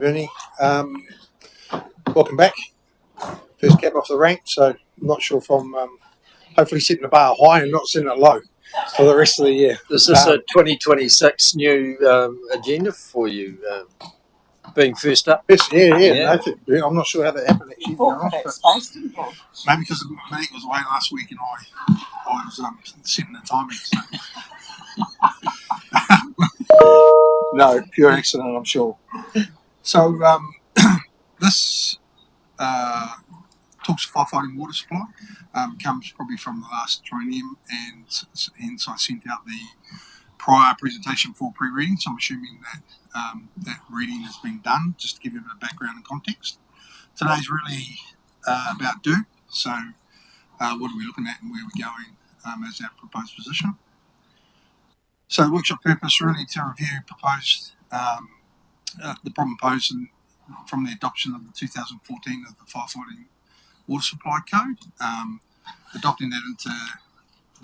Bernie, welcome back. First cab off the rank, so I'm not sure if I'm hopefully setting the bar high and not setting it low for the rest of the year. Is this a 2026 new agenda for you, being first up? Yes, yeah. No, I'm not sure how that happened actually. Maybe because Monique was away last week and I was setting the timing. So. No, pure accident, I'm sure. So this talks firefighting water supply comes probably from the last trinium, and hence I sent out the prior presentation for pre-reading. So I'm assuming that that reading has been done, just to give you a bit of background and context. Today's really about do. So what are we looking at and where are we going as our proposed position? So the workshop purpose really to review proposed the problem posed from the adoption of the 2014 of the firefighting water supply code. Adopting that into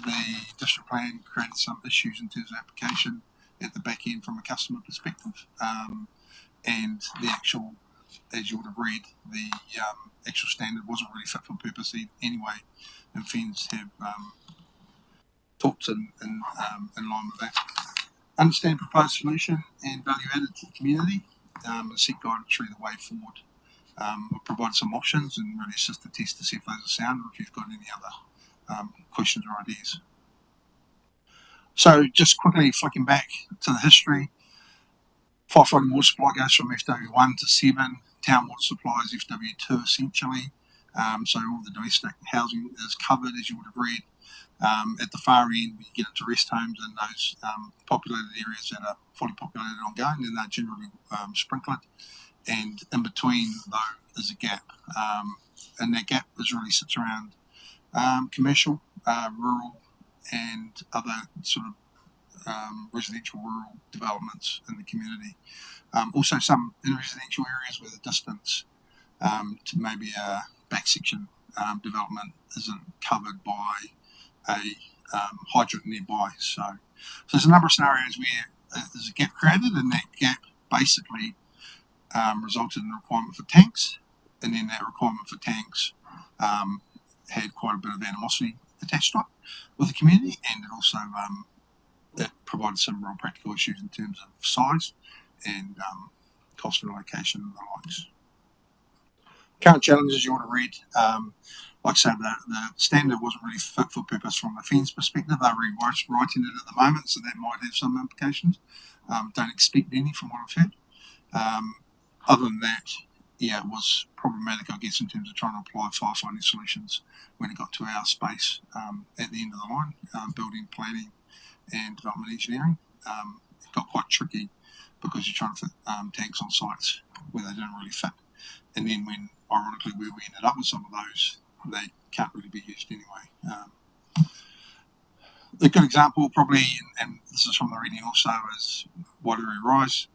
the district plan created some issues in terms of application at the back end from a customer perspective, and the actual, as you would have read, the actual standard wasn't really fit for purpose anyway, and FENS have talked in line with that. Understand proposed solution and value added to the community, and seek guidance through the way forward. We'll provide some options and really assist the test to see if those are sound or if you've got any other questions or ideas. So just quickly flicking back to the history, firefighting water supply goes from FW1 to 7, town water supply is FW2 essentially. So all the domestic housing is covered, as you would have read. At the far end, we get into rest homes and those populated areas that are fully populated ongoing, and they're generally sprinkled. And in between, though, is a gap. And that gap really sits around commercial, rural, and other sort of residential rural developments in the community. Also some in residential areas where the distance to maybe a back section development isn't covered by a hydrant nearby. So there's a number of scenarios where there's a gap created, and that gap basically resulted in the requirement for tanks, and then that requirement for tanks had quite a bit of animosity attached to it with the community, and it also it provided some real practical issues in terms of size and cost and location and the likes. Current challenges you want to read, like I say, the standard wasn't really fit for purpose from a FENS perspective. They're rewriting it at the moment, so that might have some implications. Don't expect any from what I've heard. Other than that, yeah, it was problematic, I guess, in terms of trying to apply firefighting solutions when it got to our space at the end of the line, building, planning, and development engineering. It got quite tricky because you're trying to fit tanks on sites where they don't really fit. And then when, ironically, where we ended up with some of those, they can't really be used anyway. A good example probably, and this is from the reading also, is Wateroo Rise.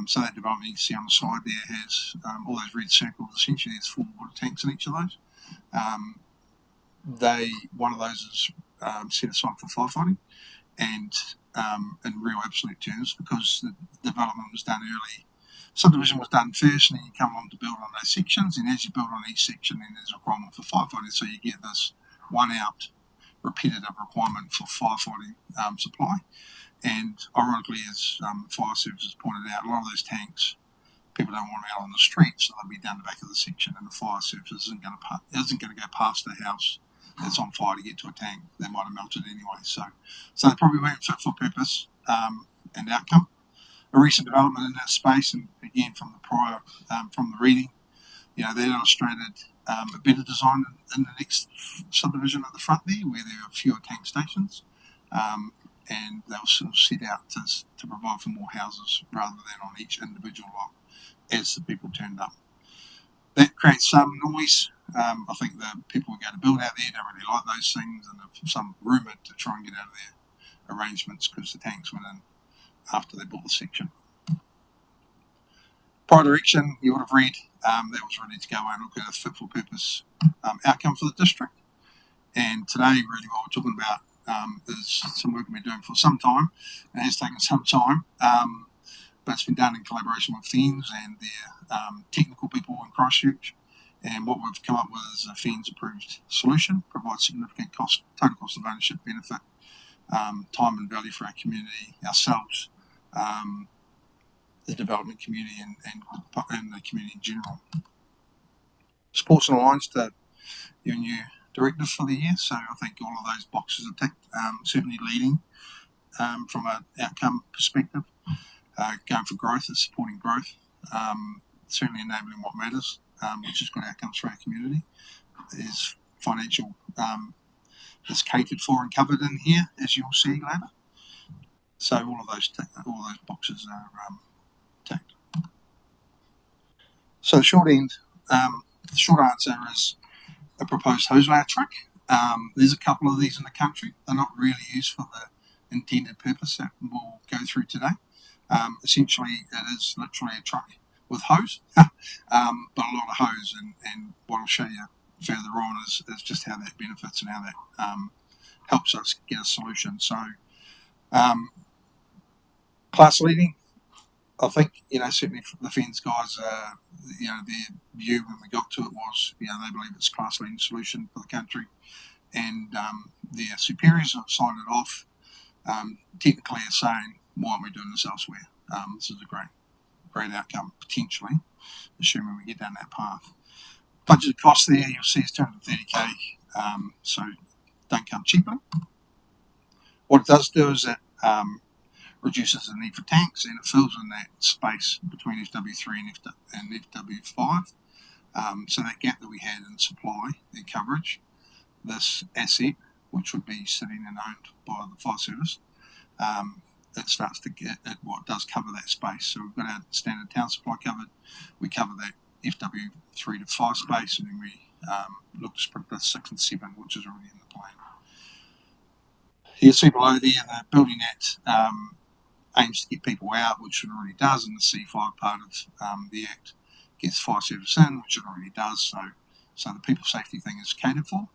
So that development you can see on the slide there has all those red circles. Essentially, there's 4 water tanks in each of those. One of those is set aside for firefighting, and in real absolute terms, because the development was done early, subdivision was done first, and then you come along to build on those sections, and as you build on each section, then there's a requirement for firefighting, so you get this one out repetitive requirement for firefighting supply. And ironically, as fire services pointed out, a lot of those tanks, people don't want them out on the street, so they'll be down the back of the section, and the fire service isn't going to go past the house that's on fire to get to a tank. They might have melted anyway. So they probably weren't fit for purpose and outcome. A recent development in that space, and again from the prior, from the reading, they illustrated a better design in the next subdivision at the front there, where there are fewer tank stations. And they were sort of set out to provide for more houses rather than on each individual lot as the people turned up. That creates some noise. I think the people who go to build out there don't really like those things, and have some rumoured to try and get out of their arrangements because the tanks went in after they built the section. Prior direction, you would have read, that was ready to go and look at a fit for purpose outcome for the district. And today, really what we're talking about is some work we've been doing for some time, and it has taken some time, but it's been done in collaboration with FENS and their technical people in Christchurch. And what we've come up with is a FENS approved solution, provides significant total cost of ownership benefit, time and value for our community, ourselves, the development community, and the community in general. Sports and Alliance to your new directive for the year, so I think all of those boxes are ticked, certainly leading from an outcome perspective, going for growth and supporting growth, certainly enabling what matters, which is good outcomes for our community, is financial is catered for and covered in here, as you'll see later. So all of those boxes are ticked. So the short answer is a proposed hose layer truck. There's a couple of these in the country. They're not really used for the intended purpose that we'll go through today. Essentially, it is literally a truck with hose, but a lot of hose. And what I'll show you further on is just how that benefits and how that helps us get a solution. So, class leading, I think, certainly the FENS guys, their view when we got to it was, they believe it's a class leading solution for the country, and their superiors have signed it off. Technically are saying, why aren't we doing this elsewhere? This is a great outcome, potentially, assuming we get down that path. Budget cost there, you'll see, is 230k, so don't come cheaply. What it does do is it reduces the need for tanks, and it fills in that space between FW3 and FW5. So that gap that we had in supply and coverage, this asset, which would be sitting and owned by the fire service, it starts to get it. What does cover that space? So we've got our standard town supply covered. We cover that FW3 to 5 space, and then we look to split the 6 and 7, which is already in the plan. You see below there the building act aims to get people out, which it already does, and the C5 part of the act gets fire service in, which it already does. So the people safety thing is catered for.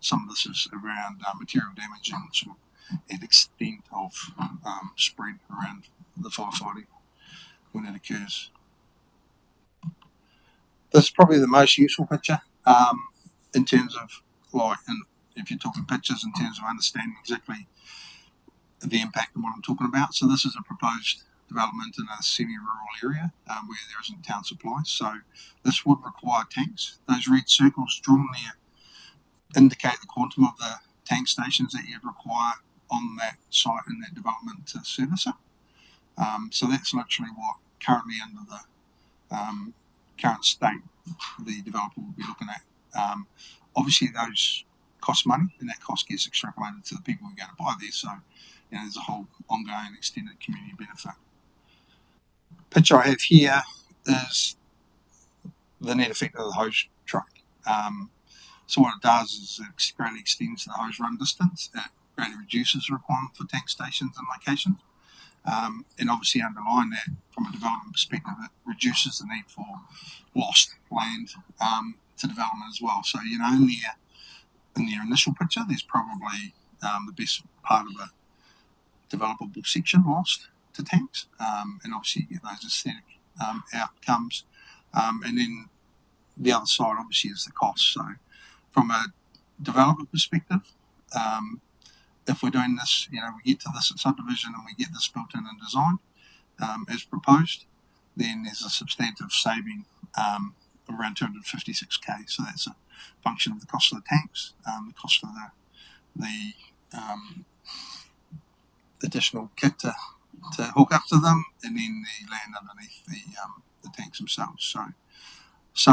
Some of this is around material damage and sort of an extent of spread around the firefighting when it occurs. This is probably the most useful picture in terms of, and if you're talking pictures in terms of understanding exactly the impact of what I'm talking about. So this is a proposed development in a semi-rural area where there isn't town supply. So this would require tanks. Those red circles drawn there indicate the quantum of the tank stations that you'd require on that site in that development to service it. So that's literally what currently under the current state the developer will be looking at. Obviously those cost money, and that cost gets extrapolated to the people who go to buy there. So there's a whole ongoing extended community benefit. Picture I have here is the net effect of the hose truck. So what it does is it greatly extends the hose run distance. It greatly reduces the requirement for tank stations and locations. And obviously underlying that, from a development perspective, it reduces the need for lost land to development as well. So, in their initial picture, there's probably the best part of a developable section lost to tanks. And obviously you get those aesthetic outcomes. And then the other side, obviously, is the cost. So from a developer perspective, if we're doing this, we get to this subdivision and we get this built in and designed as proposed, then there's a substantive saving around 256k. So that's a function of the cost of the tanks, the cost of the additional kit to hook up to them, and then the land underneath the tanks themselves. So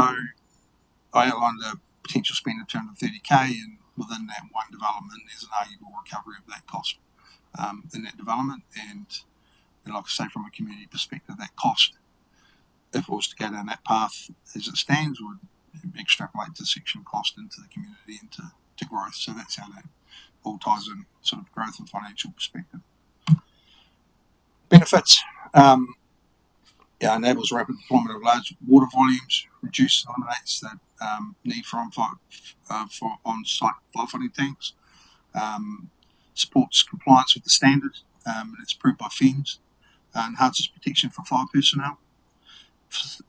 I outlined the potential spend of 230k, and within that one development, there's an arguable recovery of that cost in that development. And like I say, from a community perspective, that cost, if it was to go down that path as it stands, would extrapolate the section cost into the community and to growth. So that's how that all ties in, sort of growth and financial perspective. Benefits. Enables rapid deployment of large water volumes, eliminates the need for on-site firefighting tanks, supports compliance with the standard, and it's approved by FENS. enhances protection for fire personnel,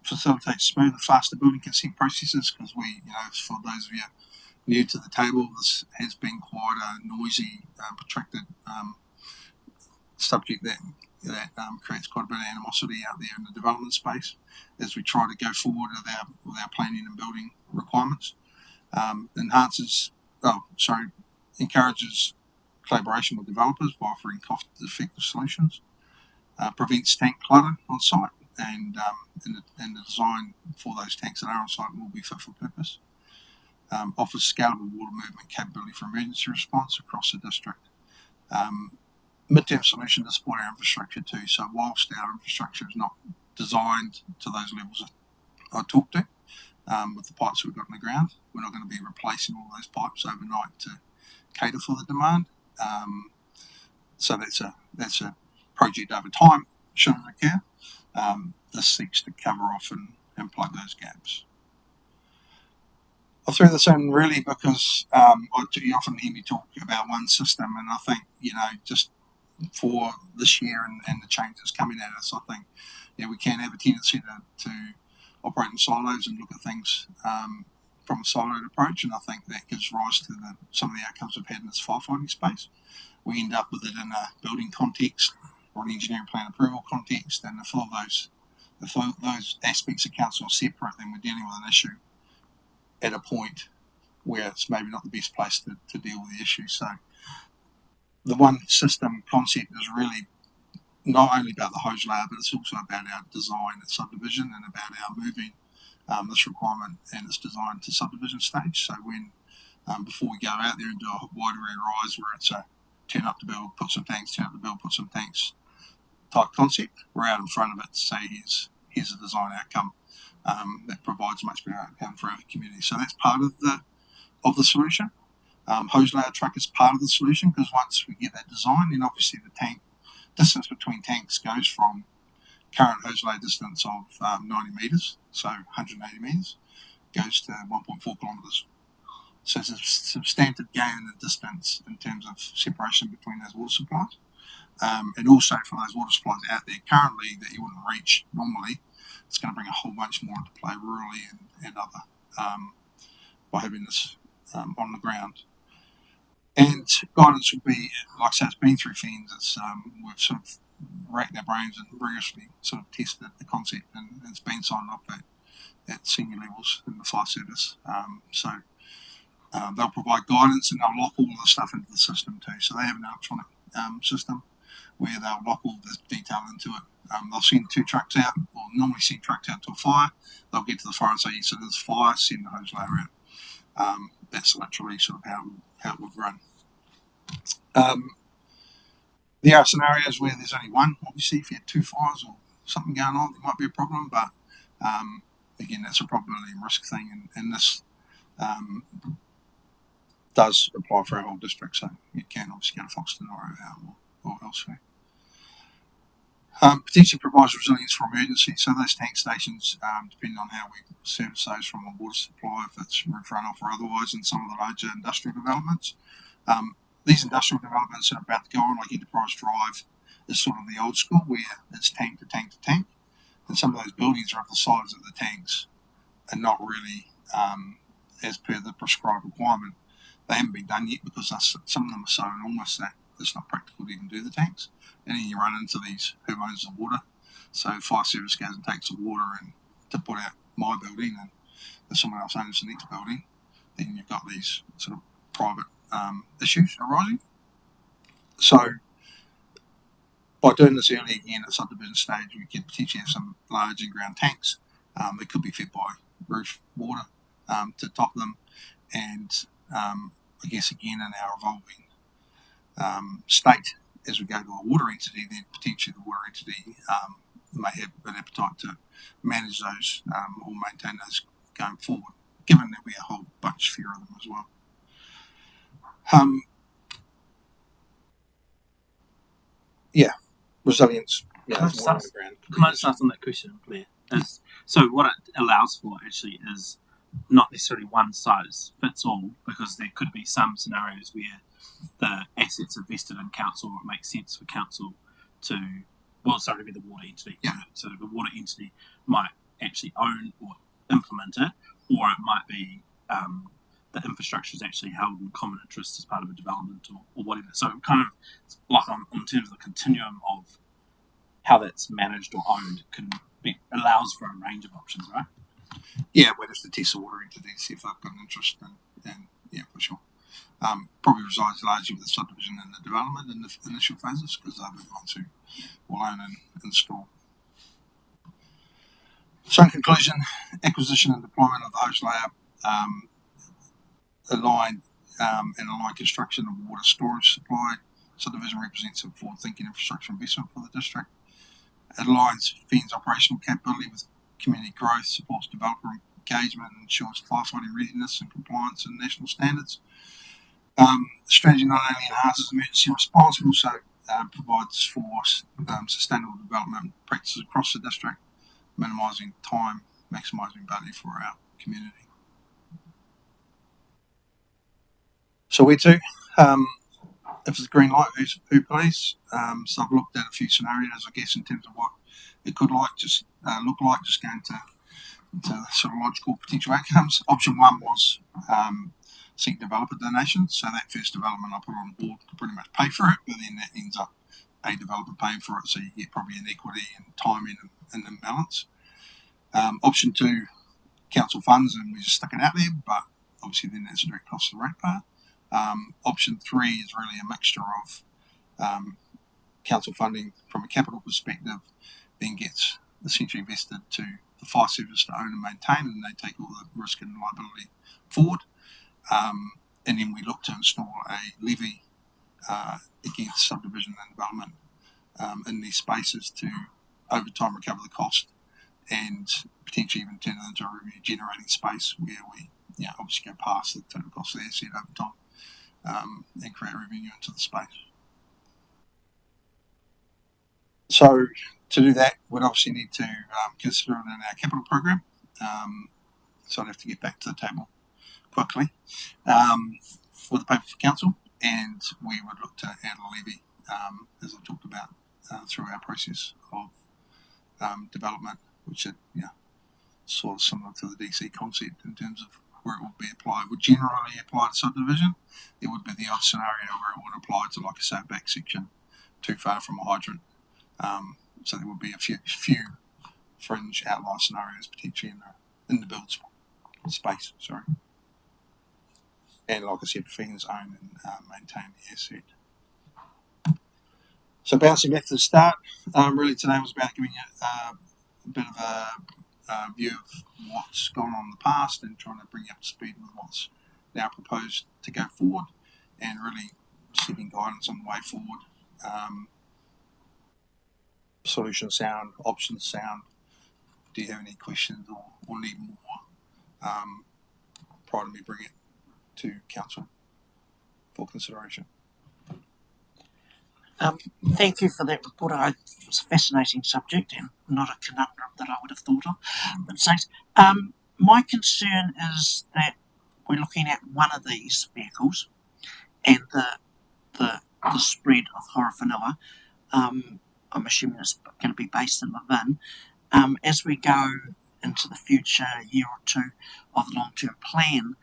facilitates smoother, faster building consent processes, because for those of you new to the table, this has been quite a noisy, protracted subject that creates quite a bit of animosity out there in the development space as we try to go forward with our planning and building requirements. Encourages collaboration with developers by offering cost-effective solutions. Prevents tank clutter on site, and the design for those tanks that are on site will be fit for purpose. Offers scalable water movement capability for emergency response across the district. Mid-term solution to support our infrastructure too. So whilst our infrastructure is not designed to those levels I talked to, with the pipes we've got in the ground, we're not going to be replacing all those pipes overnight to cater for the demand. So that's a project over time, should it occur. This seeks to cover off and plug those gaps. I threw this in really because you often hear me talk about one system, and I think, just for this year and the changes coming at us, I think we can have a tendency to operate in silos and look at things from a siloed approach, and I think that gives rise to some of the outcomes we've had in this firefighting space. We end up with it in a building context or an engineering plan approval context, and if those aspects of council are separate, then we're dealing with an issue at a point where it's maybe not the best place to deal with the issue. So the one system concept is really not only about the hose layer, but it's also about our design at subdivision and about our moving this requirement and its design to subdivision stage. So when before we go out there and do a wide array rise where it's a turn up the build, put some tanks, turn up the build, put some tanks type concept, we're out in front of it to say here's a design outcome that provides a much better outcome for our community. So that's part of the solution. Hose layer truck is part of the solution, because once we get that design, then obviously the tank distance between tanks goes from current hose layer distance of 90 metres, so 180 metres, goes to 1.4 kilometres. So it's a substantive gain in the distance in terms of separation between those water supplies. And also for those water supplies out there currently that you wouldn't reach normally, it's going to bring a whole bunch more into play rurally and other by having this on the ground. And guidance would be, like I said, it's been through FENS. We've sort of racked our brains and rigorously sort of tested the concept, and it's been signed off at senior levels in the fire service. So they'll provide guidance, and they'll lock all of the stuff into the system too. So they have an electronic system where they'll lock all the detail into it. They'll send 2 trucks out, or normally send trucks out to a fire. They'll get to the fire and say, so there's fire, send the hose layer out. That's literally sort of how it would run. There are scenarios where there's only one. Obviously, if you had 2 fires or something going on, there might be a problem, but again, that's a probability and risk thing, and this does apply for our whole district, so it can obviously go to Foxton or elsewhere. Potentially provides resilience for emergency, so those tank stations, depending on how we service those from a water supply, if it's roof runoff or otherwise, in some of the larger industrial developments. These industrial developments that are about to go on, like Enterprise Drive, is sort of the old school where it's tank to tank to tank, and some of those buildings are of the size of the tanks and not really as per the prescribed requirement. They haven't been done yet because some of them are so enormous that it's not practical to even do the tanks. And then you run into these who owns the water. So fire service goes and takes the water and to put out my building, and if someone else owns the next building, then you've got these sort of private issues arising. So by doing this early again at subdivision stage, we could potentially have some large in-ground tanks that could be fed by roof water to top them, and I guess again in our evolving state as we go to a water entity, then potentially the water entity may have an appetite to manage those or maintain those going forward, given that we have a whole bunch fewer of them as well. Resilience. Can I just ask on that question, Blair? So what it allows for actually is not necessarily one size fits all, because there could be some scenarios where the assets are vested in council, it makes sense for council to well, sorry, it'd be the water entity. Yeah. So the water entity might actually own or implement it, or it might be the infrastructure is actually held in common interest as part of a development or whatever. So kind of like on terms of the continuum of how that's managed or owned allows for a range of options, right? Yeah, we'd have to test the water entity to see if they've got an interest and yeah, for sure. Probably resides largely with the subdivision and the development in the initial phases because they're the ones who will own and install. So in conclusion, acquisition and deployment of the host layer, aligned construction of water storage supply subdivision represents a forward-thinking infrastructure investment for the district. It aligns FEN's operational capability with community growth, supports developer engagement, and ensures firefighting readiness and compliance and national standards. The strategy not only enhances emergency response, but also provides for sustainable development practices across the district, minimising time, maximising value for our community. So where to? If it's a green light, who plays? So I've looked at a few scenarios, I guess, in terms of what it could look like, just going to sort of logical potential outcomes. Option one was seek developer donations. So that first development I put on board could pretty much pay for it, but then that ends up a developer paying for it, so you get probably an equity and timing and imbalance. Option two, council funds, and we just stuck it out there, but obviously then there's a direct cost to the ratepayer. Option three is really a mixture of council funding from a capital perspective, then gets essentially invested to the fire service to own and maintain, and they take all the risk and liability forward. And then we look to install a levy against subdivision and development in these spaces to over time recover the cost and potentially even turn it into a revenue generating space where we obviously go past the total cost of the asset over time and create revenue into the space. So to do that, we'd obviously need to consider it in our capital program. So I'd have to get back to the table quickly for the paper for council, and we would look to add a levy, as I talked about, through our process of development, which is sort of similar to the DC concept in terms of where it would be applied. Would generally apply to subdivision. It would be the odd scenario where it would apply to, like I say, a back section too far from a hydrant. So there would be a few fringe outlier scenarios potentially in the build space. Sorry. And like I said, FEN's own and maintain the asset. So bouncing back to the start, really today was about giving you a bit of a view of what's gone on in the past and trying to bring you up to speed with what's now proposed to go forward and really seeking guidance on the way forward. Solution sound, options sound. Do you have any questions or need more prior to me bring it to council for consideration? Thank you for that report. It's a fascinating subject and not a conundrum that I would have thought of. But my concern is that we're looking at one of these vehicles and the spread of Horowhenua. I'm assuming it's going to be based in Levin. As we go into the future year or two of the long-term plan,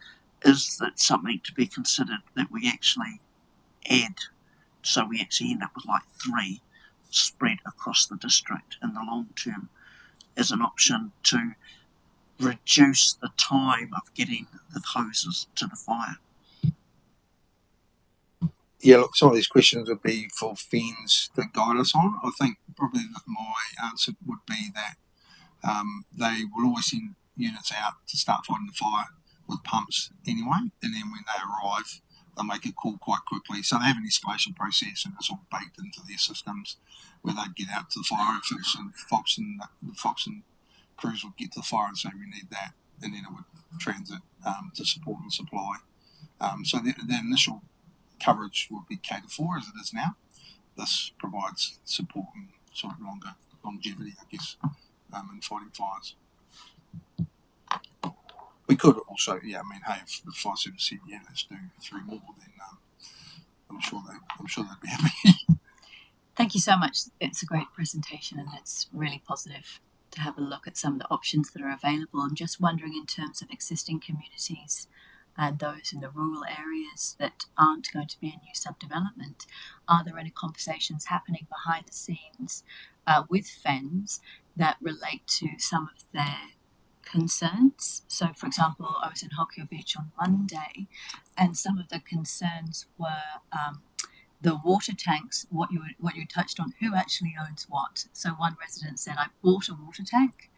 is that something to be considered that we actually add, so we actually end up with like 3 spread across the district in the long term as an option to reduce the time of getting the hoses to the fire? Yeah, look, some of these questions would be for FENs to guide us on. I think probably my answer would be that they will always send units out to start fighting the fire with pumps anyway, and then when they arrive, they'll make a call quite quickly. So they have an escalation process, and it's all baked into their systems where they'd get out to the fire outfits, and the Fox and crews would get to the fire and say, we need that, and then it would transit to support and supply. So the initial coverage would be catered for as it is now. This provides support and sort of longevity, I guess, in fighting fires. We could also, hey, if the fire service said, let's do 3 more, then I'm sure they'd be happy. Thank you so much. It's a great presentation and it's really positive to have a look at some of the options that are available. I'm just wondering, in terms of existing communities and those in the rural areas that aren't going to be a new subdevelopment, are there any conversations happening behind the scenes with FENS that relate to some of their concerns? So, for example, I was in Hokia Beach on Monday, and some of the concerns were the water tanks. What you touched on, who actually owns what. So one resident said, I bought a water tank,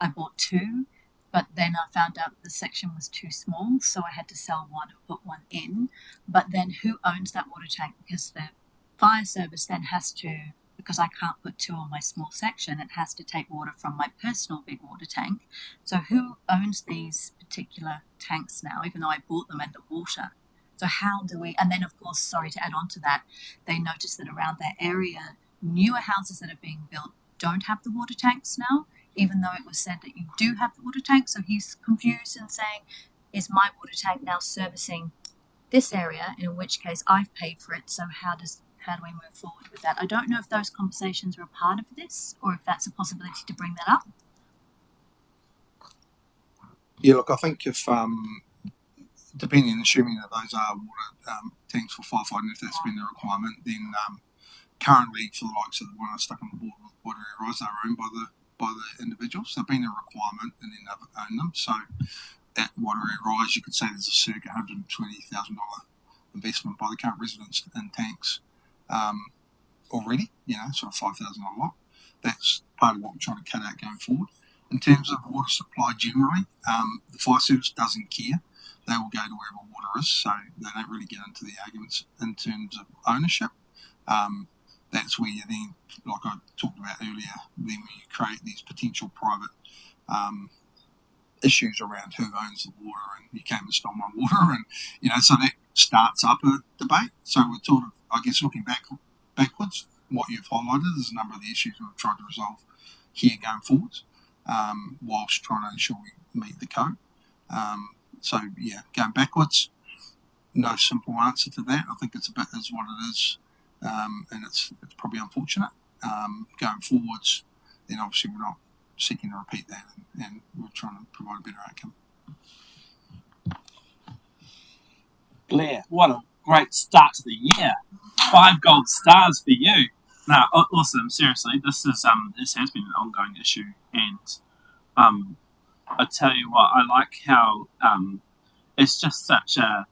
I bought two, but then I found out the section was too small, so I had to sell one and put one in. But then who owns that water tank? Because the fire service then has to, because I can't put two on my small section, it has to take water from my personal big water tank. So who owns these particular tanks now, even though I bought them and the water? So how do we, and then of course, sorry to add on to that, they noticed that around their area, newer houses that are being built don't have the water tanks now, even though it was said that you do have the water tank. So he's confused and saying, is my water tank now servicing this area, in which case I've paid for it, so how do we move forward with that? I don't know if those conversations are a part of this or if that's a possibility to bring that up. Yeah, look, I think if depending, assuming that those are water tanks for firefighting, if that's been the requirement, then currently for the likes of the one I stuck on the board with Watery Rise, they are owned by the individuals. They've been a requirement and then they've owned them. So at Watery Rise, you could say there's a circa $120,000 investment by the current residents in tanks already, sort of $5,000 a lot. That's part of what we're trying to cut out going forward. In terms of water supply generally, the fire service doesn't care. They will go to wherever water is, so they don't really get into the arguments in terms of ownership. That's where you then, like I talked about earlier, then when you create these potential private issues around who owns the water, and you came and stole my water, and so that starts up a debate. So we're sort of, I guess, looking backwards. What you've highlighted is a number of the issues we've tried to resolve here going forwards, whilst trying to ensure we meet the code. So yeah, going backwards, no simple answer to that. I think it's a bit is what it is, and it's probably unfortunate. Going forwards, then obviously we're not seeking to repeat that, and we're trying to provide a better outcome. Blair, what a great start to the year! 5 gold stars for you. No, awesome. Seriously, this has been an ongoing issue, and I tell you what, I like how it's just such a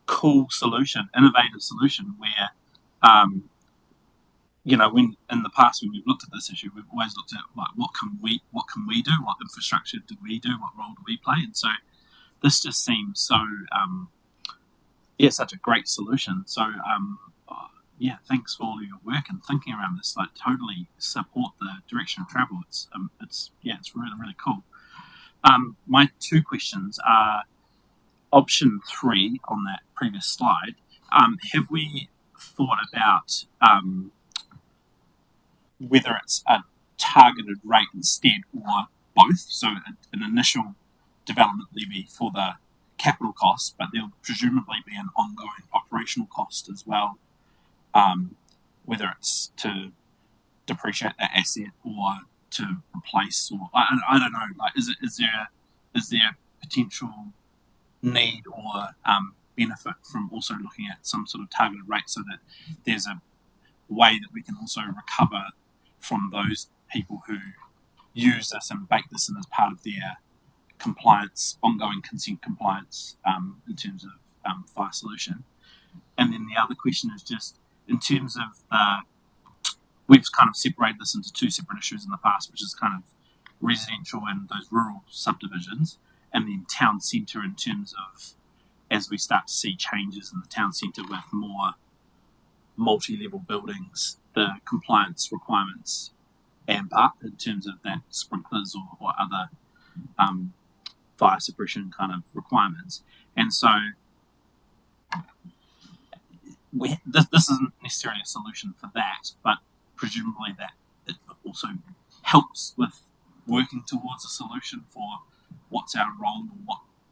cool solution, innovative solution, where when in the past when we've looked at this issue, we've always looked at like what can we do, what infrastructure do we do, what role do we play, and so this just seems so such a great solution. So thanks for all of your work and thinking around this. Like, totally support the direction of travel. It's really, really cool. My 2 questions are option 3 on that previous slide. Have we thought about whether it's a targeted rate instead or both? So an initial development levy for the capital costs, but there'll presumably be an ongoing operational cost as well, whether it's to depreciate that asset or to replace, or I don't know. Like, is there potential need or benefit from also looking at some sort of targeted rate, so that there's a way that we can also recover from those people who use this and bake this in as part of their compliance, ongoing consent compliance, in terms of fire solution. And then the other question is just in terms of we've kind of separated this into 2 separate issues in the past, which is kind of residential and those rural subdivisions, and then town centre, in terms of as we start to see changes in the town centre with more multi-level buildings, the compliance requirements amp up in terms of that sprinklers or other fire suppression kind of requirements. And so this isn't necessarily a solution for that, but presumably that it also helps with working towards a solution for what's our role,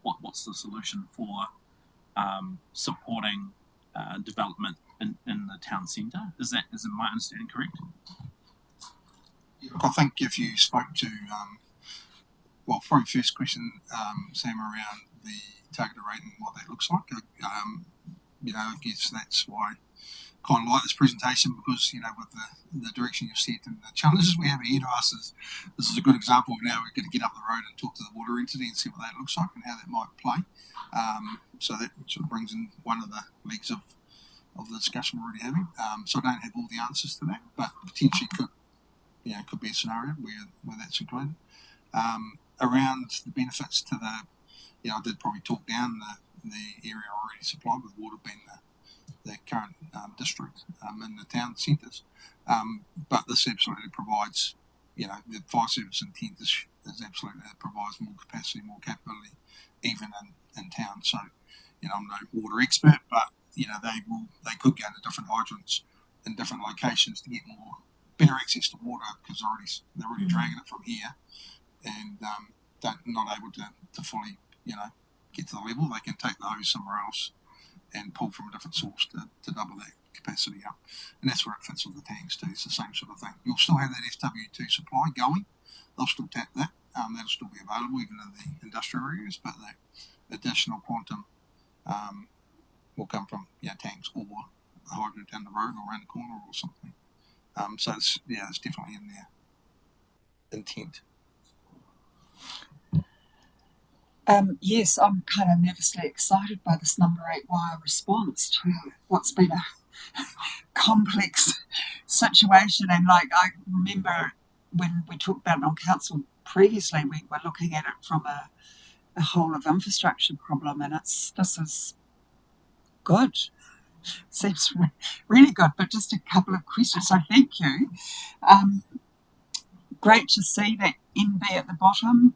or what's the solution for supporting development in the town centre. Is my understanding correct? I think if you spoke to, probably first question, Sam, around the targeted rate and what that looks like. I guess that's why I kind of like this presentation, because with the direction you've set and the challenges we have ahead of us, this is a good example of now we're going to get up the road and talk to the water entity and see what that looks like and how that might play. So that sort of brings in one of the legs of the discussion we're already having. So I don't have all the answers to that, but potentially could be a scenario where that's included. Around the benefits to I did probably talk down the area already supplied with water being the current district in the town centres. But this absolutely provides, the fire service intent is absolutely, it provides more capacity, more capability, even in town. So, I'm no water expert, but, they could go to different hydrants in different locations to get better access to water, because they're already dragging it from here and not able to fully, get to the level. They can take the hose somewhere else and pull from a different source to double that capacity up. And that's where it fits with the tanks too. It's the same sort of thing. You'll still have that FW2 supply going. They'll still tap that. That'll still be available even in the industrial areas, but the additional quantum will come from tanks or a hydrant down the road or around the corner or something. So it's definitely in their intent. Yes, I'm kind of nervously excited by this number 8 wire response to what's been a complex situation. And I remember when we talked about it on council previously, we were looking at it from a whole of infrastructure problem, and this is good. Seems really good, but just a couple of questions. So thank you. Great to see that NB at the bottom.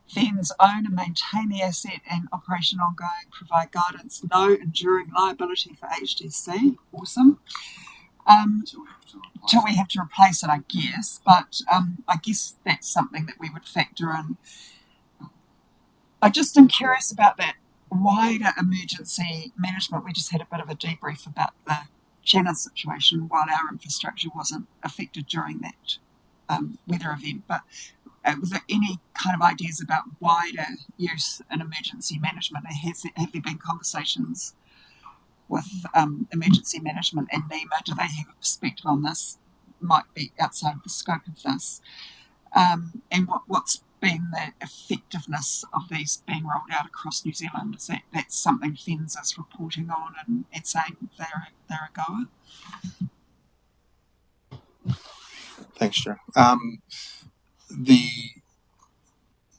Fens own and maintain the asset and operation ongoing, provide guidance, no enduring liability for HDC. Awesome. Till we have to replace it, I guess. But I guess that's something that we would factor in. I just am curious about that wider emergency management. We just had a bit of a debrief about the Shannon situation while our infrastructure wasn't affected during that weather event. But was there any kind of ideas about wider use in emergency management? Have there been conversations with emergency management and NEMA? Do they have a perspective on this? Might be outside of the scope of this. And what's been the effectiveness of these being rolled out across New Zealand? Is that's something Fens is reporting on and saying they're a goer? Thanks, Joe.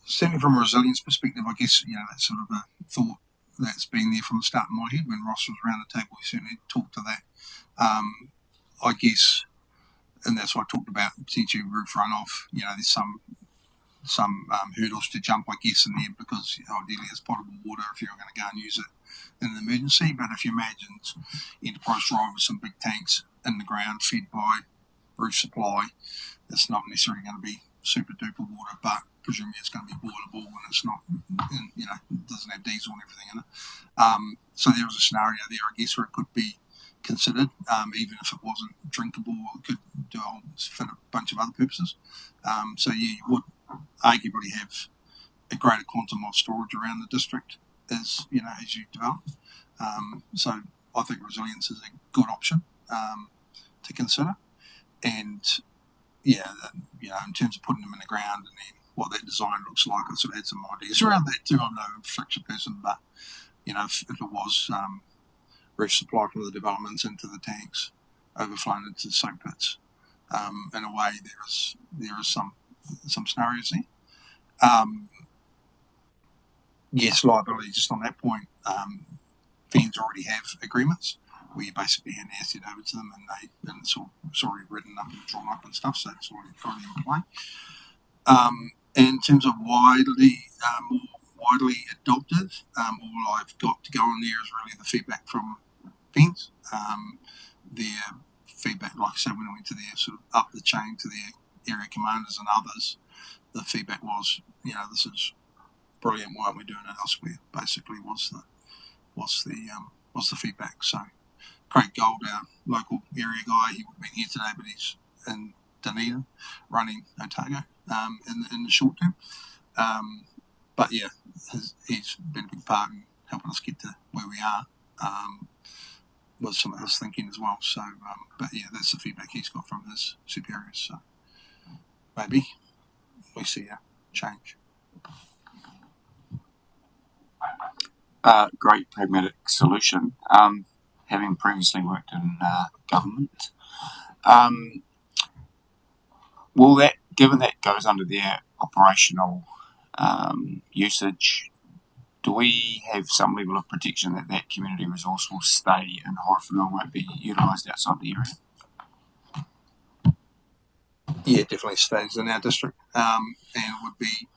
Certainly from a resilience perspective, I guess, that's sort of a thought that's been there from the start in my head. When Ross was around the table, we certainly talked to that. I guess, and that's why I talked about potentially roof runoff. There's some hurdles to jump, I guess, in there, because ideally it's potable water if you're going to go and use it in an emergency. But if you imagine Enterprise Drive with some big tanks in the ground fed by roof supply, it's not necessarily going to be super duper water, but presumably it's going to be boilable, and it's not, it doesn't have diesel and everything in it. So there was a scenario there, I guess, where it could be considered, even if it wasn't drinkable, or it could fit a bunch of other purposes. So you would arguably have a greater quantum of storage around the district as you develop. So I think resilience is a good option to consider, and in terms of putting them in the ground and then what that design looks like, I sort of had some ideas around that too. I'm no infrastructure person, but if it was roof supply from the developments into the tanks, overflowing into the soak pits, in a way there is some scenarios there. Yes, liability. Just on that point, Fens already have agreements where you basically hand the asset over to them, and it's already written up and drawn up and stuff, so it's already in play. And in terms of more widely adopted, all I've got to go on there is really the feedback from Fens. Their feedback, like I said, when I went to their sort of up the chain to their area commanders and others, the feedback was, this is brilliant. Why aren't we doing it elsewhere? Basically, was the feedback. So Craig Gold, our local area guy, he would have been here today, but he's in Dunedin running Otago in the short term. But yeah, he's been a big part in helping us get to where we are with some of his thinking as well. So, but yeah, that's the feedback he's got from his superiors. So maybe we see a change. Great pragmatic solution. Having previously worked in government, will that, given that goes under their operational usage, do we have some level of protection that that community resource will stay in Horowhenua and won't be utilised outside the area? Yeah, definitely stays in our district and would be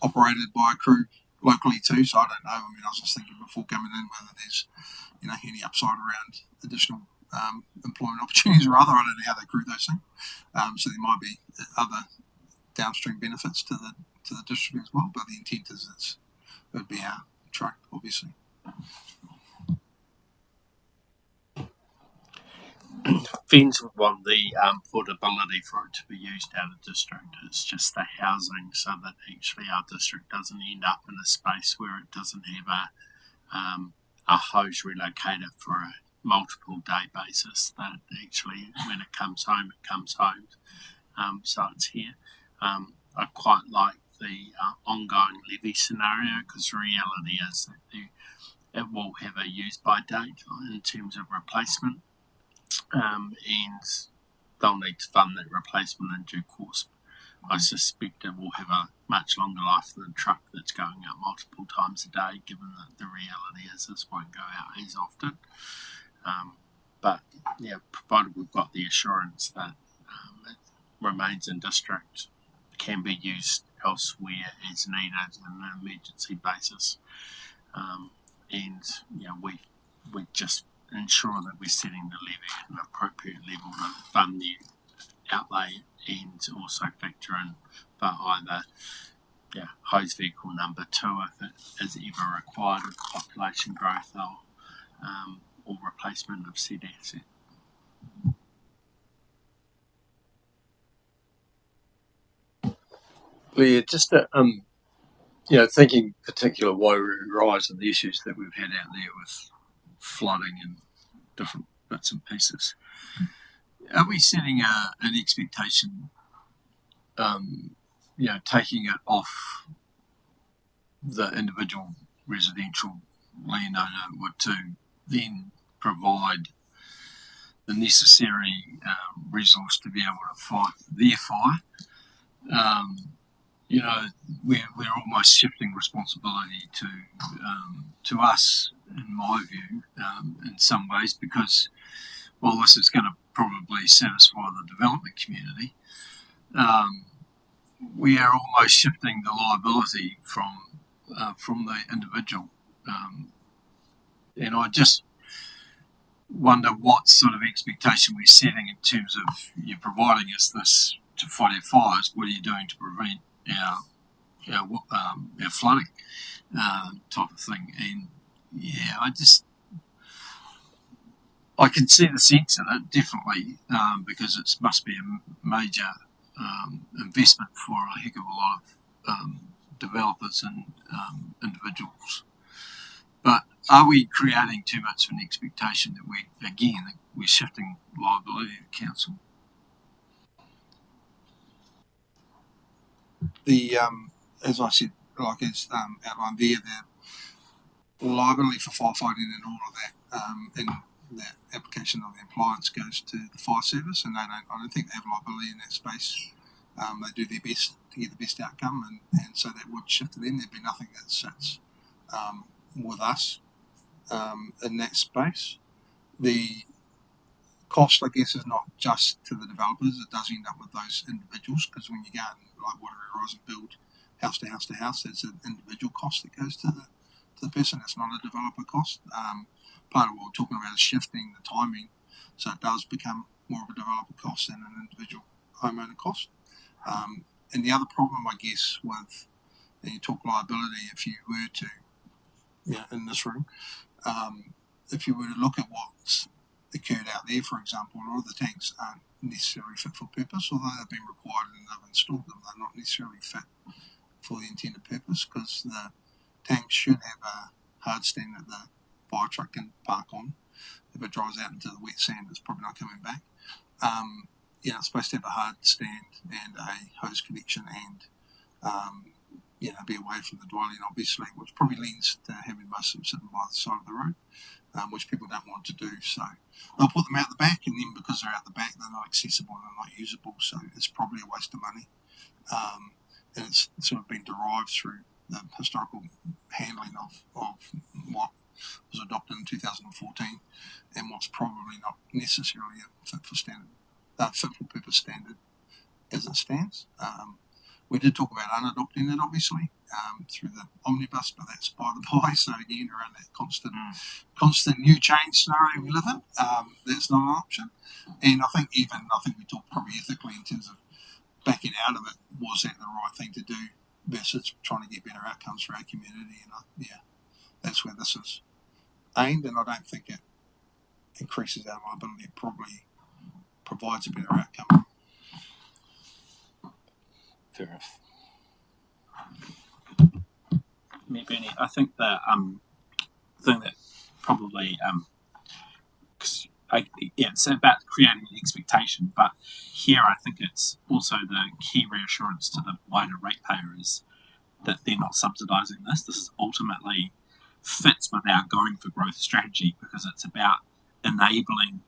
operated by a crew locally too. So I don't know. I mean, I was just thinking before coming in whether there's any upside around additional employment opportunities or other. I don't know how they crew those things. So there might be other downstream benefits to the district as well. But the intent is it would be our truck, obviously. Fins would want the portability for it to be used out of district. It's just the housing, so that actually our district doesn't end up in a space where it doesn't have a hose relocator for a multiple day basis. That actually, when it comes home, it comes home. So it's here. I quite like the ongoing levy scenario, because the reality is that it will have a use by date in terms of replacement. And they'll need to fund that replacement in due course. I suspect it will have a much longer life than a truck that's going out multiple times a day, given that the reality is this won't go out as often. But yeah, provided we've got the assurance that it remains in district, can be used elsewhere as needed on an emergency basis, and we just ensure that we're setting the levy at an appropriate level to fund the outlay, and also factor in for either hose vehicle number 2 if it is ever required with population growth, or replacement of said asset. Yeah, just thinking particular Wairau Rise and the issues that we've had out there with flooding and different bits and pieces. Are we setting an expectation, taking it off the individual residential landowner to then provide the necessary resource to be able to fight their fire? We're almost shifting responsibility to us, in my view, in some ways, because while this is going to probably satisfy the development community, we are almost shifting the liability from the individual, and I just wonder what sort of expectation we're setting in terms of you providing us this to fight our fires. What are you doing to prevent our flooding type of thing? And yeah, I can see the sense in it, definitely, because it must be a major investment for a heck of a lot of developers and individuals. But are we creating too much of an expectation that we're shifting liability to council? As I said, like it's outlined there, the liability for firefighting and all of that, and that application of the appliance goes to the fire service, and I don't think they have liability in that space. They do their best to get the best outcome, and so that would shift to them. There'd be nothing that sits with us in that space. The cost, I guess, is not just to the developers. It does end up with those individuals, because when you go and like Horowhenua Rise and build house to house to house, it's an individual cost that goes to the person. It's not a developer cost. Part of what we're talking about is shifting the timing, so it does become more of a developer cost than an individual homeowner cost. And the other problem, I guess, with, and you talk liability, if you were to, in this room, if you were to look at what's occurred out there, for example, a lot of the tanks aren't necessarily fit for purpose, although they've been required and they've installed them. They're not necessarily fit for the intended purpose, because the tanks should have a hard stand that the fire truck can park on. If it drives out into the wet sand, it's probably not coming back. It's supposed to have a hard stand and a hose connection, and be away from the dwelling, obviously, which probably leans to having most of them sitting by the side of the road, which people don't want to do. So they'll put them out the back, and then because they're out the back, they're not accessible and they're not usable. So it's probably a waste of money. And it's sort of been derived through the historical handling of what was adopted in 2014, and what's probably not necessarily a fit for purpose standard as it stands. We did talk about unadopting it, obviously, through the omnibus, but that's by the by. So again, around that constant new change scenario we live in, that's not an option. And I think we talked probably ethically in terms of backing out of it. Was that the right thing to do versus trying to get better outcomes for our community? And that's where this is aimed, and I don't think it increases our liability. It probably provides a better outcome. Fair enough. Bernie, I think the thing that probably it's about creating an expectation, but here I think it's also the key reassurance to the wider ratepayer is that they're not subsidising this. This is ultimately fits with our going for growth strategy, because it's about enabling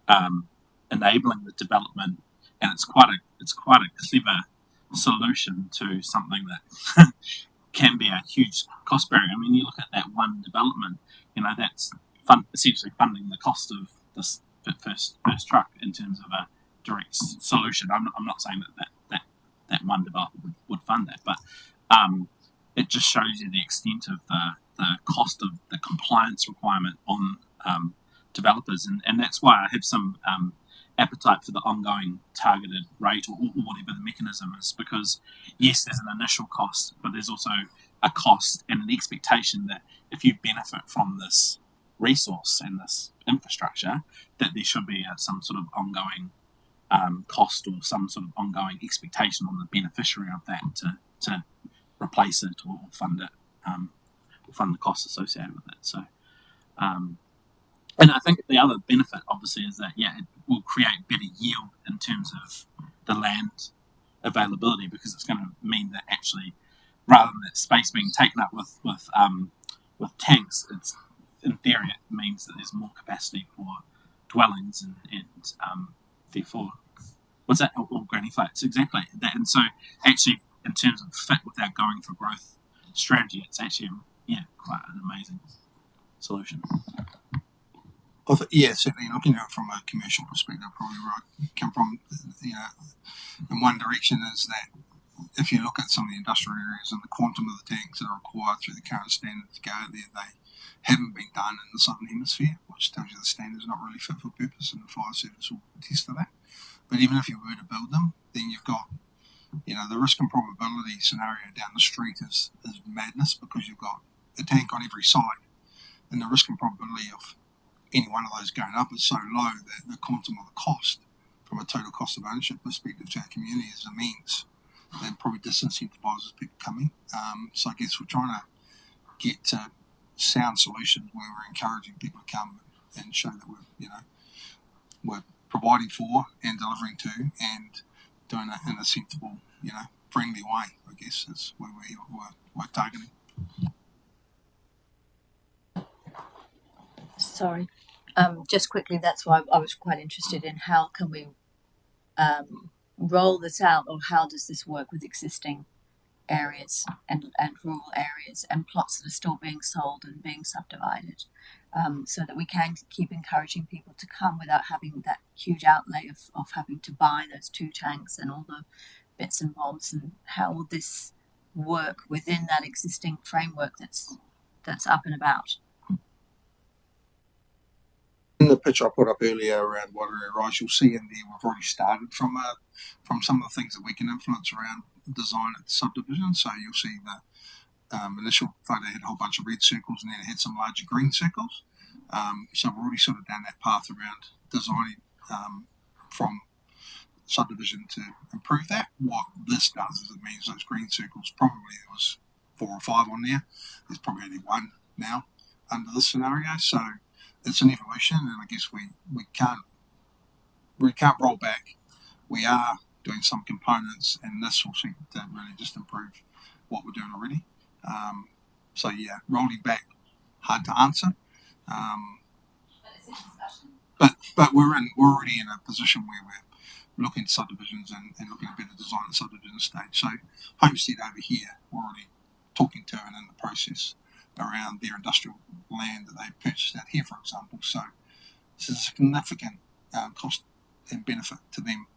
the development, and it's quite a clever solution to something that can be a huge cost barrier. I mean, you look at that one development, that's essentially funding the cost of this first truck in terms of a direct solution. I'm not saying that one developer would fund that, but it just shows you the extent of the cost of the compliance requirement on developers, and that's why I have some appetite for the ongoing targeted rate or whatever the mechanism is, because yes, there's an initial cost, but there's also a cost and an expectation that if you benefit from this resource and this infrastructure, that there should be some sort of ongoing cost or some sort of ongoing expectation on the beneficiary of that to replace it or fund it, or fund the costs associated with it. So and I think the other benefit, obviously, is that it will create better yield in terms of the land availability, because it's going to mean that actually, rather than that space being taken up with tanks, it's in theory it means that there's more capacity for dwellings and therefore, what's that? Or granny flats, exactly that. And so, actually, in terms of fit with our going for growth strategy, it's actually quite an amazing solution. Certainly looking at it from a commercial perspective, probably where I come from, in one direction is that if you look at some of the industrial areas and the quantum of the tanks that are required through the current standard to go out there, they haven't been done in the Southern Hemisphere, which tells you the standard is not really fit for purpose, and the fire service will attest to that. But even if you were to build them, then you've got, the risk and probability scenario down the street is madness, because you've got a tank on every side, and the risk and probability of any one of those going up is so low that the quantum of the cost from a total cost of ownership perspective to our community is immense. That probably disincentivises people coming. So I guess we're trying to get to sound solutions where we're encouraging people to come and show that we're providing for and delivering to, and doing it in a sensible, friendly way, I guess, is where we're targeting. Sorry. Just quickly, that's why I was quite interested in how can we roll this out, or how does this work with existing areas and rural areas and plots that are still being sold and being subdivided, so that we can keep encouraging people to come without having that huge outlay of having to buy those 2 tanks and all the bits and bobs, and how will this work within that existing framework that's up and about? In the picture I put up earlier around water area rise, you'll see in there we've already started from some of the things that we can influence around design at the subdivision. So you'll see the initial photo had a whole bunch of red circles, and then it had some larger green circles. So we're already sort of down that path around designing from subdivision to improve that. What this does is it means those green circles, probably there was 4 or 5 on there. There's probably only 1 now under this scenario. So it's an evolution, and I guess we can't roll back. We are doing some components, and this will seem to really just improve what we're doing already. So yeah, rolling back, hard to answer. But we're already in a position where we're looking at subdivisions and looking at better design at subdivision stage. So Homestead over here, we're already talking to and in the process around their industrial land that they purchased out here, for example. So it's a significant cost and benefit to them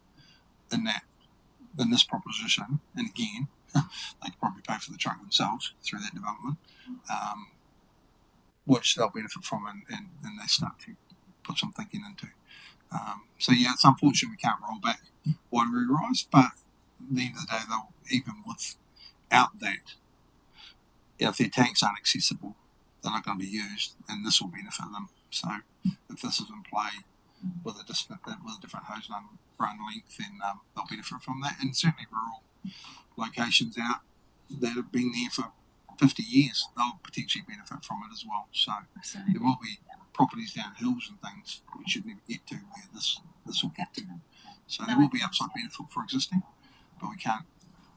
in this proposition. And again, they could probably pay for the truck themselves through that development, which they'll benefit from and they start to put some thinking into. So yeah, it's unfortunate we can't roll back water rise, but at the end of the day, they'll, even without that, if their tanks aren't accessible, they're not going to be used, and this will benefit them. So if this is in play with a different hose run length, then they'll benefit from that. And certainly rural locations out that have been there for 50 years, they'll potentially benefit from it as well. So there will be properties down hills and things we should never get to where this will get to. So there will be upside benefit for existing, but we can't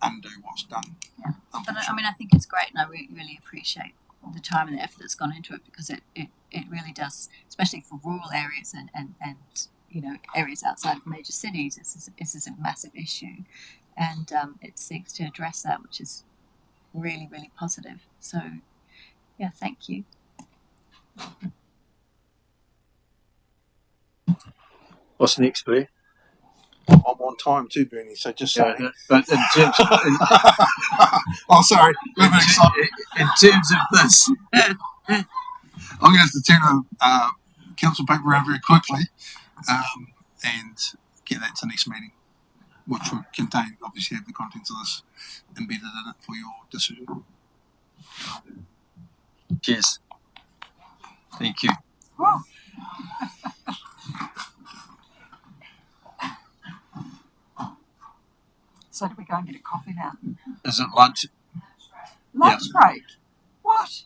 undo what's done. Yeah. But I mean, I think it's great, and I really appreciate the time and the effort that's gone into it, because it really does, especially for rural areas and you know, areas outside of major cities. This is a massive issue, and it seeks to address that, which is really, really positive. So yeah, thank you. What's next, Blair? I'm on time too, Bernie, so just saying. Yeah, but in terms Oh, sorry. A little bit excited. in terms of this, I'm going to have to turn a council paper around very quickly and get that to next meeting, which would contain, obviously, have the contents of this embedded in it for your decision. cheers. Thank you. Whoa. So do we go and get a coffee now? Is it lunch? Lunch break? What?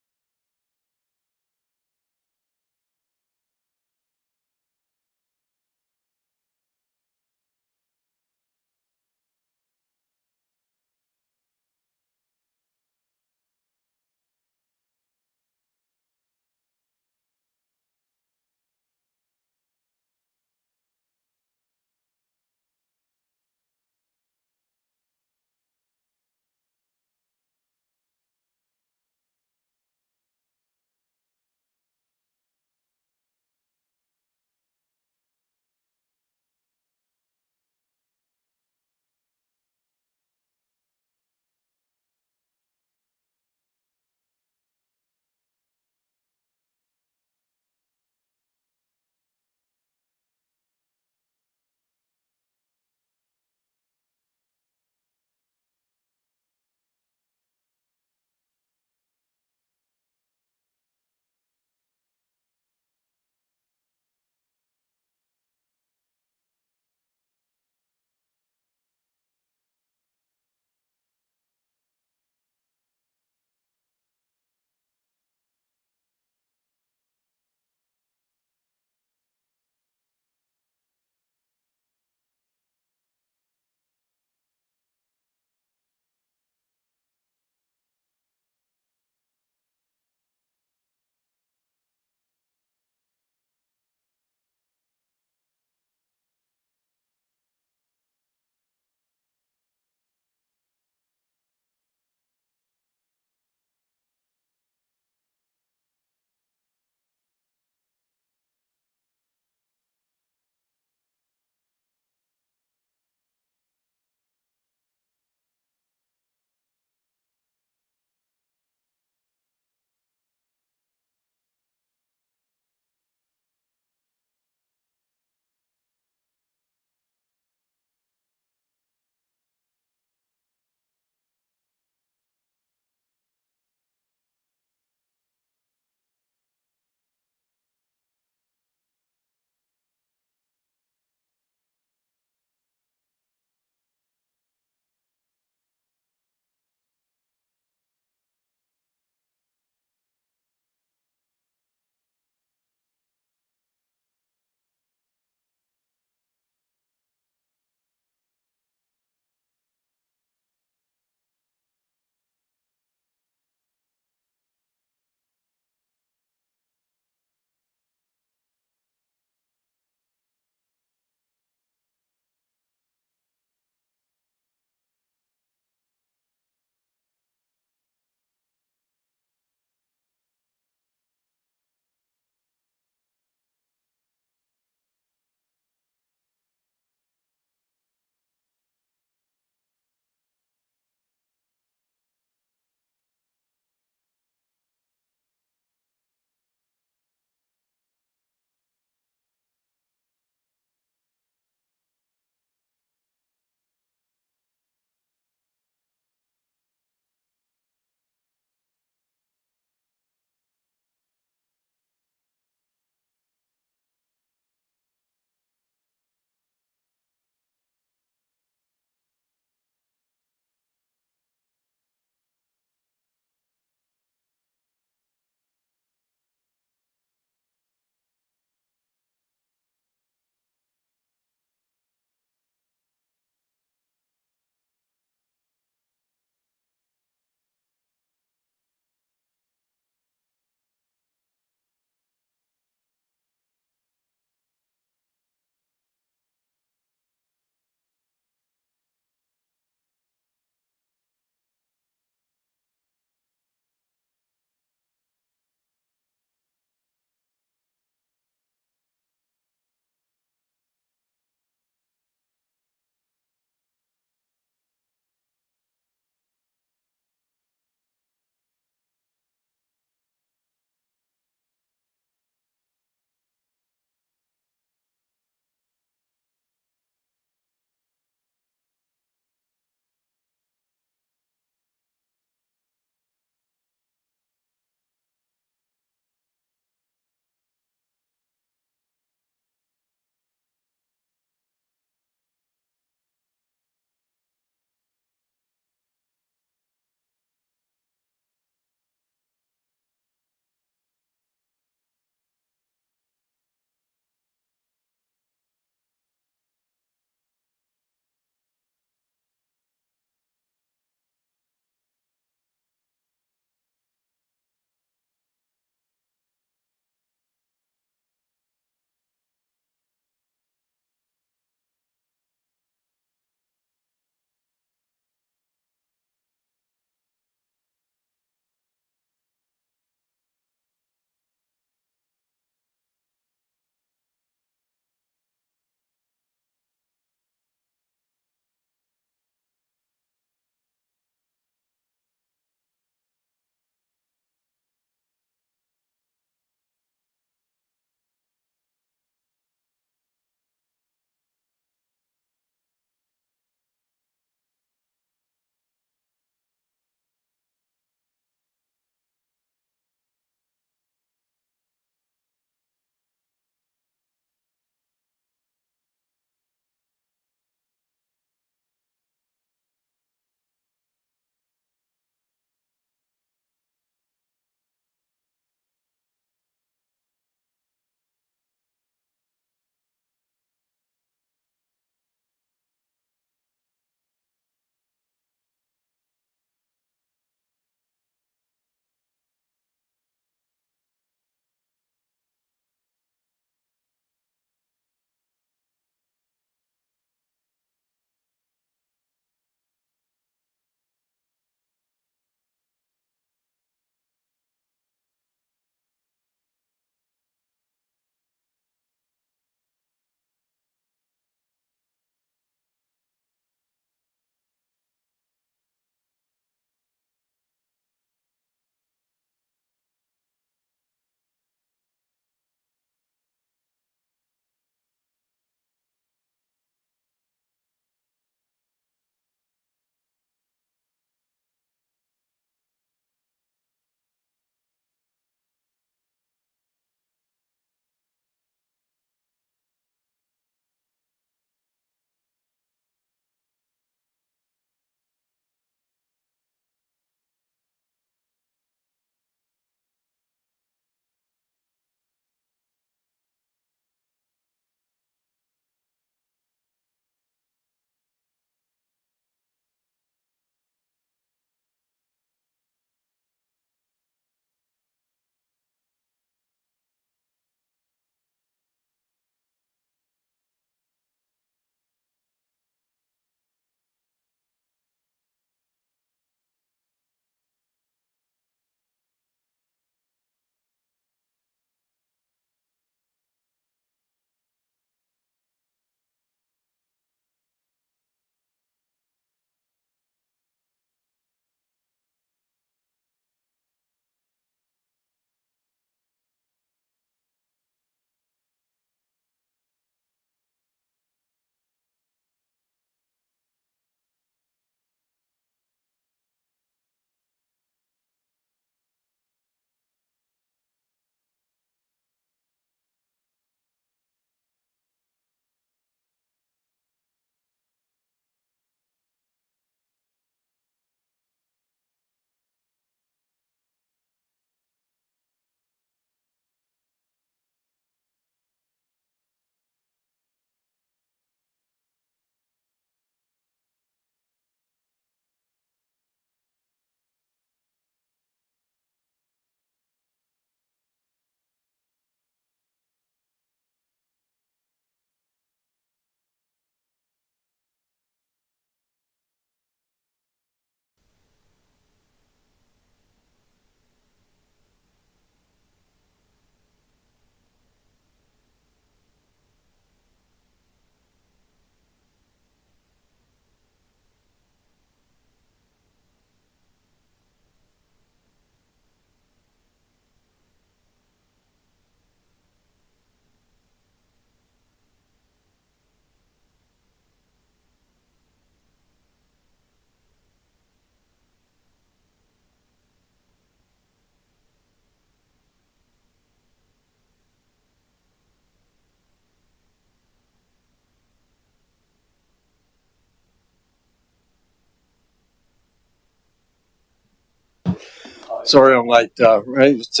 Sorry I'm late, Ray. It's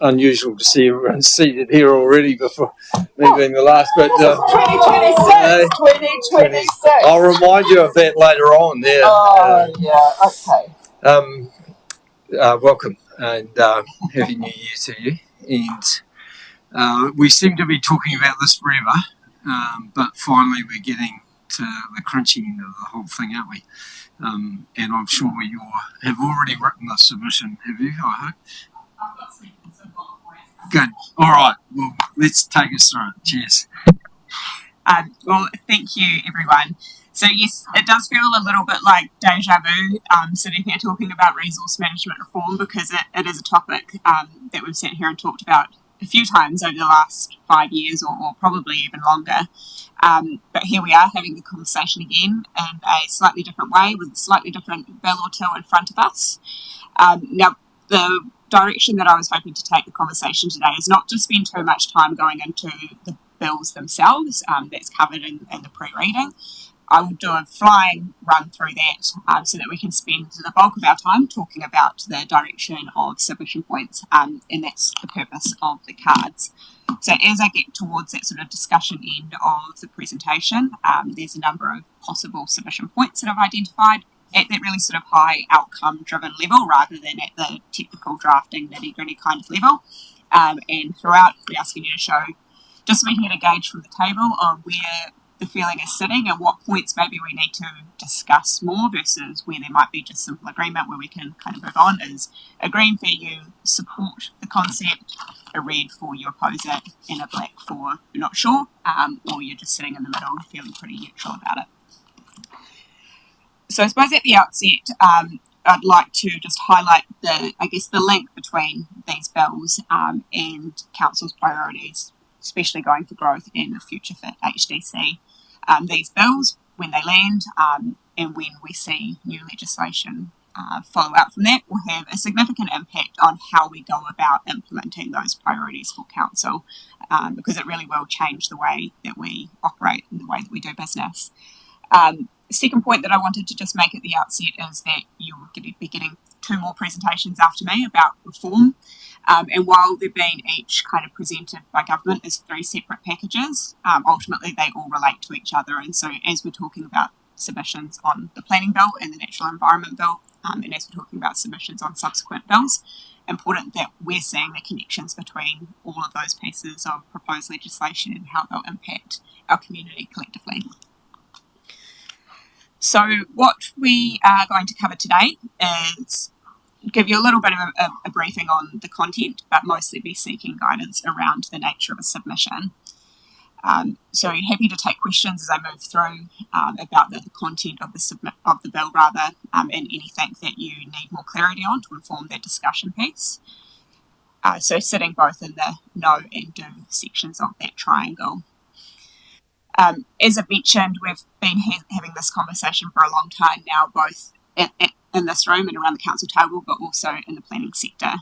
unusual to see everyone seated here already before me being the last. But 2026. I'll remind you of that later on. Yeah. Welcome and Happy New Year to you. And we seem to be talking about this forever, but finally we're getting to the crunchy end of the whole thing, aren't we? And I'm sure you have already written the submission, have you? I hope. Good. All right. Well, let's take us through it. Cheers. Well, thank you, everyone. So yes, it does feel a little bit like deja vu, sitting here talking about resource management reform, because it is a topic that we've sat here and talked about a few times over the last 5 years or probably even longer. But here we are having the conversation again in a slightly different way with a slightly different bill or two in front of us. Now, the direction that I was hoping to take the conversation today is not to spend too much time going into the bills themselves. That's covered in the pre-reading. I will do a flying run through that so that we can spend the bulk of our time talking about the direction of submission points, and that's the purpose of the cards. So as I get towards that sort of discussion end of the presentation, there's a number of possible submission points that I've identified at that really sort of high outcome driven level rather than at the technical drafting nitty gritty kind of level. And throughout, we're asking you to show, just so we can get a gauge from the table of where the feeling is sitting and what points maybe we need to discuss more versus where there might be just simple agreement where we can kind of move on. Is a green for you support the concept, a red for you oppose it, and a black for you're not sure, or you're just sitting in the middle feeling pretty neutral about it. So I suppose at the outset, I'd like to just highlight the link between these bills and Council's priorities, especially going for growth and the future fit HDC. These bills, when they land and when we see new legislation follow out from that, will have a significant impact on how we go about implementing those priorities for Council, because it really will change the way that we operate and the way that we do business. The second point that I wanted to just make at the outset is that you'll be getting 2 more presentations after me about reform. And while they're being each kind of presented by government as 3 separate packages, ultimately they all relate to each other. And so as we're talking about submissions on the planning bill and the natural environment bill, and as we're talking about submissions on subsequent bills, important that we're seeing the connections between all of those pieces of proposed legislation and how they'll impact our community collectively. So what we are going to cover today is give you a little bit of a briefing on the content, but mostly be seeking guidance around the nature of a submission. So happy to take questions as I move through about the content of the bill and anything that you need more clarity on to inform that discussion piece. So sitting both in the no and do sections of that triangle. As I mentioned, we've been having this conversation for a long time now, both in this room and around the council table, but also in the planning sector.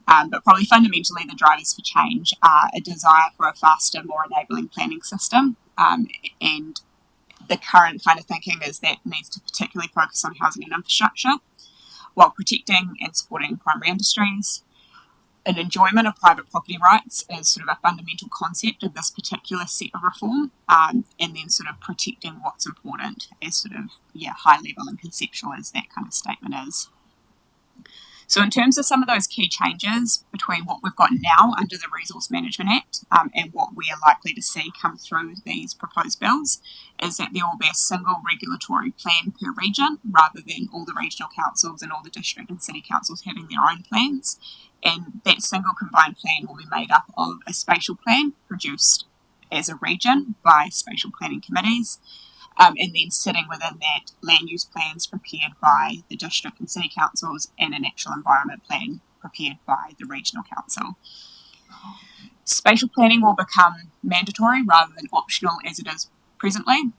But probably fundamentally the drivers for change are a desire for a faster, more enabling planning system. And the current kind of thinking is that needs to particularly focus on housing and infrastructure while protecting and supporting primary industries. An enjoyment of private property rights is sort of a fundamental concept of this particular set of reform, and then sort of protecting what's important as sort of, high level and conceptual as that kind of statement is. So in terms of some of those key changes between what we've got now under the Resource Management Act and what we are likely to see come through these proposed bills, is that there will be a single regulatory plan per region rather than all the regional councils and all the district and city councils having their own plans. And that single combined plan will be made up of a spatial plan produced as a region by spatial planning committees, and then sitting within that, land use plans prepared by the district and city councils and a natural environment plan prepared by the regional council. Spatial planning will become mandatory rather than optional as it is presently.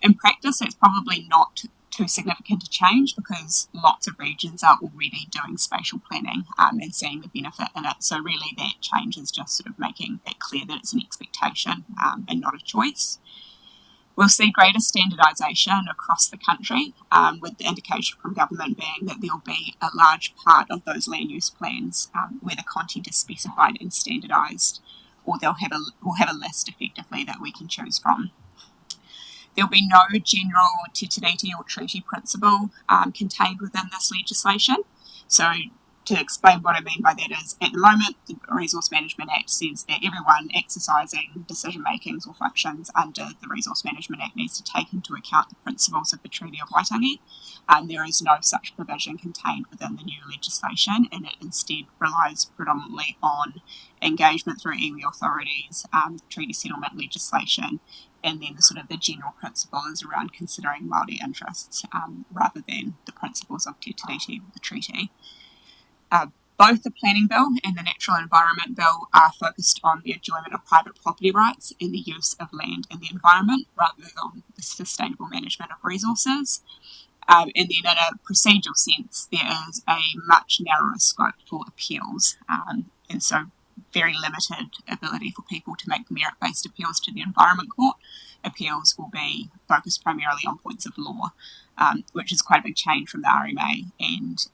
In practice, it's probably not too significant a change because lots of regions are already doing spatial planning and seeing the benefit in it. So really that change is just sort of making it clear that it's an expectation and not a choice. We'll see greater standardisation across the country, with the indication from government being that there will be a large part of those land use plans where the content is specified and standardised, or we'll have a list effectively that we can choose from. There will be no general te tiriti or treaty principle contained within this legislation. So to explain what I mean by that is, at the moment, the Resource Management Act says that everyone exercising decision-makings or functions under the Resource Management Act needs to take into account the principles of the Treaty of Waitangi. There is no such provision contained within the new legislation, and it instead relies predominantly on engagement through iwi authorities, treaty settlement legislation, and then the general principle is around considering Māori interests rather than the principles of te tiriti or the treaty. Both the Planning Bill and the Natural Environment Bill are focused on the enjoyment of private property rights and the use of land and the environment rather than the sustainable management of resources. And then in a procedural sense, there is a much narrower scope for appeals, and so very limited ability for people to make merit-based appeals to the Environment Court. Appeals will be focused primarily on points of law, which is quite a big change from the RMA, and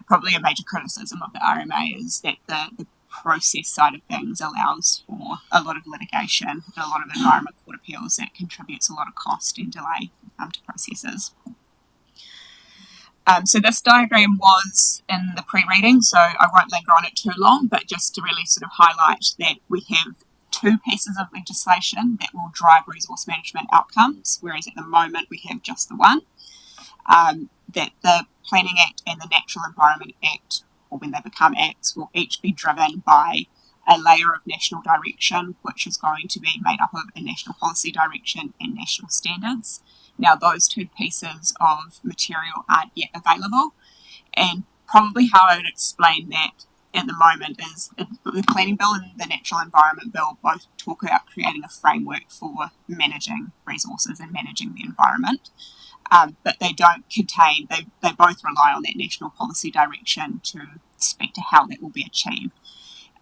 probably a major criticism of the RMA is that the process side of things allows for a lot of litigation and a lot of Environment Court appeals that contributes a lot of cost and delay to processes. So this diagram was in the pre-reading, so I won't linger on it too long, but just to really highlight that we have two pieces of legislation that will drive resource management outcomes, whereas at the moment we have just the one. That the Planning Act and the Natural Environment Act, or when they become acts, will each be driven by a layer of national direction, which is going to be made up of a national policy direction and national standards. Now, those two pieces of material aren't yet available, and probably how I would explain that at the moment is the Planning Bill and the Natural Environment Bill both talk about creating a framework for managing resources and managing the environment. But they don't contain, they both rely on that national policy direction to speak to how that will be achieved.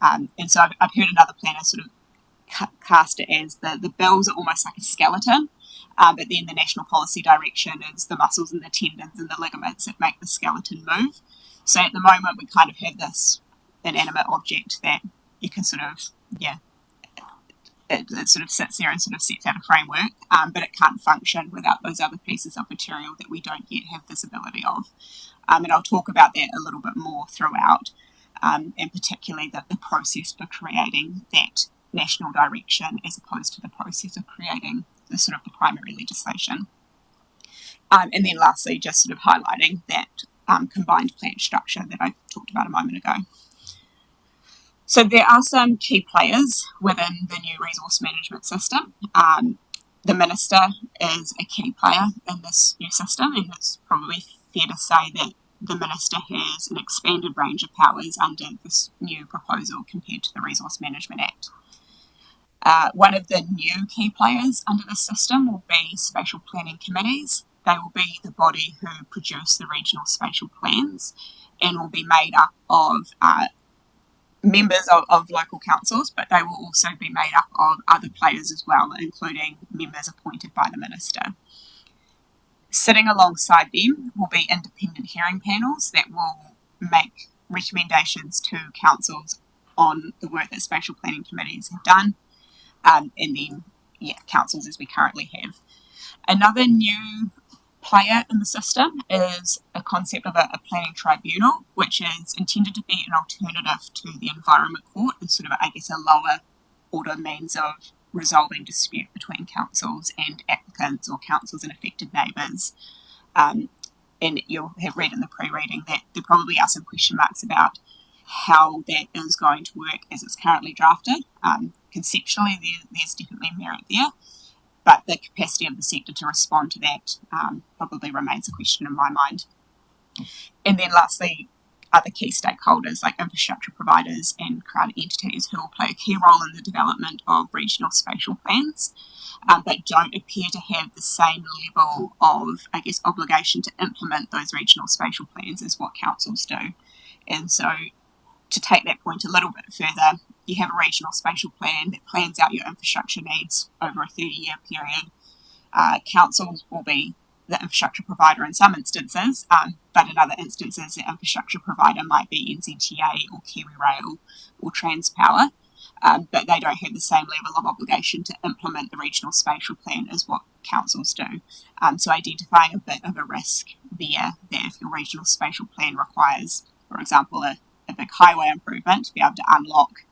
And so I've heard another planner cast it as the bills are almost like a skeleton, but then the national policy direction is the muscles and the tendons and the ligaments that make the skeleton move. So at the moment we kind of have this inanimate object that you can it sits there and sets out a framework, but it can't function without those other pieces of material that we don't yet have visibility of. And I'll talk about that a little bit more throughout, and particularly the process for creating that national direction as opposed to the process of creating the primary legislation. And then lastly, just highlighting that combined plant structure that I talked about a moment ago. So there are some key players within the new resource management system. The Minister is a key player in this new system, and it's probably fair to say that the Minister has an expanded range of powers under this new proposal compared to the Resource Management Act. One of the new key players under the system will be spatial planning committees. They will be the body who produce the regional spatial plans and will be made up of members of local councils, but they will also be made up of other players as well, including members appointed by the Minister. Sitting alongside them will be independent hearing panels that will make recommendations to councils on the work that spatial planning committees have done, and then councils as we currently have. Another new player in the system is a concept of a planning tribunal, which is intended to be an alternative to the Environment Court and a lower order means of resolving dispute between councils and applicants or councils and affected neighbours. And you'll have read in the pre-reading that there probably are some question marks about how that is going to work as it's currently drafted. Conceptually, there's definitely merit there, but the capacity of the sector to respond to that probably remains a question in my mind. And then lastly, other key stakeholders like infrastructure providers and Crown entities who will play a key role in the development of regional spatial plans, but don't appear to have the same level of, obligation to implement those regional spatial plans as what councils do. And so to take that point a little bit further, you have a regional spatial plan that plans out your infrastructure needs over a 30-year period. Councils will be the infrastructure provider in some instances, but in other instances the infrastructure provider might be NZTA or KiwiRail or Transpower, but they don't have the same level of obligation to implement the regional spatial plan as what councils do. So identifying a bit of a risk there, that if your regional spatial plan requires, for example, a big highway improvement to be able to unlock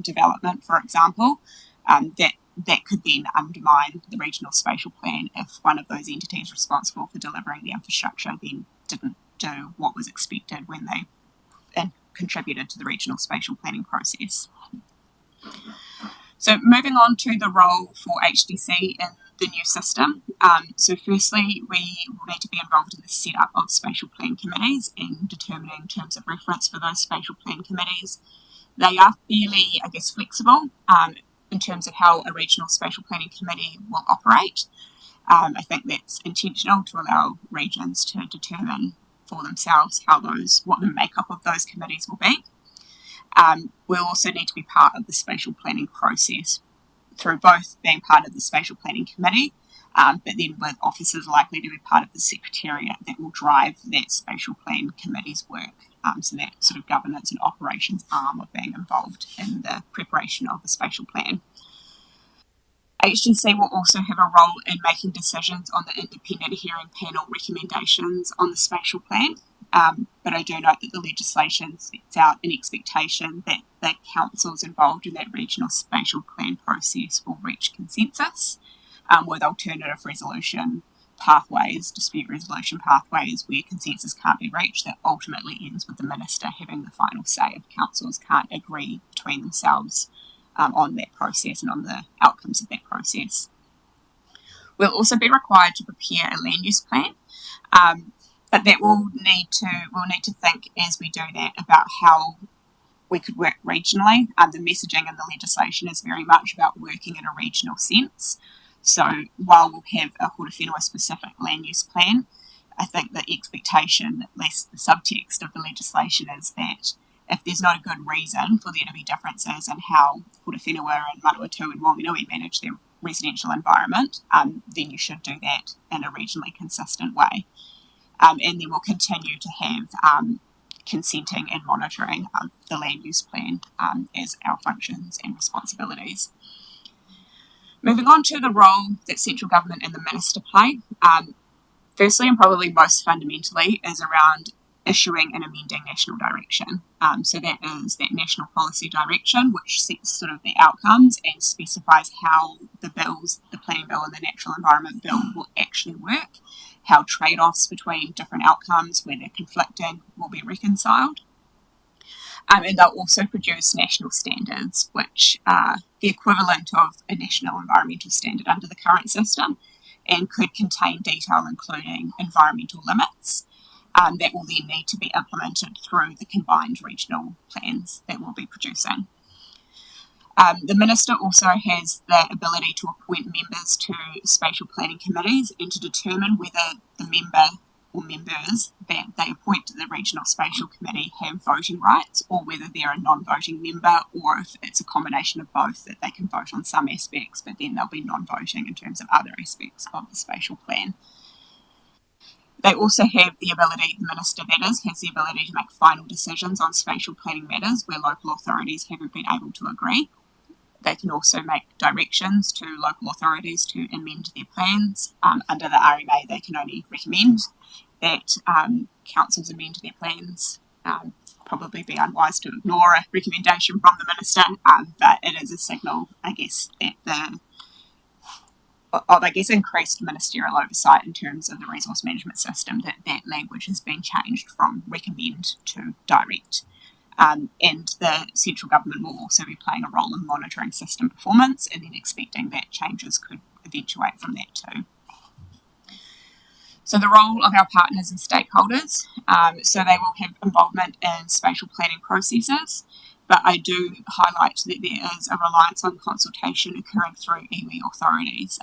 development, for example, that could then undermine the regional spatial plan if one of those entities responsible for delivering the infrastructure then didn't do what was expected when they contributed to the regional spatial planning process. So moving on to the role for HDC in the new system. So firstly, we will need to be involved in the setup of spatial plan committees and determining terms of reference for those spatial plan committees. They are fairly, flexible in terms of how a regional spatial planning committee will operate. I think that's intentional to allow regions to determine for themselves what the makeup of those committees will be. We'll also need to be part of the spatial planning process through both being part of the spatial planning committee, but then with officers likely to be part of the secretariat that will drive that spatial plan committee's work. So that sort of governance and operations arm of being involved in the preparation of the spatial plan. HDC will also have a role in making decisions on the independent hearing panel recommendations on the spatial plan, but I do note that the legislation sets out an expectation that the councils involved in that regional spatial plan process will reach consensus with alternative resolution pathways, dispute resolution pathways where consensus can't be reached. That ultimately ends with the minister having the final say if councils can't agree between themselves on that process and on the outcomes of that process. We'll also be required to prepare a land use plan, but that we'll need to think as we do that about how we could work regionally. The messaging in the legislation is very much about working in a regional sense. So while we'll have a Horowhenua specific land use plan, I think the expectation, at least the subtext of the legislation, is that if there's not a good reason for there to be differences in how Horowhenua and Manawatu and Wanganui manage their residential environment, then you should do that in a regionally consistent way. And then we'll continue to have consenting and monitoring the land use plan as our functions and responsibilities. Moving on to the role that central government and the minister play. Firstly, and probably most fundamentally, is around issuing and amending national direction. So that is that national policy direction, which sets sort of the outcomes and specifies how the bills, the planning bill and the natural environment bill, will actually work, how trade-offs between different outcomes, where they're conflicting, will be reconciled. And they'll also produce national standards, which are the equivalent of a national environmental standard under the current system, and could contain detail including environmental limits that will then need to be implemented through the combined regional plans that we'll be producing. The Minister also has the ability to appoint members to spatial planning committees and to determine whether the member or members that they appoint to the Regional Spatial Committee have voting rights, or whether they're a non-voting member, or if it's a combination of both, that they can vote on some aspects but then they'll be non-voting in terms of other aspects of the spatial plan. They also have the ability, the Minister that is, has the ability to make final decisions on spatial planning matters where local authorities haven't been able to agree. They can also make directions to local authorities to amend their plans. Under the RMA, they can only recommend that councils amend their plans. Probably be unwise to ignore a recommendation from the Minister, but it is a signal, I guess, that increased ministerial oversight in terms of the resource management system, that language has been changed from recommend to direct. And the central government will also be playing a role in monitoring system performance and then expecting that changes could eventuate from that too. So the role of our partners and stakeholders, so they will have involvement in spatial planning processes, but I do highlight that there is a reliance on consultation occurring through iwi authorities,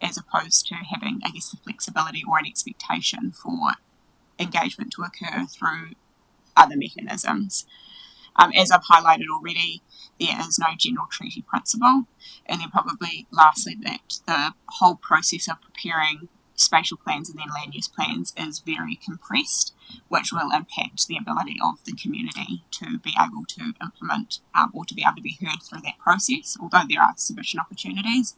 as opposed to having, I guess, the flexibility or an expectation for engagement to occur through other mechanisms. As I've highlighted already, there is no general treaty principle. And then probably lastly, that the whole process of preparing spatial plans and then land use plans is very compressed, which will impact the ability of the community to be able to implement or to be able to be heard through that process, although there are sufficient opportunities.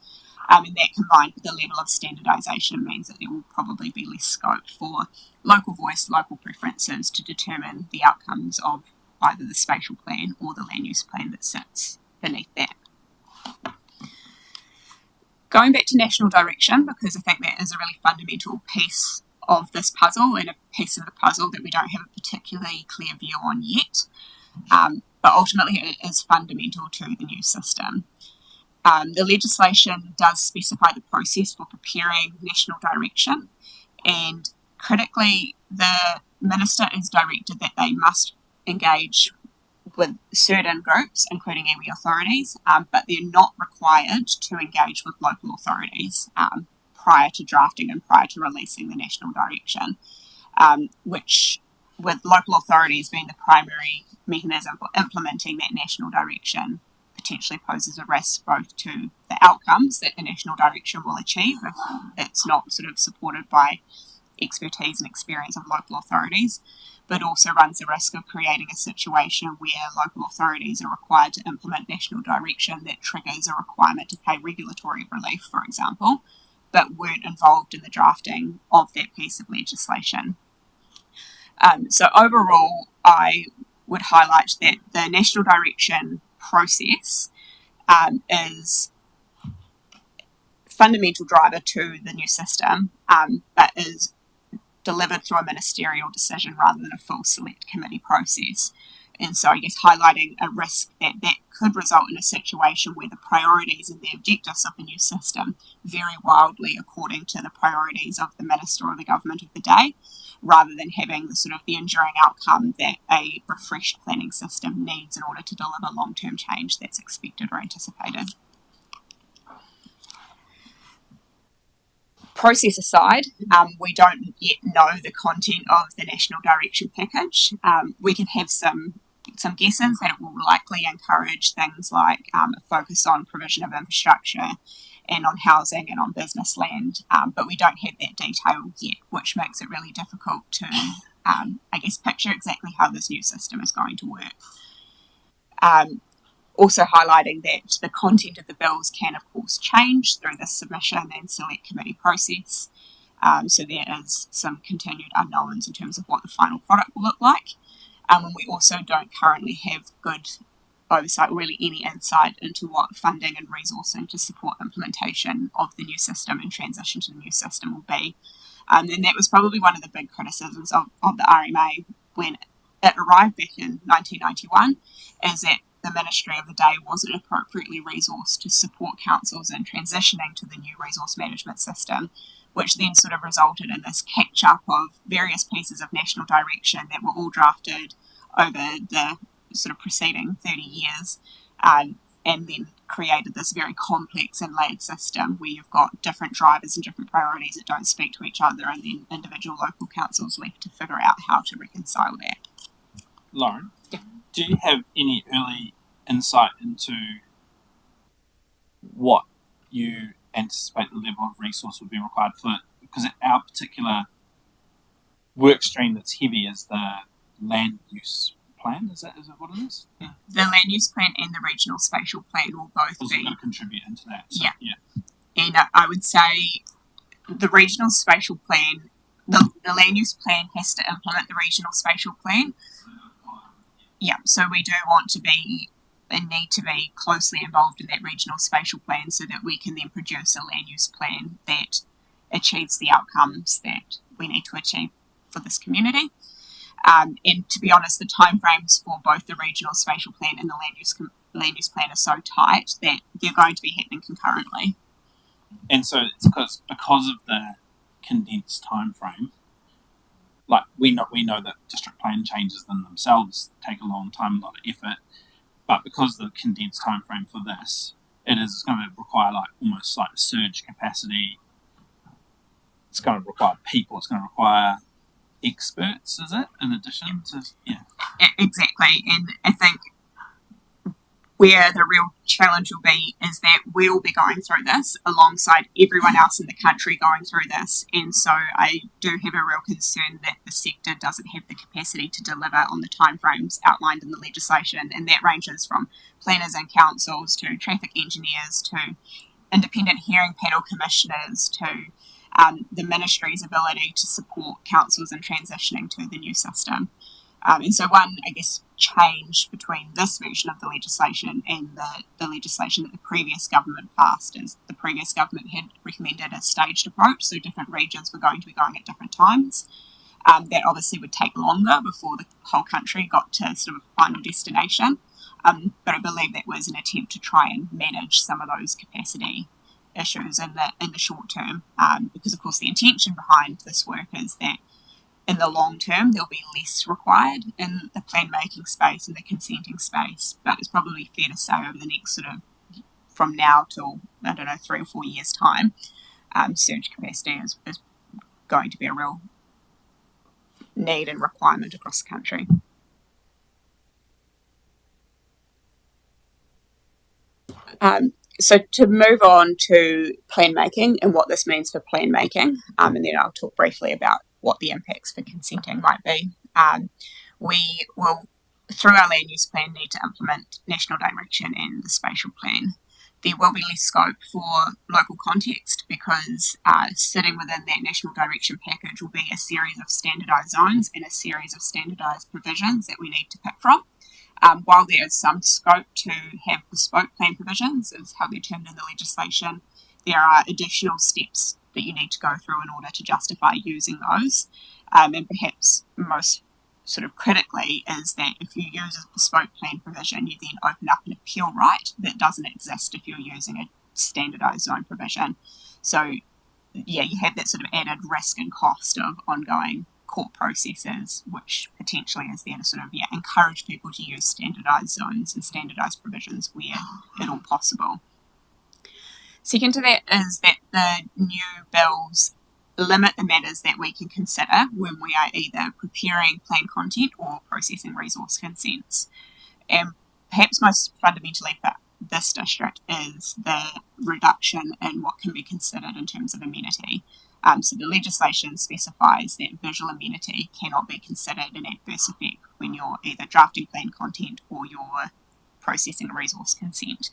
And that combined with the level of standardisation means that there will probably be less scope for local voice, local preferences to determine the outcomes of either the spatial plan or the land use plan that sits beneath that. Going back to national direction, because I think that is a really fundamental piece of this puzzle and a piece of the puzzle that we don't have a particularly clear view on yet, but ultimately it is fundamental to the new system. The legislation does specify the process for preparing national direction, and critically, the minister is directed that they must engage with certain groups, including iwi authorities, but they're not required to engage with local authorities prior to drafting and prior to releasing the national direction, which, with local authorities being the primary mechanism for implementing that national direction, potentially poses a risk both to the outcomes that the national direction will achieve if it's not sort of supported by expertise and experience of local authorities, but also runs the risk of creating a situation where local authorities are required to implement national direction that triggers a requirement to pay regulatory relief, for example, but weren't involved in the drafting of that piece of legislation. So overall, I would highlight that the national direction process is a fundamental driver to the new system, but is delivered through a ministerial decision rather than a full select committee process. And so I guess highlighting a risk that could result in a situation where the priorities and the objectives of the new system vary wildly according to the priorities of the minister or the government of the day, rather than having the sort of the enduring outcome that a refreshed planning system needs in order to deliver long-term change that's expected or anticipated. Process aside, we don't yet know the content of the national direction package. We can have some guesses that it will likely encourage things like a focus on provision of infrastructure and on housing and on business land, but we don't have that detail yet, which makes it really difficult to, I guess, picture exactly how this new system is going to work. Also highlighting that the content of the bills can, of course, change through this submission and select committee process. So there is some continued unknowns in terms of what the final product will look like. And we also don't currently have good oversight or really any insight into what funding and resourcing to support implementation of the new system and transition to the new system will be. And that was probably one of the big criticisms of the RMA when it arrived back in 1991, is that the ministry of the day wasn't appropriately resourced to support councils in transitioning to the new resource management system, which then sort of resulted in this catch-up of various pieces of national direction that were all drafted over the sort of preceding 30 years, and then created this very complex and layered system where you've got different drivers and different priorities that don't speak to each other, and then individual local councils left to figure out how to reconcile that. Lauren, do you have any early insight into what you anticipate the level of resource would be required for it? Because our particular work stream that's heavy is the land use plan. Is that what it is? Yeah. The land use plan and the regional spatial plan will both be going to contribute into that. So, yeah. And I would say the regional spatial plan, the land use plan has to implement the regional spatial plan. Yeah, so we do want to be and need to be closely involved in that regional spatial plan so that we can then produce a land use plan that achieves the outcomes that we need to achieve for this community. And to be honest, the timeframes for both the regional spatial plan and the land use plan are so tight that they're going to be happening concurrently. And so it's because of the condensed timeframe, like we know that district plan changes themselves take a long time, a lot of effort, but because of the condensed timeframe for this, it is going to require almost like surge capacity. It's going to require people. It's going to require experts, is it? In addition to Exactly, and I think where the real challenge will be is that we'll be going through this alongside everyone else in the country going through this, and so I do have a real concern that the sector doesn't have the capacity to deliver on the timeframes outlined in the legislation, and that ranges from planners and councils to traffic engineers to independent hearing panel commissioners to the ministry's ability to support councils in transitioning to the new system. And so one, I guess, change between this version of the legislation and the legislation that the previous government passed is the previous government had recommended a staged approach, so different regions were going to be going at different times. That obviously would take longer before the whole country got to sort of final destination. But I believe that was an attempt to try and manage some of those capacity issues in the short term, because of course the intention behind this work is that in the long term there'll be less required in the plan making space and the consenting space, but it's probably fair to say over the next sort of from now till 3 or 4 years time, surge capacity is going to be a real need and requirement across the country. So to move on to plan making and what this means for plan making, and then I'll talk briefly about what the impacts for consenting might be. We will, through our land use plan, need to implement national direction and the spatial plan. There will be less scope for local context because sitting within that national direction package will be a series of standardised zones and a series of standardised provisions that we need to pick from. While there is some scope to have bespoke plan provisions, as how they're termed in the legislation, there are additional steps that you need to go through in order to justify using those. And perhaps most sort of critically is that if you use a bespoke plan provision, you then open up an appeal right that doesn't exist if you're using a standardised zone provision. So, yeah, you have that sort of added risk and cost of ongoing court processes, which potentially is there to sort of encourage people to use standardised zones and standardised provisions where at all possible. Second to that is that the new bills limit the matters that we can consider when we are either preparing plan content or processing resource consents. And perhaps most fundamentally for this district is the reduction in what can be considered in terms of amenity. So the legislation specifies that visual amenity cannot be considered an adverse effect when you're either drafting plan content or you're processing a resource consent.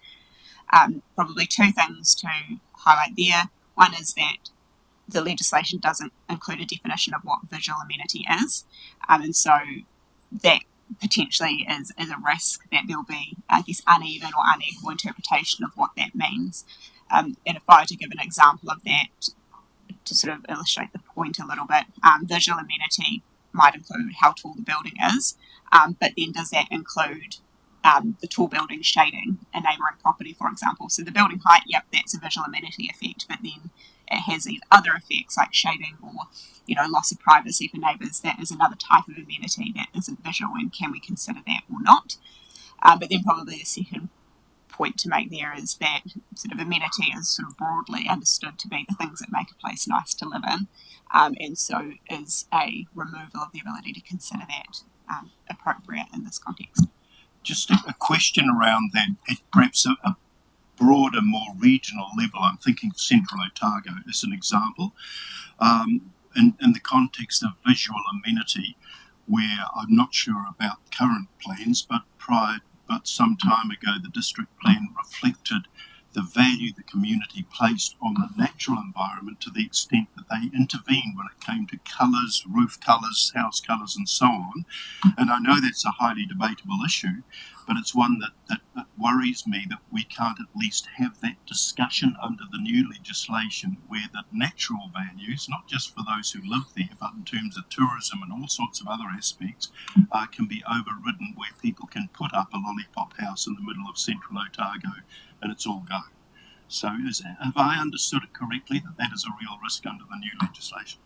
Probably two things to highlight there. One is that the legislation doesn't include a definition of what visual amenity is, and so that potentially is a risk that there'll be, I guess, uneven or unequal interpretation of what that means. And if I were to give an example of that, to sort of illustrate the point a little bit, visual amenity might include how tall the building is, but then does that include the tall building shading a neighbouring property, for example? So the building height, yep, that's a visual amenity effect, but then it has these other effects like shading or, loss of privacy for neighbours. That is another type of amenity that isn't visual, and can we consider that or not? But then probably the second point to make there is that sort of amenity is sort of broadly understood to be the things that make a place nice to live in, and so is a removal of the ability to consider that appropriate in this context. Just a question around that, at perhaps a broader, more regional level. I'm thinking Central Otago as an example, in the context of visual amenity, where I'm not sure about current plans, but some time ago the district plan reflected the value the community placed on the natural environment to the extent that they intervened when it came to colours, roof colours, house colours and so on. And I know that's a highly debatable issue, but it's one that worries me that we can't at least have that discussion under the new legislation where the natural values, not just for those who live there, but in terms of tourism and all sorts of other aspects, can be overridden, where people can put up a lollipop house in the middle of Central Otago and it's all go. So have I understood it correctly that is a real risk under the new legislation?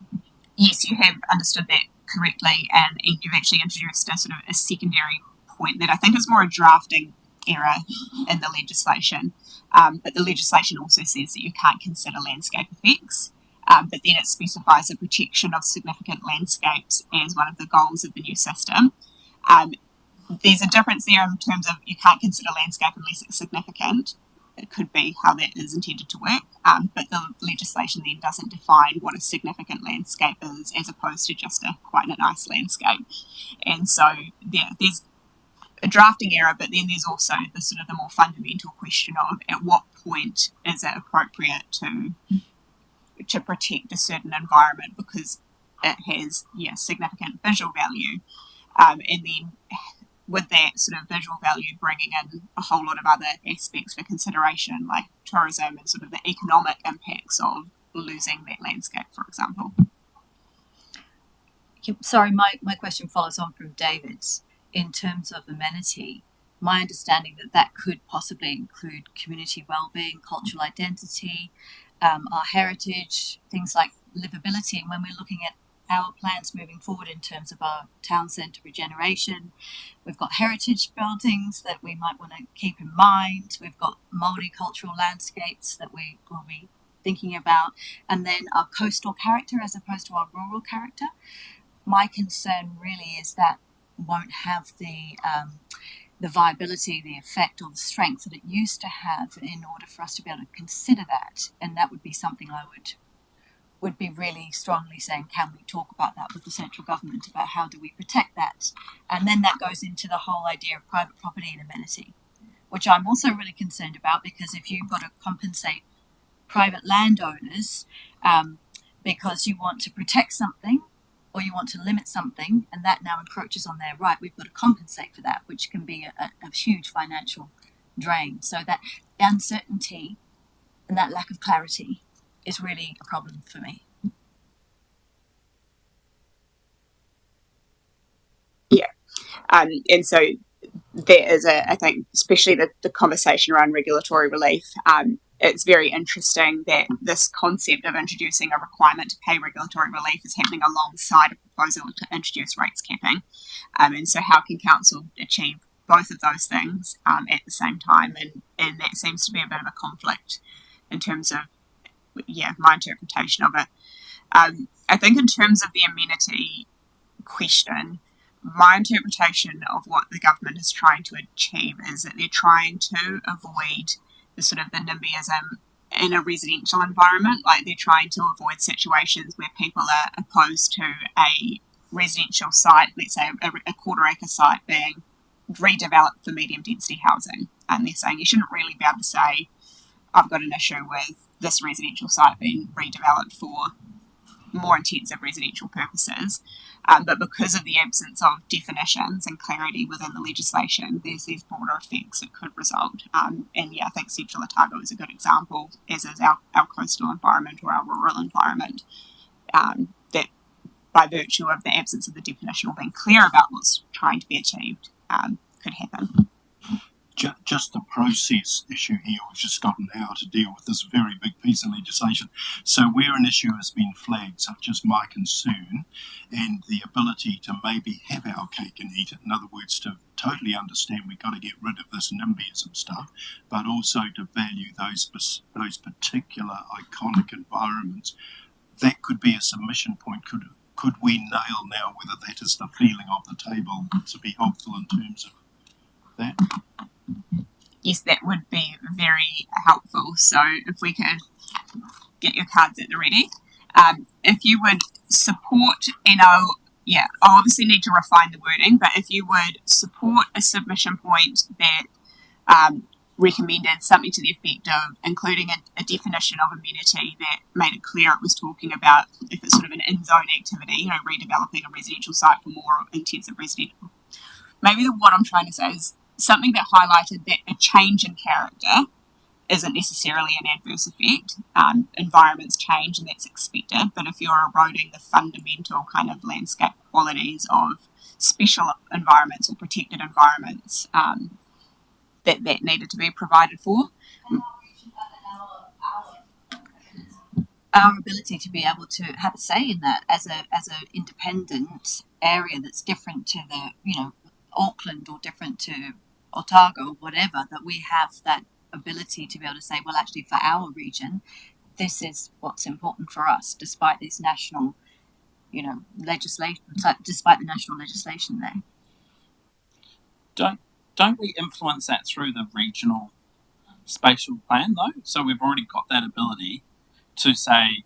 Yes, you have understood that correctly, and you've actually introduced a sort of a secondary point that I think is more a drafting error in the legislation. But the legislation also says that you can't consider landscape effects, but then it specifies the protection of significant landscapes as one of the goals of the new system. there's a difference there in terms of you can't consider landscape unless it's significant. It could be how that is intended to work, but the legislation then doesn't define what a significant landscape is, as opposed to just quite a nice landscape. And so there's a drafting error, but then there's also the sort of the more fundamental question of at what point is it appropriate to protect a certain environment because it has significant visual value, and then with that sort of visual value bringing in a whole lot of other aspects for consideration, like tourism and sort of the economic impacts of losing that landscape, for example. Sorry, my question follows on from David's. In terms of amenity, my understanding that could possibly include community well-being, cultural identity, our heritage, things like livability. And when we're looking at our plans moving forward in terms of our town centre regeneration, we've got heritage buildings that we might want to keep in mind. We've got multicultural landscapes that we will be thinking about, and then our coastal character as opposed to our rural character. My concern really is that won't have the viability, the effect, or the strength that it used to have in order for us to be able to consider that. And that would be something I would be really strongly saying, can we talk about that with the central government about how do we protect that? And then that goes into the whole idea of private property and amenity, which I'm also really concerned about, because if you've got to compensate private landowners because you want to protect something, or you want to limit something, and that now encroaches on their right, we've got to compensate for that, which can be a huge financial drain. So that uncertainty and that lack of clarity is really a problem for me. Yeah, and so there is I think, especially the conversation around regulatory relief, it's very interesting that this concept of introducing a requirement to pay regulatory relief is happening alongside a proposal to introduce rates capping. And so how can council achieve both of those things at the same time? And that seems to be a bit of a conflict in terms of, my interpretation of it. I think in terms of the amenity question, my interpretation of what the government is trying to achieve is that they're trying to avoid the sort of the NIMBYism in a residential environment. Like, they're trying to avoid situations where people are opposed to a residential site, let's say a quarter-acre site being redeveloped for medium density housing. And they're saying you shouldn't really be able to say, I've got an issue with this residential site being redeveloped for more intensive residential purposes. But because of the absence of definitions and clarity within the legislation, there's these broader effects that could result. I think Central Otago is a good example, as is our coastal environment or our rural environment, that by virtue of the absence of the definition or being clear about what's trying to be achieved, could happen. Just the process issue here, we've just gotten how to deal with this very big piece of legislation. So where an issue has been flagged, such as my concern, and the ability to maybe have our cake and eat it, in other words, to totally understand we've got to get rid of this NIMBYism stuff, but also to value those particular iconic environments, that could be a submission point. Could we nail now whether that is the feeling of the table to be helpful in terms of that? Yes, that would be very helpful. So if we could get your cards at the ready. If you would support, I'll obviously need to refine the wording, but if you would support a submission point that recommended something to the effect of including a definition of amenity that made it clear it was talking about if it's sort of an in-zone activity, redeveloping a residential site for more intensive residential. Maybe what I'm trying to say is something that highlighted that a change in character isn't necessarily an adverse effect. Environments change and that's expected, but if you're eroding the fundamental kind of landscape qualities of special environments or protected environments, that needed to be provided for. Our ability to be able to have a say in that as a independent area that's different to the Auckland or different to Otago, whatever, that we have that ability to be able to say, well, actually, for our region, this is what's important for us, despite this national, legislation, despite the national legislation there. Don't we influence that through the regional spatial plan though? So we've already got that ability to say,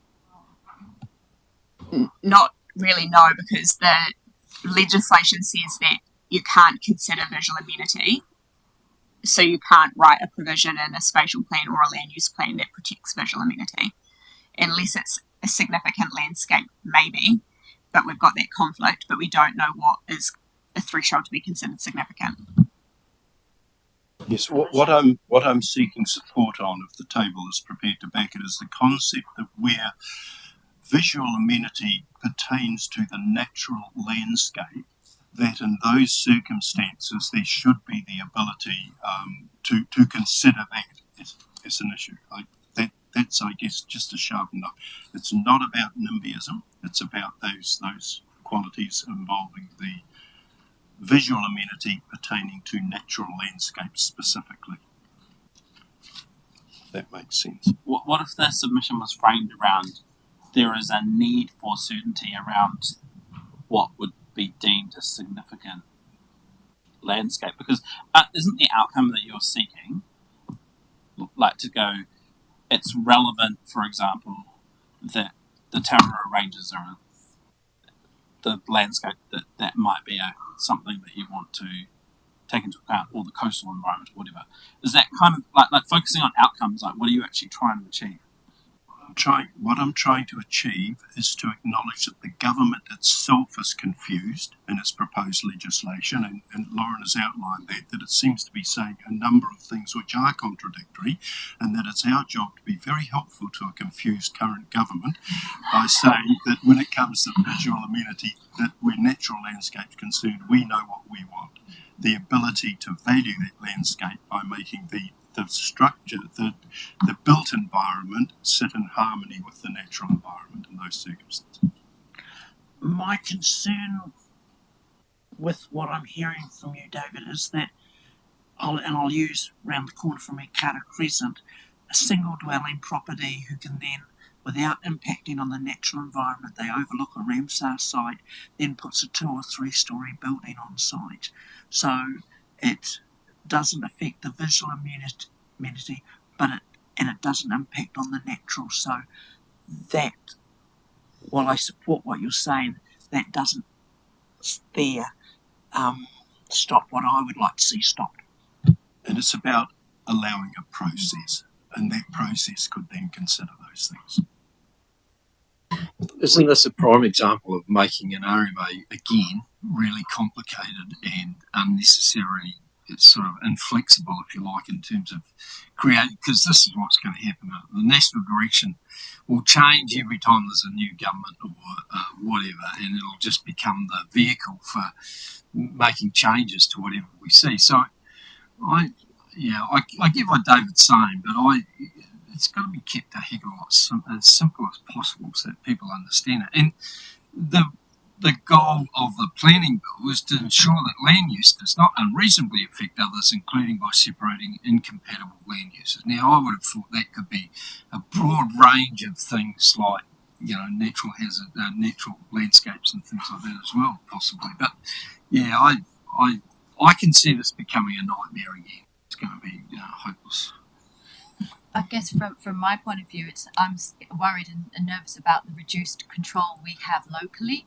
Not really, no, because the legislation says that you can't consider visual amenity. So you can't write a provision in a spatial plan or a land use plan that protects visual amenity, unless it's a significant landscape, maybe. But we've got that conflict, but we don't know what is a threshold to be considered significant. Yes, what I'm seeking support on, if the table is prepared to back it, is the concept that where visual amenity pertains to the natural landscape, that in those circumstances there should be the ability to consider that as an issue. That's, I guess, just to sharpen up. It's not about NIMBYism. It's about those qualities involving the visual amenity pertaining to natural landscapes specifically. If that makes sense. what if the submission was framed around there is a need for certainty around what would be deemed a significant landscape? Because isn't the outcome that you're seeking, like to go, it's relevant, for example, that the Tararua Ranges are the landscape that might be something that you want to take into account, or the coastal environment or whatever. Is that kind of like focusing on outcomes, like what are you actually trying to achieve? What I'm trying to achieve is to acknowledge that the government itself is confused in its proposed legislation, and Lauren has outlined that it seems to be saying a number of things which are contradictory, and that it's our job to be very helpful to a confused current government by saying that when it comes to visual amenity, that where natural landscape's concerned, we know what we want. The ability to value that landscape by making the structure, the built environment sit in harmony with the natural environment in those circumstances. My concern with what I'm hearing from you, David, is that, I'll use round the corner from me, Carter Crescent, a single dwelling property who can then, without impacting on the natural environment, they overlook a Ramsar site, then puts a 2 or 3 story building on site. So it doesn't affect the visual amenity, but it doesn't impact on the natural. So that, while I support what you're saying, that doesn't stop what I would like to see stopped. And it's about allowing a process, and that process could then consider those things. Isn't this a prime example of making an RMA, again, really complicated and unnecessarily, it's sort of inflexible, if you like, in terms of creating, because this is what's going to happen. The national direction will change every time there's a new government or whatever, and it'll just become the vehicle for making changes to whatever we see. So I get what David's saying, but it's got to be kept a heck of a lot as simple as possible so that people understand it. And the goal of the planning bill is to ensure that land use does not unreasonably affect others, including by separating incompatible land uses. Now, I would have thought that could be a broad range of things like, natural hazard, natural landscapes and things like that as well, possibly. But yeah, I can see this becoming a nightmare again. It's going to be hopeless. I guess from my point of view, I'm worried and nervous about the reduced control we have locally,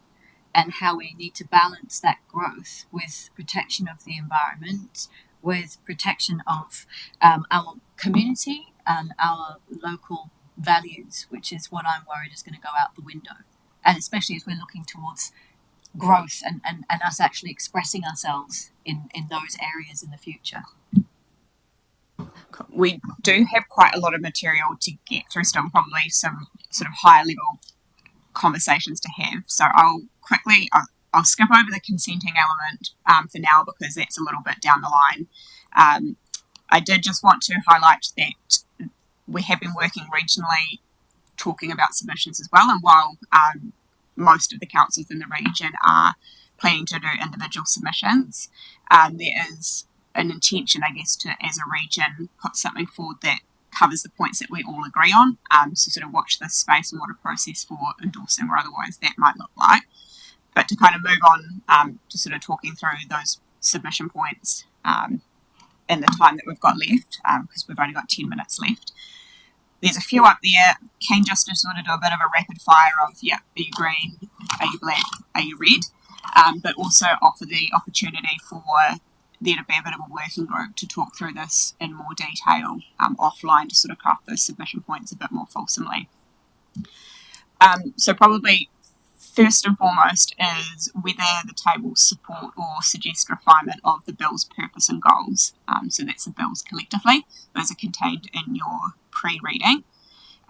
and how we need to balance that growth with protection of the environment, with protection of our community and our local values, which is what I'm worried is going to go out the window. And especially as we're looking towards growth and us actually expressing ourselves in those areas in the future. We do have quite a lot of material to get through still, probably some sort of higher level conversations to have. So I'll skip over the consenting element for now, because that's a little bit down the line. I did just want to highlight that we have been working regionally talking about submissions as well, and while most of the councils in the region are planning to do individual submissions, there is an intention, I guess, to, as a region, put something forward that covers the points that we all agree on. So sort of watch this space and what a process for endorsing or otherwise that might look like. But to kind of move on to sort of talking through those submission points in the time that we've got left, because we've only got 10 minutes left. There's a few up there. Keen just to sort of do a bit of a rapid fire of, are you green, are you black, are you red? But also offer the opportunity for there to be a bit of a working group to talk through this in more detail offline, to sort of craft those submission points a bit more fulsomely. So probably first and foremost is whether the tables support or suggest refinement of the bill's purpose and goals. So that's the bills collectively. Those are contained in your pre-reading.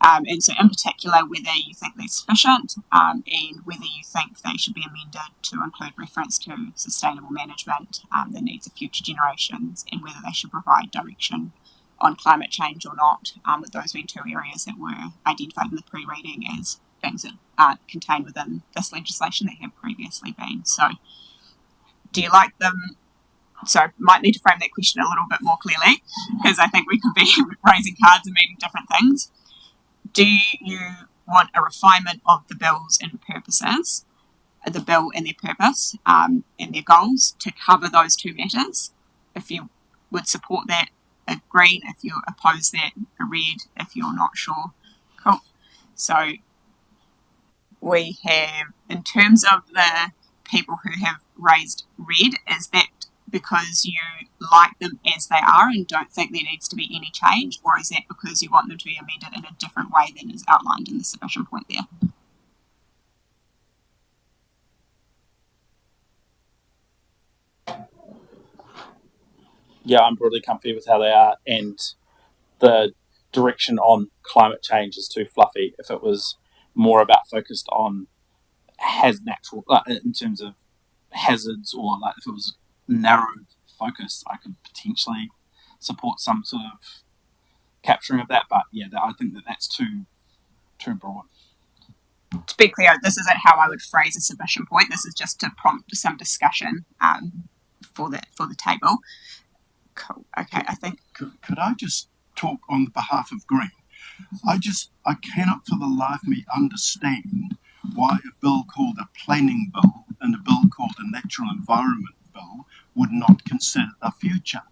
And so in particular, whether you think they're sufficient and whether you think they should be amended to include reference to sustainable management, the needs of future generations, and whether they should provide direction on climate change or not, with those being two areas that were identified in the pre-reading as things that aren't contained within this legislation that have previously been. So do you like them? So might need to frame that question a little bit more clearly, because I think we could be raising cards and meaning different things. Do you want a refinement of the bills and purposes, the bill and their purpose and their goals to cover those two matters? If you would support that, a green. If you oppose that, a red. If you're not sure, cool. So we have, in terms of the people who have raised red, is that because you like them as they are and don't think there needs to be any change, or is that because you want them to be amended in a different way than is outlined in the submission point there? Yeah, I'm broadly comfy with how they are, and the direction on climate change is too fluffy. If it was more about focused on in terms of hazards, or like if it was narrowed focus, I could potentially support some sort of capturing of that. But I think that's too broad. To be clear, this isn't how I would phrase a submission point. This is just to prompt some discussion for the table. Cool. Okay, I think. Could I just talk on behalf of Green? I cannot for the life of me understand why a bill called a planning bill and a bill called a natural environment bill would not consider the future.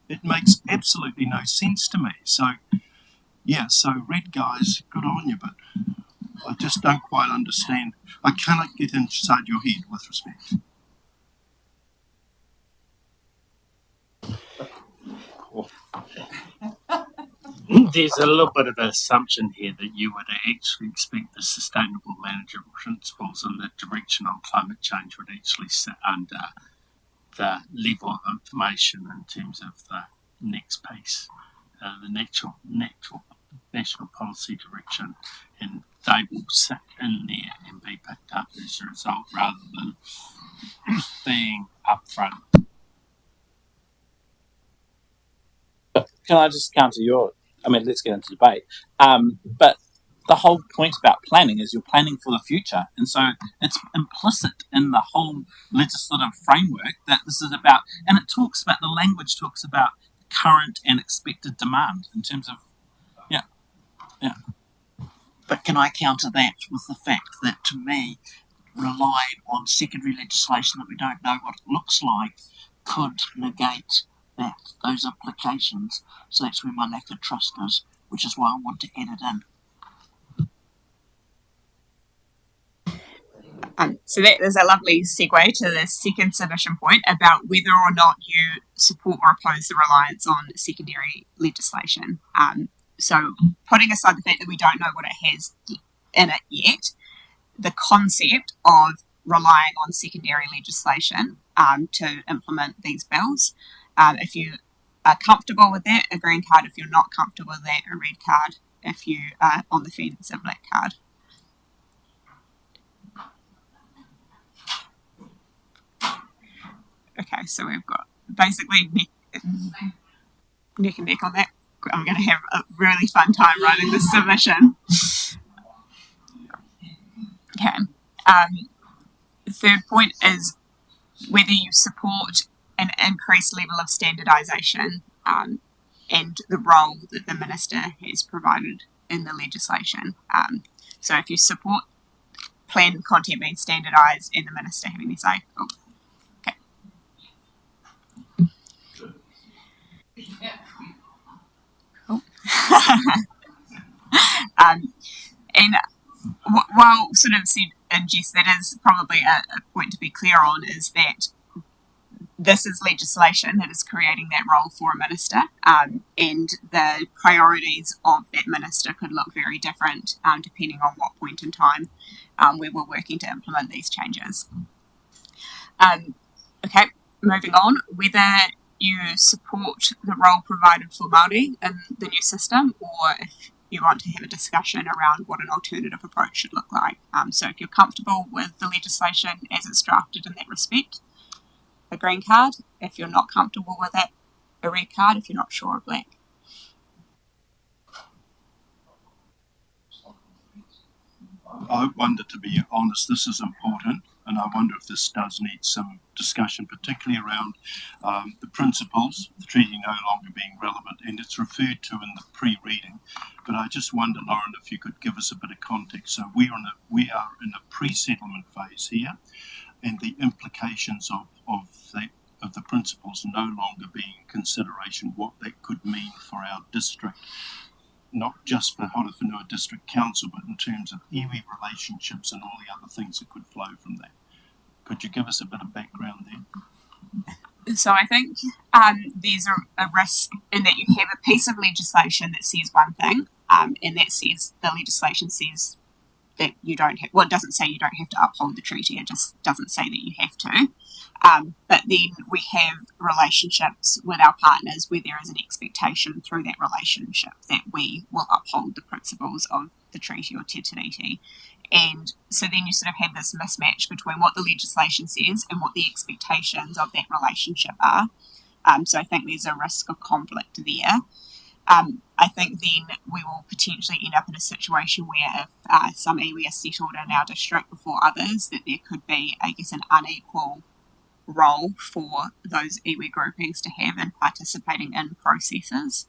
It makes absolutely no sense to me. So red guys, good on you, but I just don't quite understand. I cannot get inside your head with respect. There's a little bit of an assumption here that you would actually expect the sustainable management principles and the direction on climate change would actually sit under the level of information in terms of the next piece, the natural national policy direction, and they will sit in there and be picked up as a result rather than being upfront. Can I just counter let's get into debate. But the whole point about planning is you're planning for the future. And so it's implicit in the whole legislative framework that this is about, and it talks about, the language talks about current and expected demand in terms of, But can I counter that with the fact that, to me, relying on secondary legislation that we don't know what it looks like could negate those implications. So that's where my lack of trust is, which is why I want to add it in. So that is a lovely segue to the second submission point about whether or not you support or oppose the reliance on secondary legislation. So putting aside the fact that we don't know what it has in it yet, the concept of relying on secondary legislation to implement these bills, if you are comfortable with that, a green card. If you're not comfortable with that, a red card. If you are on the fence, a black card. Okay, so we've got basically neck and neck on that. I'm going to have a really fun time writing this submission. Okay. The third point is whether you support an increased level of standardisation and the role that the Minister has provided in the legislation. So if you support plan content being standardised and the Minister having their say, And while sort of said in jest, that is probably a point to be clear on, is that this is legislation that is creating that role for a minister, and the priorities of that minister could look very different depending on what point in time we were working to implement these changes. Okay, moving on, whether you support the role provided for Māori in the new system, or if you want to have a discussion around what an alternative approach should look like. So if you're comfortable with the legislation as it's drafted in that respect, a green card. If you're not comfortable with it, a red card. If you're not sure, a black. I wonder, to be honest, this is important, and I wonder if this does need some discussion, particularly around the principles, the treaty no longer being relevant, and it's referred to in the pre-reading. But I just wonder, Lauren, if you could give us a bit of context. So we are in a pre-settlement phase here, and the implications of the principles no longer being in consideration, what that could mean for our district, not just for Horowhenua District Council, but in terms of iwi relationships and all the other things that could flow from that. Could you give us a bit of background there? So I think there's a risk in that you have a piece of legislation that says one thing, and that says the legislation says that you don't have, well, it doesn't say you don't have to uphold the treaty, it just doesn't say that you have to. But then we have relationships with our partners where there is an expectation through that relationship that we will uphold the principles of the treaty or te tiriti. And so then you sort of have this mismatch between what the legislation says and what the expectations of that relationship are. So I think there's a risk of conflict there. I think then we will potentially end up in a situation where if some iwi are settled in our district before others, that there could be, I guess, an unequal role for those iwi groupings to have in participating in processes.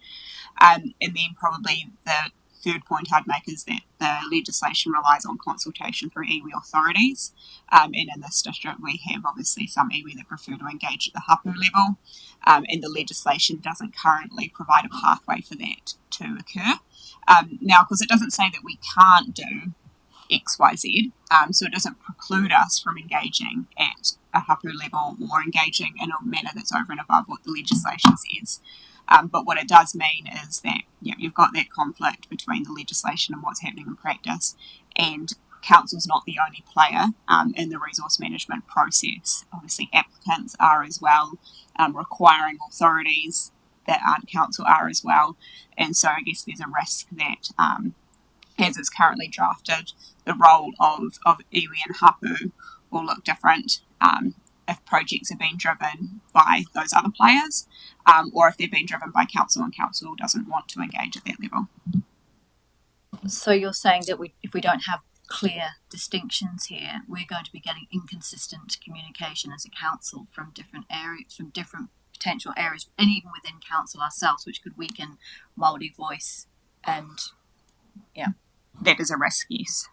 And then probably the third point I'd make is that the legislation relies on consultation through iwi authorities. And in this district we have obviously some iwi that prefer to engage at the hapu level, and the legislation doesn't currently provide a pathway for that to occur. Now, because it doesn't say that we can't do X, Y, Z, so it doesn't preclude us from engaging at a hapu level or engaging in a manner that's over and above what the legislation says. But what it does mean is that you've got that conflict between the legislation and what's happening in practice, and council's not the only player in the resource management process. Obviously applicants are as well, requiring authorities that aren't council are as well, and so I guess there's a risk that as it's currently drafted, the role of iwi and hapu will look different if projects are being driven by those other players, or if they're being driven by council and council doesn't want to engage at that level. So you're saying that if we don't have clear distinctions here, we're going to be getting inconsistent communication as a council from different areas, from different potential areas, and even within council ourselves, which could weaken Māori voice. And that is a risk, yes.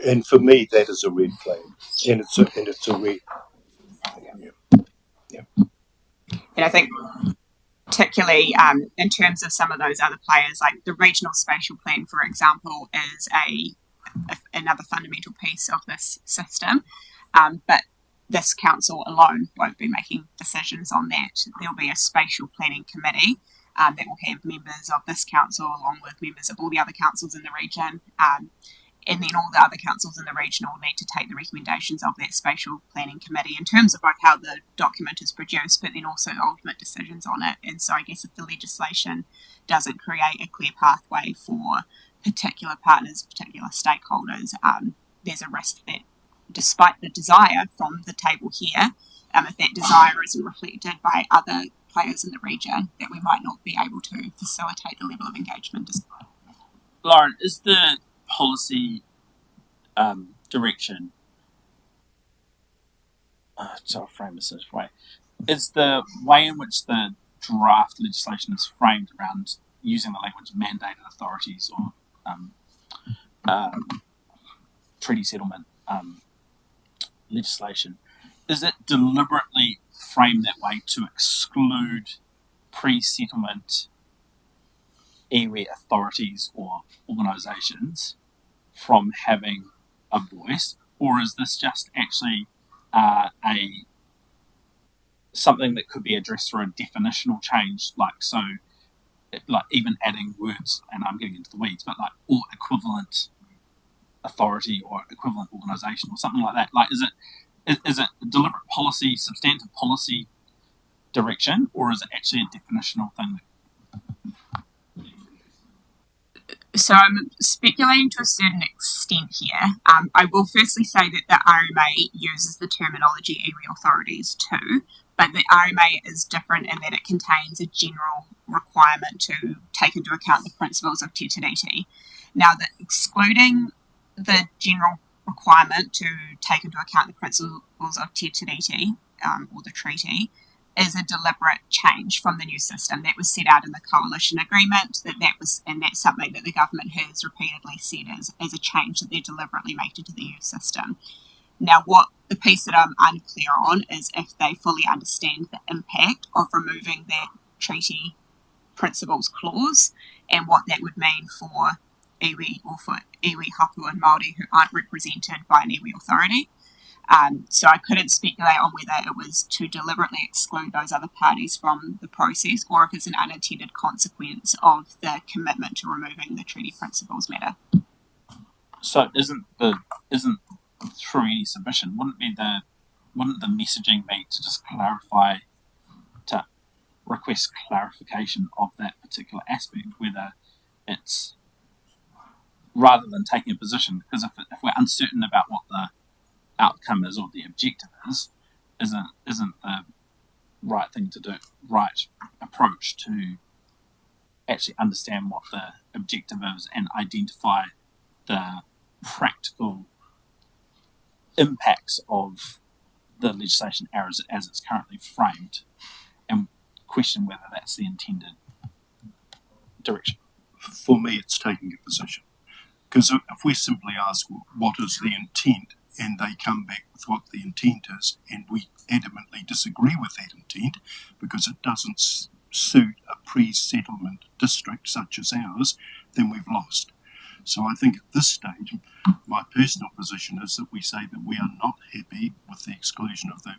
And for me, that is a red flag, and it's a red. Yeah. And I think particularly in terms of some of those other players, like the regional spatial plan, for example, is another fundamental piece of this system. But this council alone won't be making decisions on that. There'll be a spatial planning committee that will have members of this council along with members of all the other councils in the region. And then all the other councils in the region will need to take the recommendations of that spatial planning committee in terms of like how the document is produced, but then also the ultimate decisions on it. And so I guess if the legislation doesn't create a clear pathway for particular partners, particular stakeholders, there's a risk that despite the desire from the table here, if that desire isn't reflected by other players in the region, that we might not be able to facilitate the level of engagement. Lauren, is the policy direction, so I'll frame this this way, is the way in which the draft legislation is framed around using the language mandated authorities or treaty settlement legislation, is it deliberately framed that way to exclude pre-settlement iwi authorities or organisations from having a voice, or is this just actually something that could be addressed through a definitional change, like even adding words, and I'm getting into the weeds, but like or equivalent authority or equivalent organisation or something like that? Like, is it deliberate policy, substantive policy direction, or is it actually a definitional thing? So I'm speculating to a certain extent here. I will firstly say that the RMA uses the terminology iwi authorities too, but the RMA is different in that it contains a general requirement to take into account the principles of Te Tiriti. Now, excluding the general requirement to take into account the principles of Te Tiriti, or the treaty, is a deliberate change from the new system that was set out in the coalition agreement. And that's something that the government has repeatedly said as a change that they're deliberately making to the new system. Now, what the piece that I'm unclear on is if they fully understand the impact of removing that treaty principles clause and what that would mean for iwi or for iwi, hapu and Māori who aren't represented by an iwi authority. So I couldn't speculate on whether it was to deliberately exclude those other parties from the process or if it's an unintended consequence of the commitment to removing the treaty principles matter. So isn't through any submission, wouldn't the messaging be to just clarify, to request clarification of that particular aspect, whether it's rather than taking a position, because if we're uncertain about what the outcome is or the objective is, isn't the right thing to do, right approach to actually understand what the objective is and identify the practical impacts of the legislation as it's currently framed, and question whether that's the intended direction? For me, it's taking a position. Because if we simply ask what is the intent, and they come back with what the intent is, and we adamantly disagree with that intent because it doesn't suit a pre-settlement district such as ours, then we've lost. So I think at this stage, my personal position is that we say that we are not happy with the exclusion of the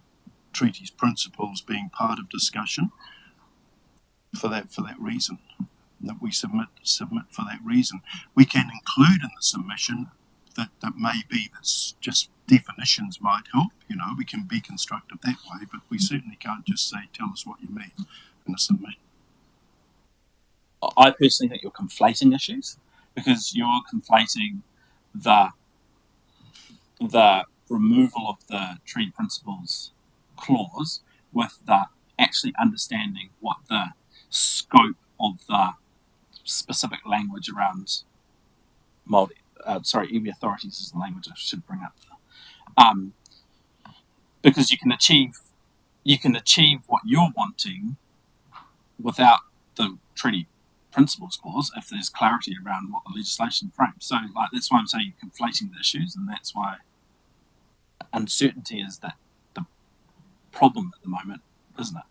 treaty's principles being part of discussion for that reason, that we submit for that reason. We can include in the submission that maybe that's just definitions might help, we can be constructive that way, but we certainly can't just say, tell us what you mean in a submission. I personally think you're conflating issues, because you're conflating the removal of the treaty principles clause with the actually understanding what the scope of the specific language around Māori, iwi authorities is the language I should bring up. Because you can achieve what you're wanting without the treaty principles clause if there's clarity around what the legislation frames. So that's why I'm saying you're conflating the issues, and that's why uncertainty is the problem at the moment, isn't it?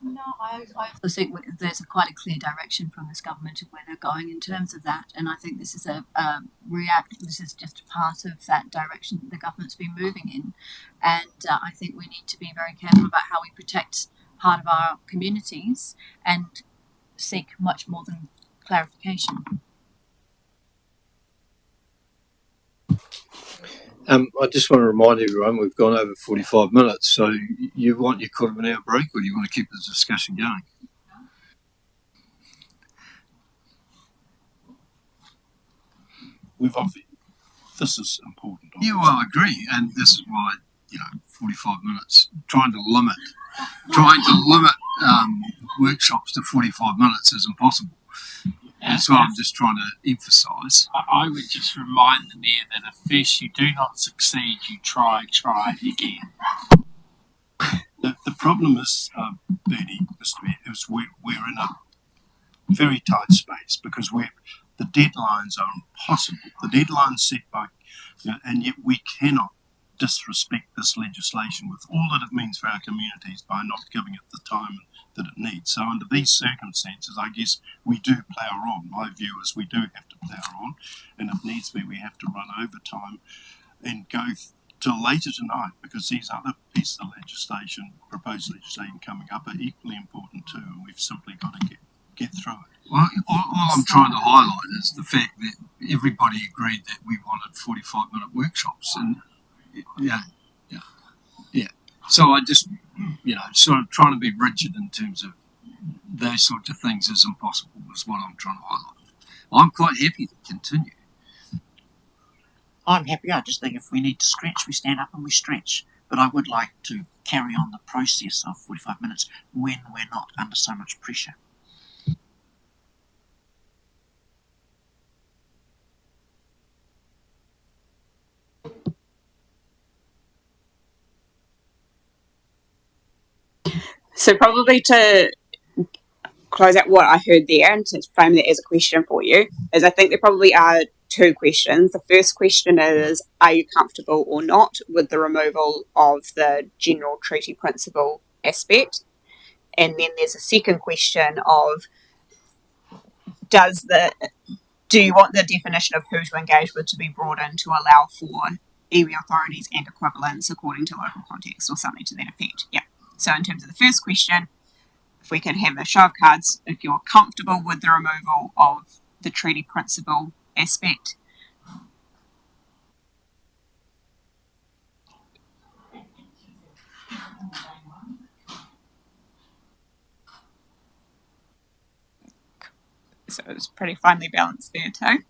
No, I also think there's quite a clear direction from this government of where they're going in terms of that, and I think this is this is just part of that direction that the government's been moving in, and I think we need to be very careful about how we protect part of our communities and seek much more than clarification. I just want to remind everyone we've gone over 45 minutes, so you want your quarter of an hour break, or do you want to keep the discussion going? This is important. Yeah, well, I agree, and this is why 45 minutes. Trying to limit workshops to 45 minutes is impossible. That's what I'm just trying to emphasise. I would just remind the mayor that if first you do not succeed, you try again. The problem is, Bernie, Mr. Mayor, is we're in a very tight space because the deadlines are impossible. The deadlines set by, and yet we cannot disrespect this legislation with all that it means for our communities by not giving it the time that it needs. So under these circumstances, I guess we do plough on. My view is we do have to plough on, and if needs be, we have to run overtime and go till later tonight, because these other pieces of legislation, proposed legislation coming up, are equally important too, and we've simply got to get through it. Well, all I'm trying to highlight is the fact that everybody agreed that we wanted 45-minute workshops, and yeah. So I just, sort of trying to be rigid in terms of those sorts of things is impossible, is what I'm trying to highlight. I'm quite happy to continue. I'm happy. I just think if we need to stretch, we stand up and we stretch. But I would like to carry on the process of 45 minutes when we're not under so much pressure. So probably to close out what I heard there and to frame that as a question for you is I think there probably are two questions. The first question is, are you comfortable or not with the removal of the general treaty principle aspect? And then there's a second question of, do you want the definition of who to engage with to be brought in to allow for iwi authorities and equivalents according to local context or something to that effect? Yeah. So in terms of the first question, if we can have a show of cards, if you're comfortable with the removal of the treaty principle aspect. So it's pretty finely balanced there too.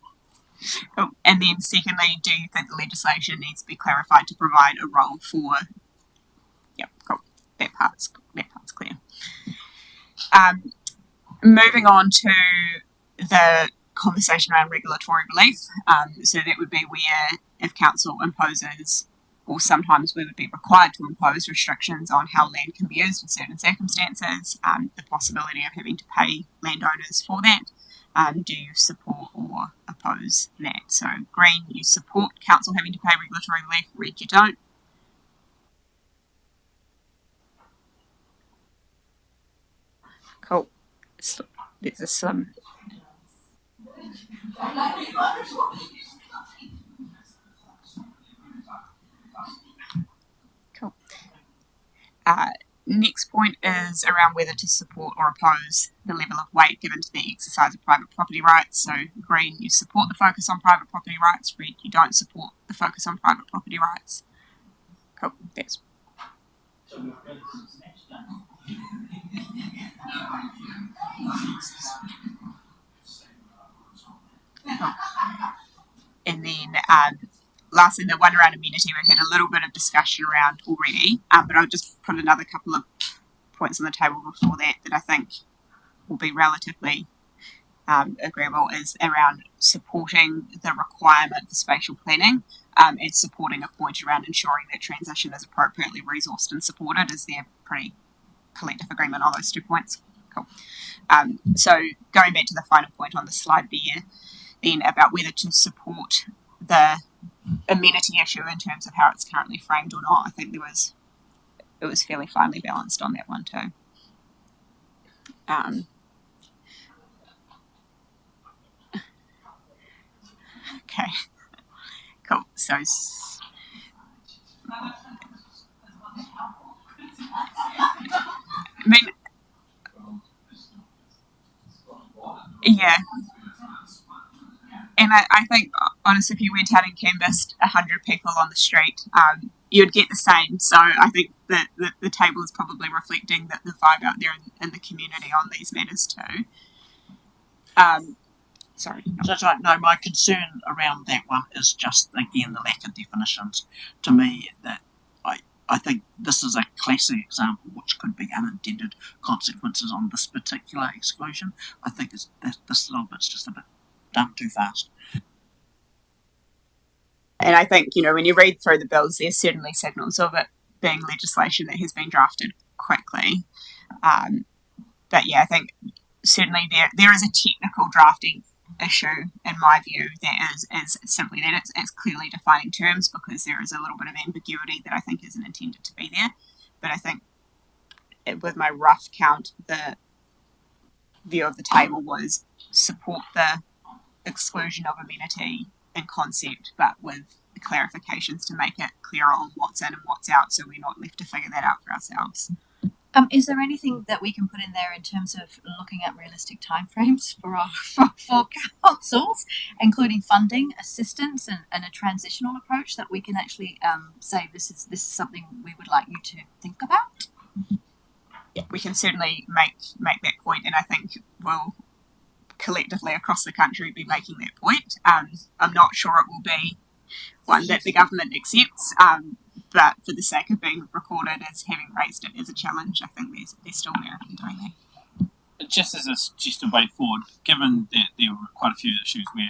Cool. And then secondly, do you think the legislation needs to be clarified to provide a role for... Yep, cool. That part's clear. Moving on to the conversation around regulatory relief. So that would be where if council imposes, or sometimes we would be required to impose restrictions on how land can be used in certain circumstances, the possibility of having to pay landowners for that. Do you support or oppose that? So green, you support council having to pay regulatory relief. Red, you don't. Cool. So there's some. Cool. Next point is around whether to support or oppose the level of weight given to the exercise of private property rights. So green, you support the focus on private property rights. Red, you don't support the focus on private property rights. Cool. That's and then lastly, the one around amenity we had a little bit of discussion around already, but I'll just put another couple of points on the table before that I think will be relatively agreeable, is around supporting the requirement for spatial planning and supporting a point around ensuring that transition is appropriately resourced and supported. Is there pretty collective agreement on those 2 points? Cool. So going back to the final point on the slide there, then about whether to support the amenity issue in terms of how it's currently framed or not, I think it was fairly finely balanced on that one too. Okay, cool. So, I mean, yeah. And I think, honestly, if you went out and canvassed 100 people on the street, you'd get the same. So I think that the table is probably reflecting the vibe out there in the community on these matters too. Sorry. That's right. No, my concern around that one is just, again, the lack of definitions. To me, that I think this is a classic example which could be unintended consequences on this particular exclusion. I think this little bit's just a bit done too fast. And I think, when you read through the bills, there's certainly signals of it being legislation that has been drafted quickly. But yeah, I think certainly there is a technical drafting issue, in my view, that is simply that it's clearly defining terms, because there is a little bit of ambiguity that I think isn't intended to be there. But I think with my rough count, the view of the table was support the exclusion of amenity in concept, but with the clarifications to make it clearer on what's in and what's out, so we're not left to figure that out for ourselves. Is there anything that we can put in there in terms of looking at realistic timeframes for councils, including funding, assistance, and a transitional approach that we can actually say this is something we would like you to think about? Yeah, we can certainly make that point, and I think we'll collectively across the country be making that point. I'm not sure it will be one that the government accepts, but for the sake of being recorded as having raised it as a challenge, I think there's still merit in doing that. Just as a suggested way forward, given that there were quite a few issues where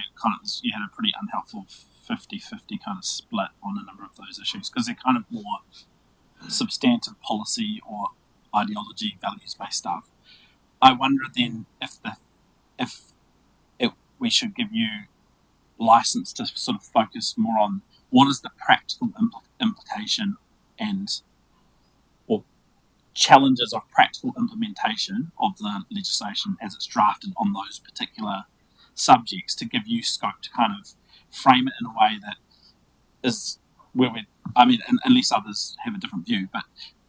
you had a pretty unhelpful 50-50 kind of split on a number of those issues, because they're kind of more substantive policy or ideology, values-based stuff. I wonder then if we should give you license to sort of focus more on what is the practical implication or challenges of practical implementation of the legislation as it's drafted on those particular subjects, to give you scope to kind of frame it in a way that is where unless others have a different view, but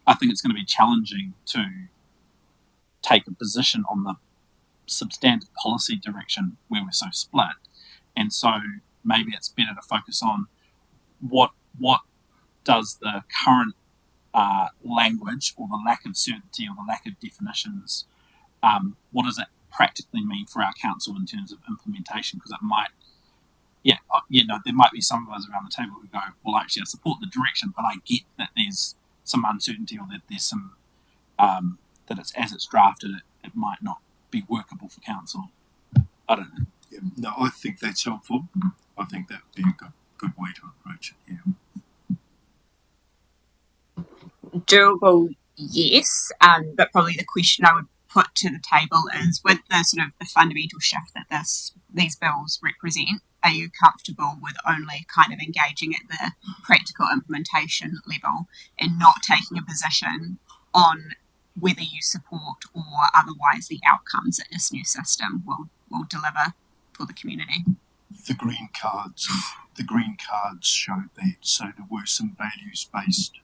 I think it's going to be challenging to take a position on the substantive policy direction where we're so split. And so maybe it's better to focus on what does the current language or the lack of certainty or the lack of definitions, what does it practically mean for our council in terms of implementation? Because it might, there might be some of us around the table who go, well, actually I support the direction, but I get that there's some uncertainty, or that there's some, that it's as it's drafted, it might not be workable for council. I don't know. Yeah, no, I think that's helpful. I think that would be a good way to approach it. Yeah. Doable, yes, but probably the question I would put to the table is, with the sort of the fundamental shift that these bills represent, are you comfortable with only kind of engaging at the practical implementation level and not taking a position on whether you support or otherwise the outcomes that this new system will deliver for the community? The green cards showed that, so there were some values-based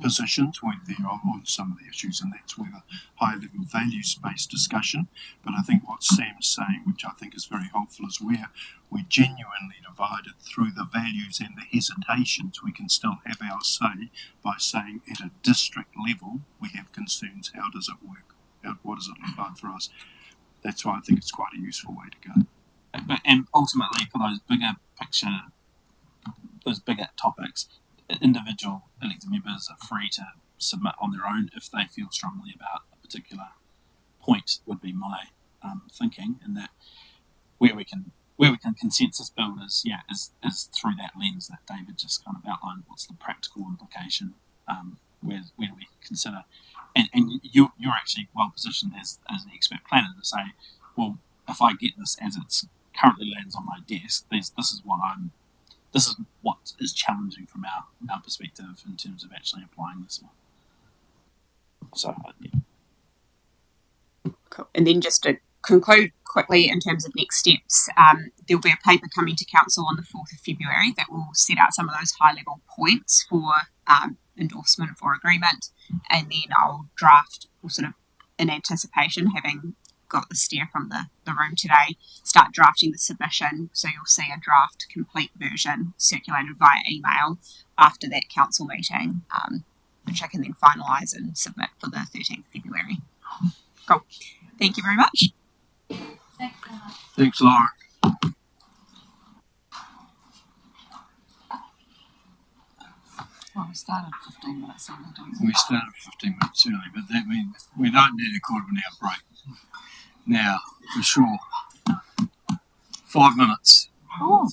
positions, weren't there, on some of the issues, and that's where the high-level values-based discussion. But I think what Sam's saying, which I think is very helpful, is where we're genuinely divided through the values and the hesitations, we can still have our say by saying at a district level we have concerns. How does it work? What does it look like for us? That's why I think it's quite a useful way to go. And ultimately, for those bigger topics, individual elected members are free to submit on their own if they feel strongly about a particular point, would be my thinking, and that where we can consensus build is through that lens that David just kind of outlined. What's the practical implication? Where do we consider? And you're actually well positioned as an expert planner to say, well, if I get this as it's currently lands on my desk, this is what is challenging from our perspective in terms of actually applying this one. So, Cool. And then just to conclude quickly in terms of next steps, there'll be a paper coming to council on the 4th of February that will set out some of those high-level points for endorsement for agreement, and then I'll draft, or sort of in anticipation, having got the steer from the room today, start drafting the submission, so you'll see a draft complete version circulated via email after that council meeting, which I can then finalise and submit for the 13th of February. Cool. Thank you very much. Thanks, Laura. Well, we started 15 minutes early, don't we? We started 15 minutes early, but that means we don't need a quarter of an hour break. Now, for sure, 5 minutes. Oh.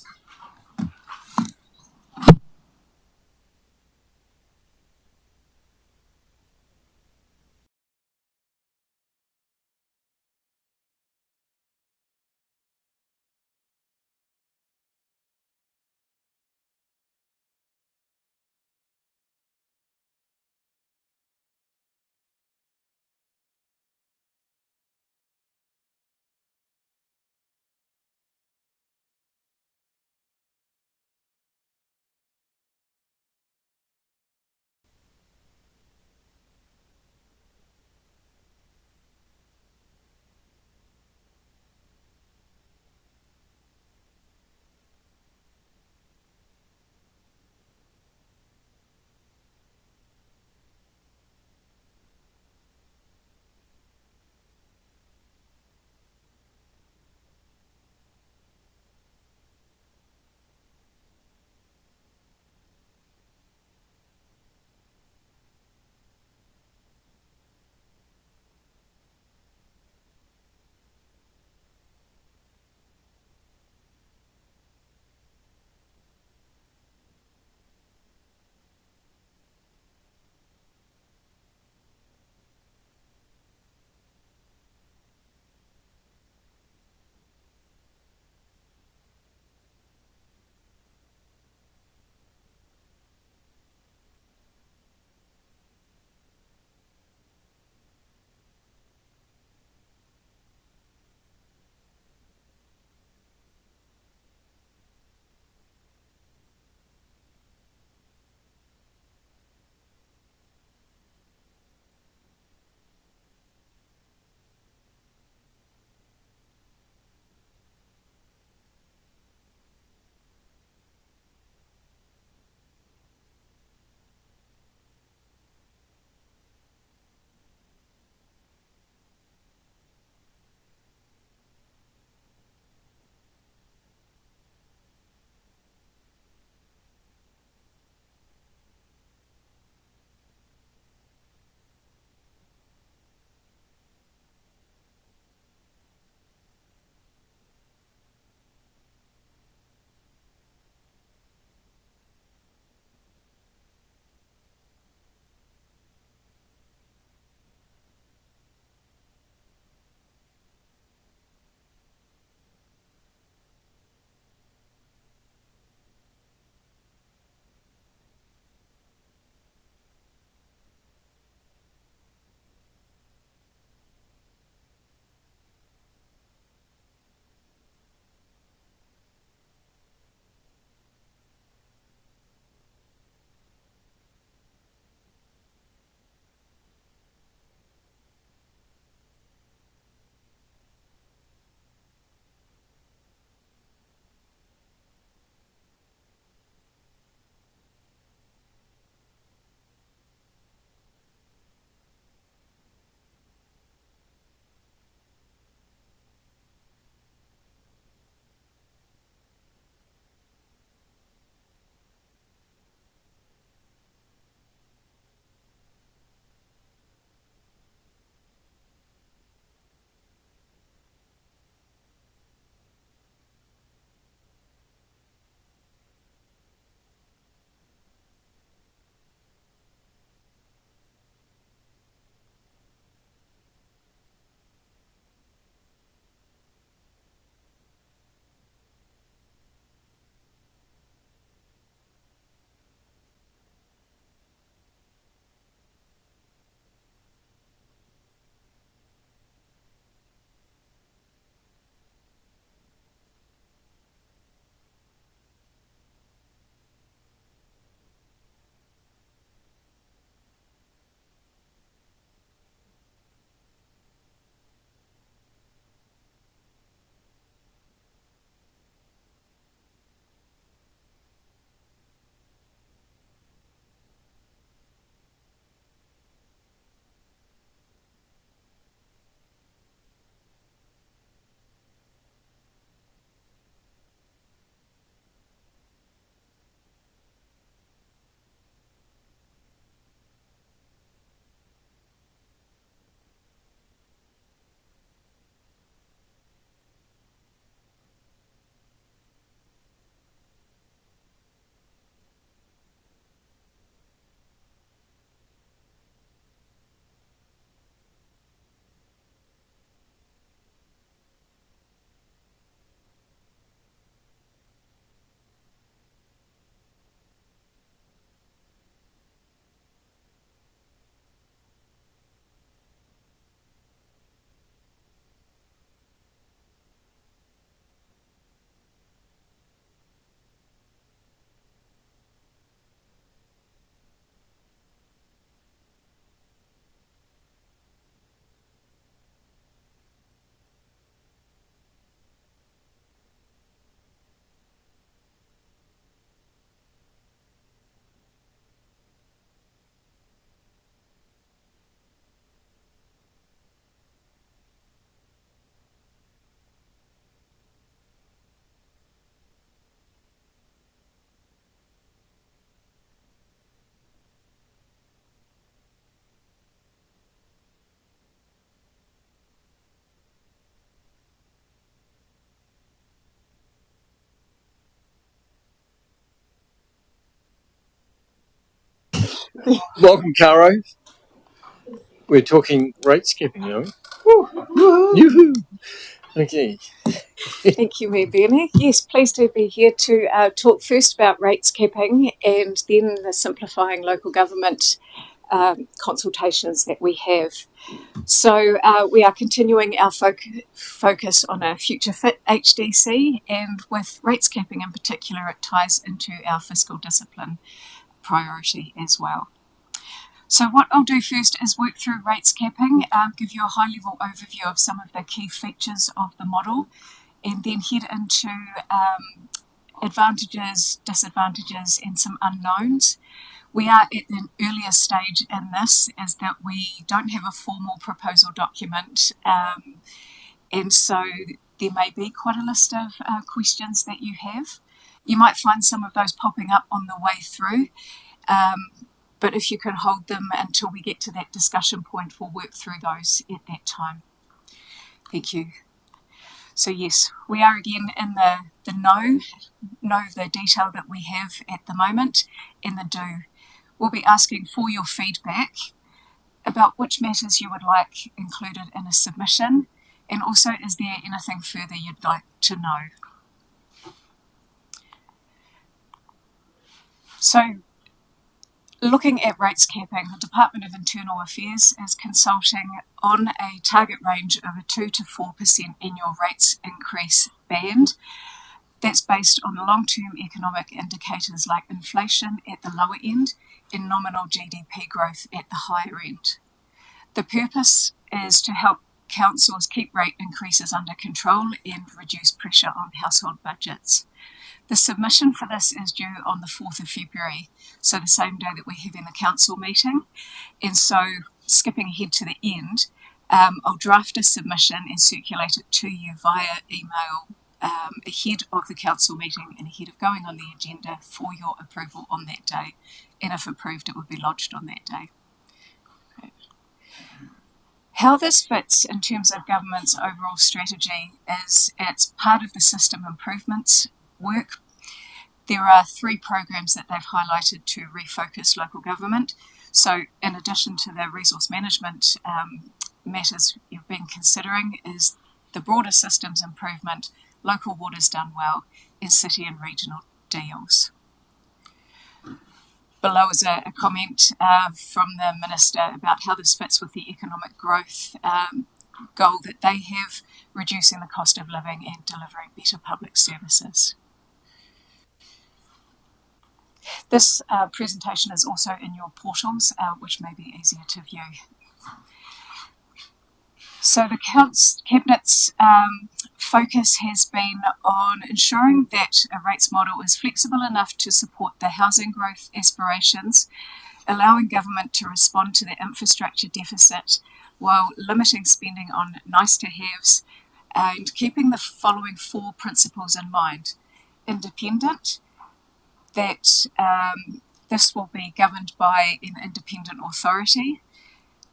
Welcome, Caro. We're talking rate skipping, are we? Yoo-hoo! Okay. Thank you, Mayor Benny. Yes, pleased to be here to talk first about rates capping and then the simplifying local government consultations that we have. So we are continuing our focus on a future fit HDC, and with rates capping in particular, it ties into our fiscal discipline priority as well. So what I'll do first is work through rates capping, give you a high-level overview of some of the key features of the model, and then head into advantages, disadvantages, and some unknowns. We are at an earlier stage in this, is that we don't have a formal proposal document, and so there may be quite a list of questions that you have. You might find some of those popping up on the way through, but if you can hold them until we get to that discussion point, we'll work through those at that time. Thank you. So yes, we are again in the know the detail that we have at the moment, and the do. We'll be asking for your feedback about which matters you would like included in a submission, and also is there anything further you'd like to know. So, looking at rates capping, the Department of Internal Affairs is consulting on a target range of a 2 to 4% annual rates increase band. That's based on long-term economic indicators like inflation at the lower end and nominal GDP growth at the higher end. The purpose is to help councils keep rate increases under control and reduce pressure on household budgets. The submission for this is due on the 4th of February, so the same day that we're having the council meeting. And so, skipping ahead to the end, I'll draft a submission and circulate it to you via email ahead of the council meeting and ahead of going on the agenda for your approval on that day. And if approved, it would be lodged on that day. How this fits in terms of government's overall strategy is it's part of the system improvements work. There are 3 programs that they've highlighted to refocus local government. So in addition to the resource management matters you've been considering is the broader systems improvement, local waters done well, and city and regional deals. Below is a comment from the Minister about how this fits with the economic growth goal that they have, reducing the cost of living and delivering better public services. This presentation is also in your portals, which may be easier to view. So the Cabinet's focus has been on ensuring that a rates model is flexible enough to support the housing growth aspirations, allowing government to respond to the infrastructure deficit while limiting spending on nice-to-haves, and keeping the following 4 principles in mind. Independent, that this will be governed by an independent authority.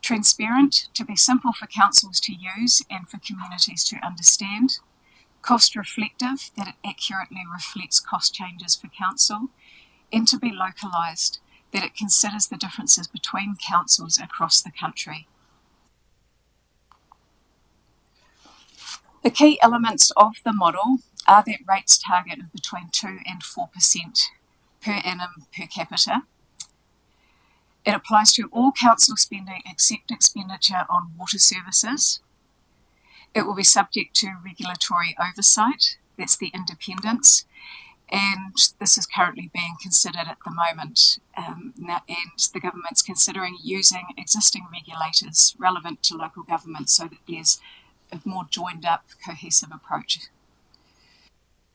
Transparent, to be simple for councils to use and for communities to understand. Cost reflective, that it accurately reflects cost changes for council. And to be localised, that it considers the differences between councils across the country. The key elements of the model are that rates target of between 2 and 4% per annum per capita. It applies to all council spending except expenditure on water services. It will be subject to regulatory oversight, that's the independence, and this is currently being considered at the moment. And the government's considering using existing regulators relevant to local government so that there's a more joined up, cohesive approach.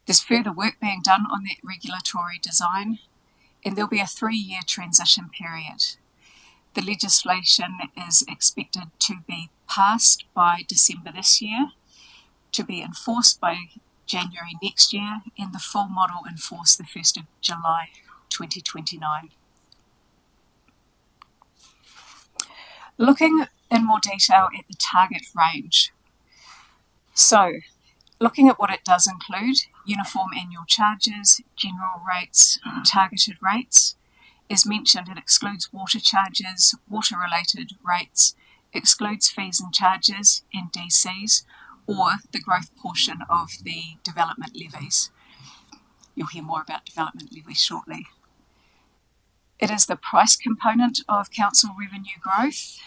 There's further work being done on that regulatory design, and there'll be a 3-year transition period. The legislation is expected to be passed by December this year, to be enforced by January next year, and the full model enforced the 1st of July 2029. Looking in more detail at the target range. So, looking at what it does include, uniform annual charges, general rates, targeted rates, As mentioned, it excludes water charges, water-related rates, excludes fees and charges, and DCs, or the growth portion of the development levies. You'll hear more about development levies shortly. It is the price component of council revenue growth,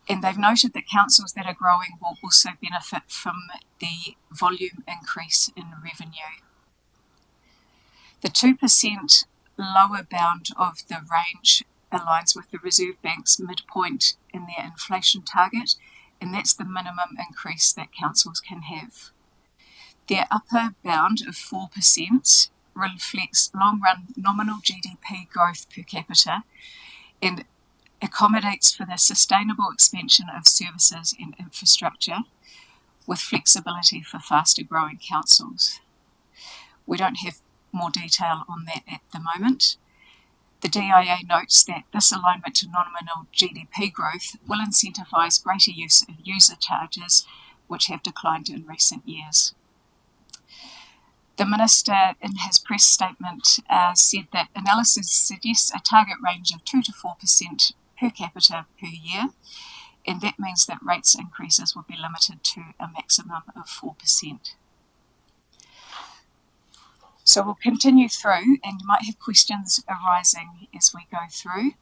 and they've noted that councils that are growing will also benefit from the volume increase in revenue. The 2% lower bound of the range aligns with the Reserve Bank's midpoint in their inflation target, and that's the minimum increase that councils can have. Their upper bound of 4% reflects long-run nominal GDP growth per capita and accommodates for the sustainable expansion of services and infrastructure with flexibility for faster growing councils. We don't have more detail on that at the moment. The DIA notes that this alignment to nominal GDP growth will incentivise greater use of user charges, which have declined in recent years. The Minister, in his press statement, said that analysis suggests a target range of 2 to 4% per capita per year, and that means that rates increases will be limited to a maximum of 4%. So we'll continue through, and you might have questions arising as we go through.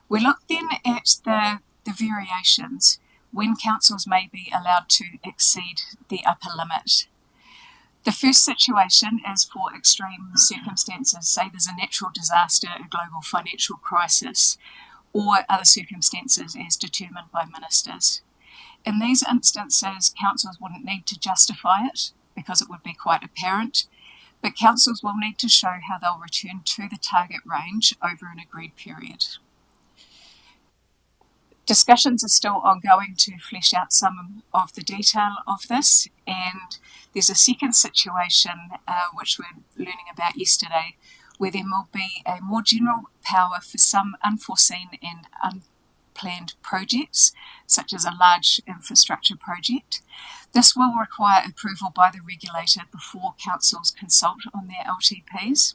We look then at the variations when councils may be allowed to exceed the upper limit. The first situation is for extreme circumstances, say there's a natural disaster, a global financial crisis, or other circumstances as determined by ministers. In these instances, councils wouldn't need to justify it because it would be quite apparent, but councils will need to show how they'll return to the target range over an agreed period. Discussions are still ongoing to flesh out some of the detail of this, and there's a second situation which we're learning about yesterday, where there will be a more general power for some unforeseen and unplanned projects, such as a large infrastructure project. This will require approval by the regulator before councils consult on their LTPs.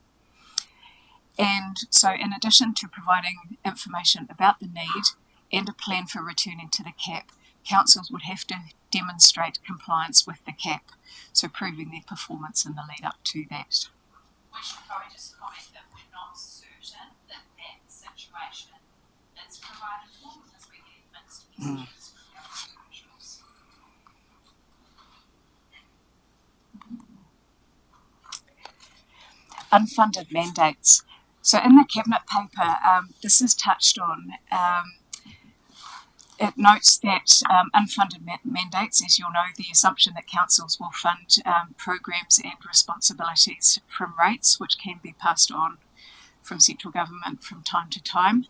And so in addition to providing information about the need and a plan for returning to the cap, councils would have to demonstrate compliance with the cap, so proving their performance in the lead up to that. We should probably just comment that we're not certain that that situation is provided for because we get mixed messages from government officials. Unfunded mandates. So in the Cabinet paper, this is touched on. It notes that unfunded mandates, as you'll know, the assumption that councils will fund programs and responsibilities from rates, which can be passed on from central government from time to time.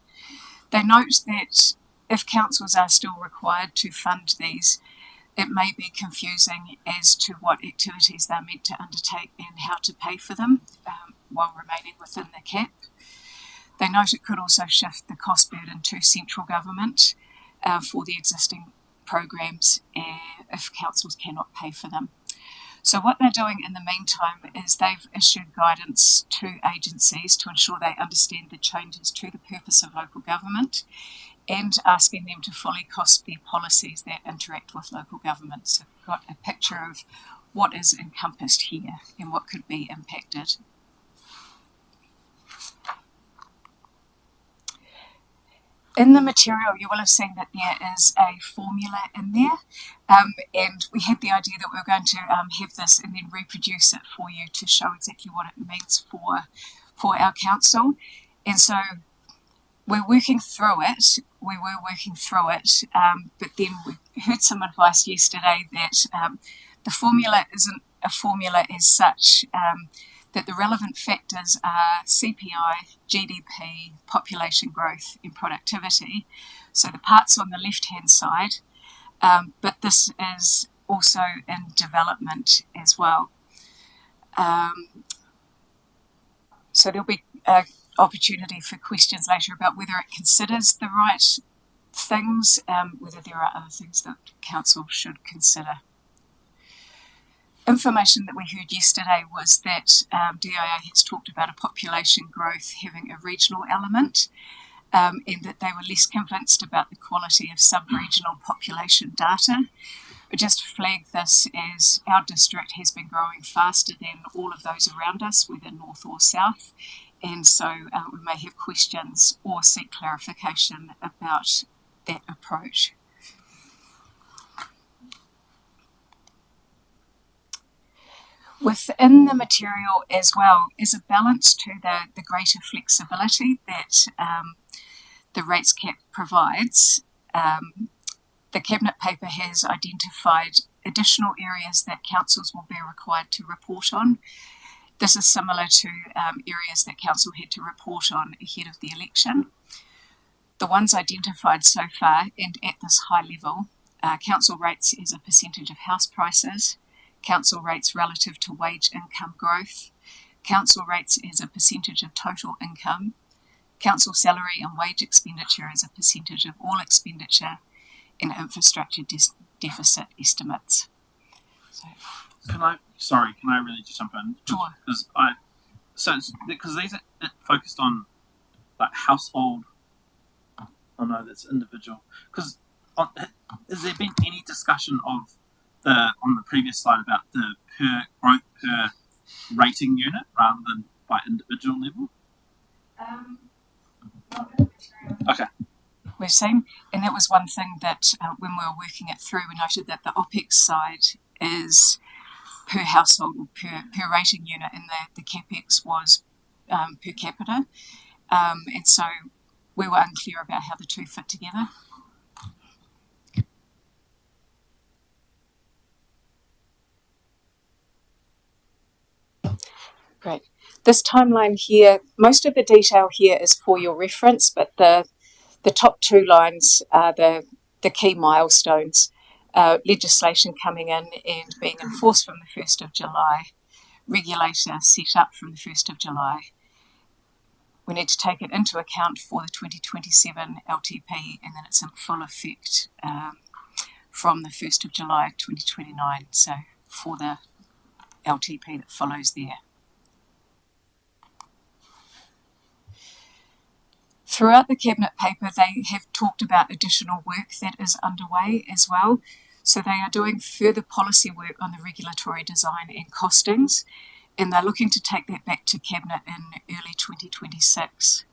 They note that if councils are still required to fund these, it may be confusing as to what activities they're meant to undertake and how to pay for them while remaining within the cap. They note it could also shift the cost burden to central government for the existing programs if councils cannot pay for them. So what they're doing in the meantime is they've issued guidance to agencies to ensure they understand the changes to the purpose of local government and asking them to fully cost their policies that interact with local government. So we've got a picture of what is encompassed here and what could be impacted. In the material, you will have seen that there is a formula in there, and we had the idea that we were going to have this and then reproduce it for you to show exactly what it means for our council. And so we're working through it. We were working through it, but then we heard some advice yesterday that the formula isn't a formula as such, that the relevant factors are CPI, GDP, population growth and productivity. So the parts on the left-hand side, but this is also in development as well. So there'll be an opportunity for questions later about whether it considers the right things, whether there are other things that council should consider. information that we heard yesterday was that DIA has talked about a population growth having a regional element, and that they were less convinced about the quality of sub-regional population data. I just flag this as our district has been growing faster than all of those around us, whether north or south, and so we may have questions or seek clarification about that approach. Within the material as well is a balance to the greater flexibility that the rates cap provides. The Cabinet paper has identified additional areas that councils will be required to report on. This is similar to areas that council had to report on ahead of the election. The ones identified so far and at this high level are council rates as a percentage of house prices, council rates relative to wage income growth, council rates as a percentage of total income, council salary and wage expenditure as a percentage of all expenditure, and infrastructure deficit estimates. So, Can I really just jump in? Sure. Because these are focused on like household. Oh no, that's individual. Because has there been any discussion of on the previous slide about the growth per rating unit rather than by individual level? Okay. We've seen, and that was one thing that when we were working it through, we noted that the OPEX side is per household or per rating unit, and the CapEx was per capita, and so we were unclear about how the two fit together. Great. This timeline here, most of the detail here is for your reference, but the top two lines are the key milestones. Legislation coming in and being enforced from the 1st of July, regulator set up from the 1st of July. We need to take it into account for the 2027 LTP, and then it's in full effect from the 1st of July 2029, so for the LTP that follows there. Throughout the Cabinet paper, they have talked about additional work that is underway as well. So they are doing further policy work on the regulatory design and costings, and they're looking to take that back to Cabinet in early 2026.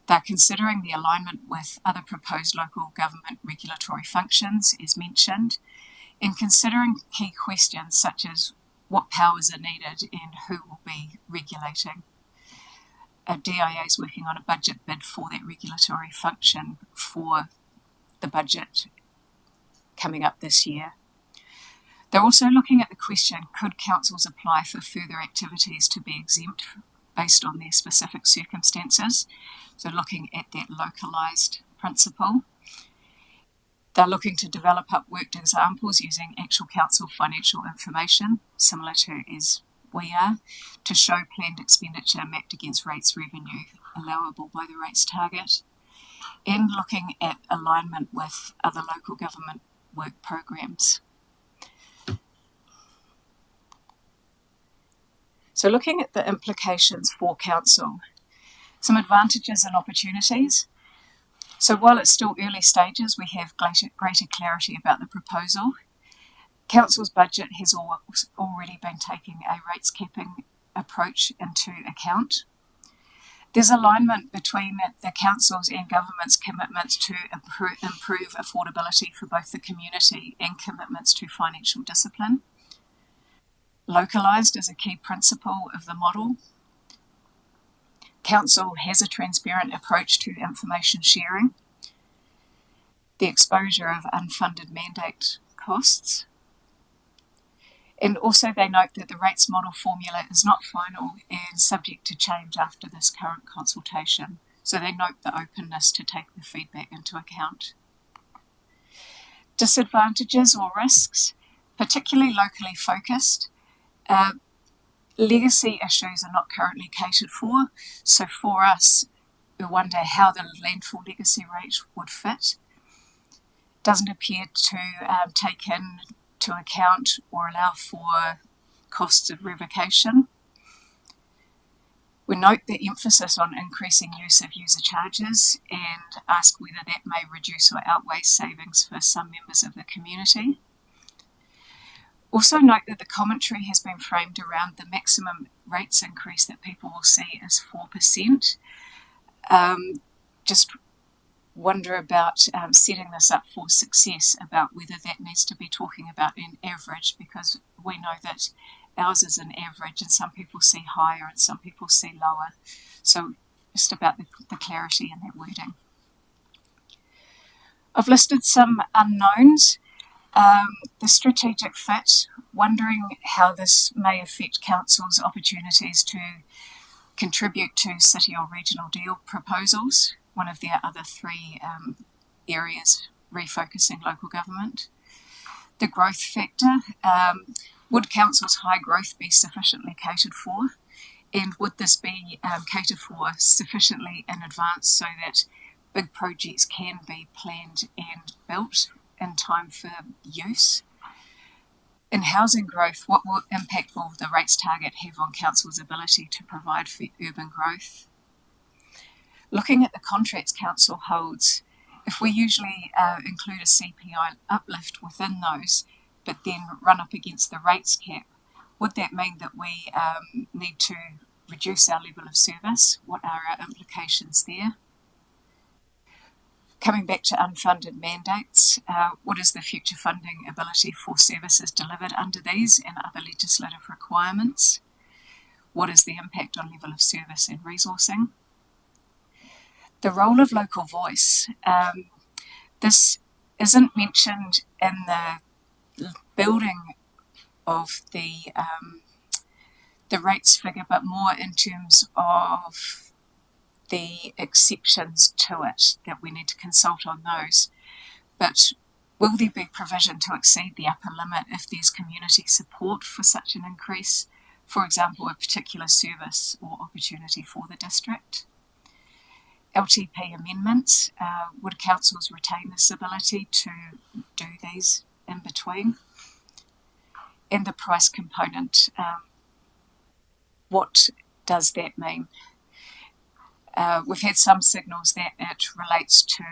They're considering the alignment with other proposed local government regulatory functions, as mentioned, and considering key questions such as what powers are needed and who will be regulating. DIA is working on a budget bid for that regulatory function for the budget coming up this year. They're also looking at the question, could councils apply for further activities to be exempt based on their specific circumstances? So looking at that localised principle. They're looking to develop up worked examples using actual council financial information, similar to as we are, to show planned expenditure mapped against rates revenue allowable by the rates target, and looking at alignment with other local government work programs. So looking at the implications for council, some advantages and opportunities. So while it's still early stages, we have greater clarity about the proposal. Council's budget has already been taking a rates capping approach into account. There's alignment between the council's and government's commitments to improve affordability for both the community and commitments to financial discipline. Localised is a key principle of the model. Council has a transparent approach to information sharing. The exposure of unfunded mandate costs. And also they note that the rates model formula is not final and subject to change after this current consultation. So they note the openness to take the feedback into account. Disadvantages or risks, particularly locally focused. Legacy issues are not currently catered for. So for us, we wonder how the landfill legacy rate would fit. Doesn't appear to take into account or allow for costs of revocation. We note the emphasis on increasing use of user charges and ask whether that may reduce or outweigh savings for some members of the community. Also note that the commentary has been framed around the maximum rates increase that people will see as 4%. Just wonder about setting this up for success, about whether that needs to be talking about an average, because we know that ours is an average and some people see higher and some people see lower. So just about the clarity in that wording. I've listed some unknowns. The strategic fit, wondering how this may affect council's opportunities to contribute to city or regional deal proposals, one of their other three areas refocusing local government. The growth factor, would council's high growth be sufficiently catered for? And would this be catered for sufficiently in advance so that big projects can be planned and built in time for use? In housing growth, what impact will the rates target have on council's ability to provide for urban growth? Looking at the contracts council holds, if we usually include a CPI uplift within those, but then run up against the rates cap, would that mean that we need to reduce our level of service? What are our implications there? Coming back to unfunded mandates, what is the future funding ability for services delivered under these and other legislative requirements? What is the impact on level of service and resourcing? The role of local voice. This isn't mentioned in the building of the rates figure, but more in terms of the exceptions to it, that we need to consult on those. But will there be provision to exceed the upper limit if there's community support for such an increase? For example, a particular service or opportunity for the district. LTP amendments, would councils retain this ability to do these in between? And the price component, what does that mean? We've had some signals that it relates to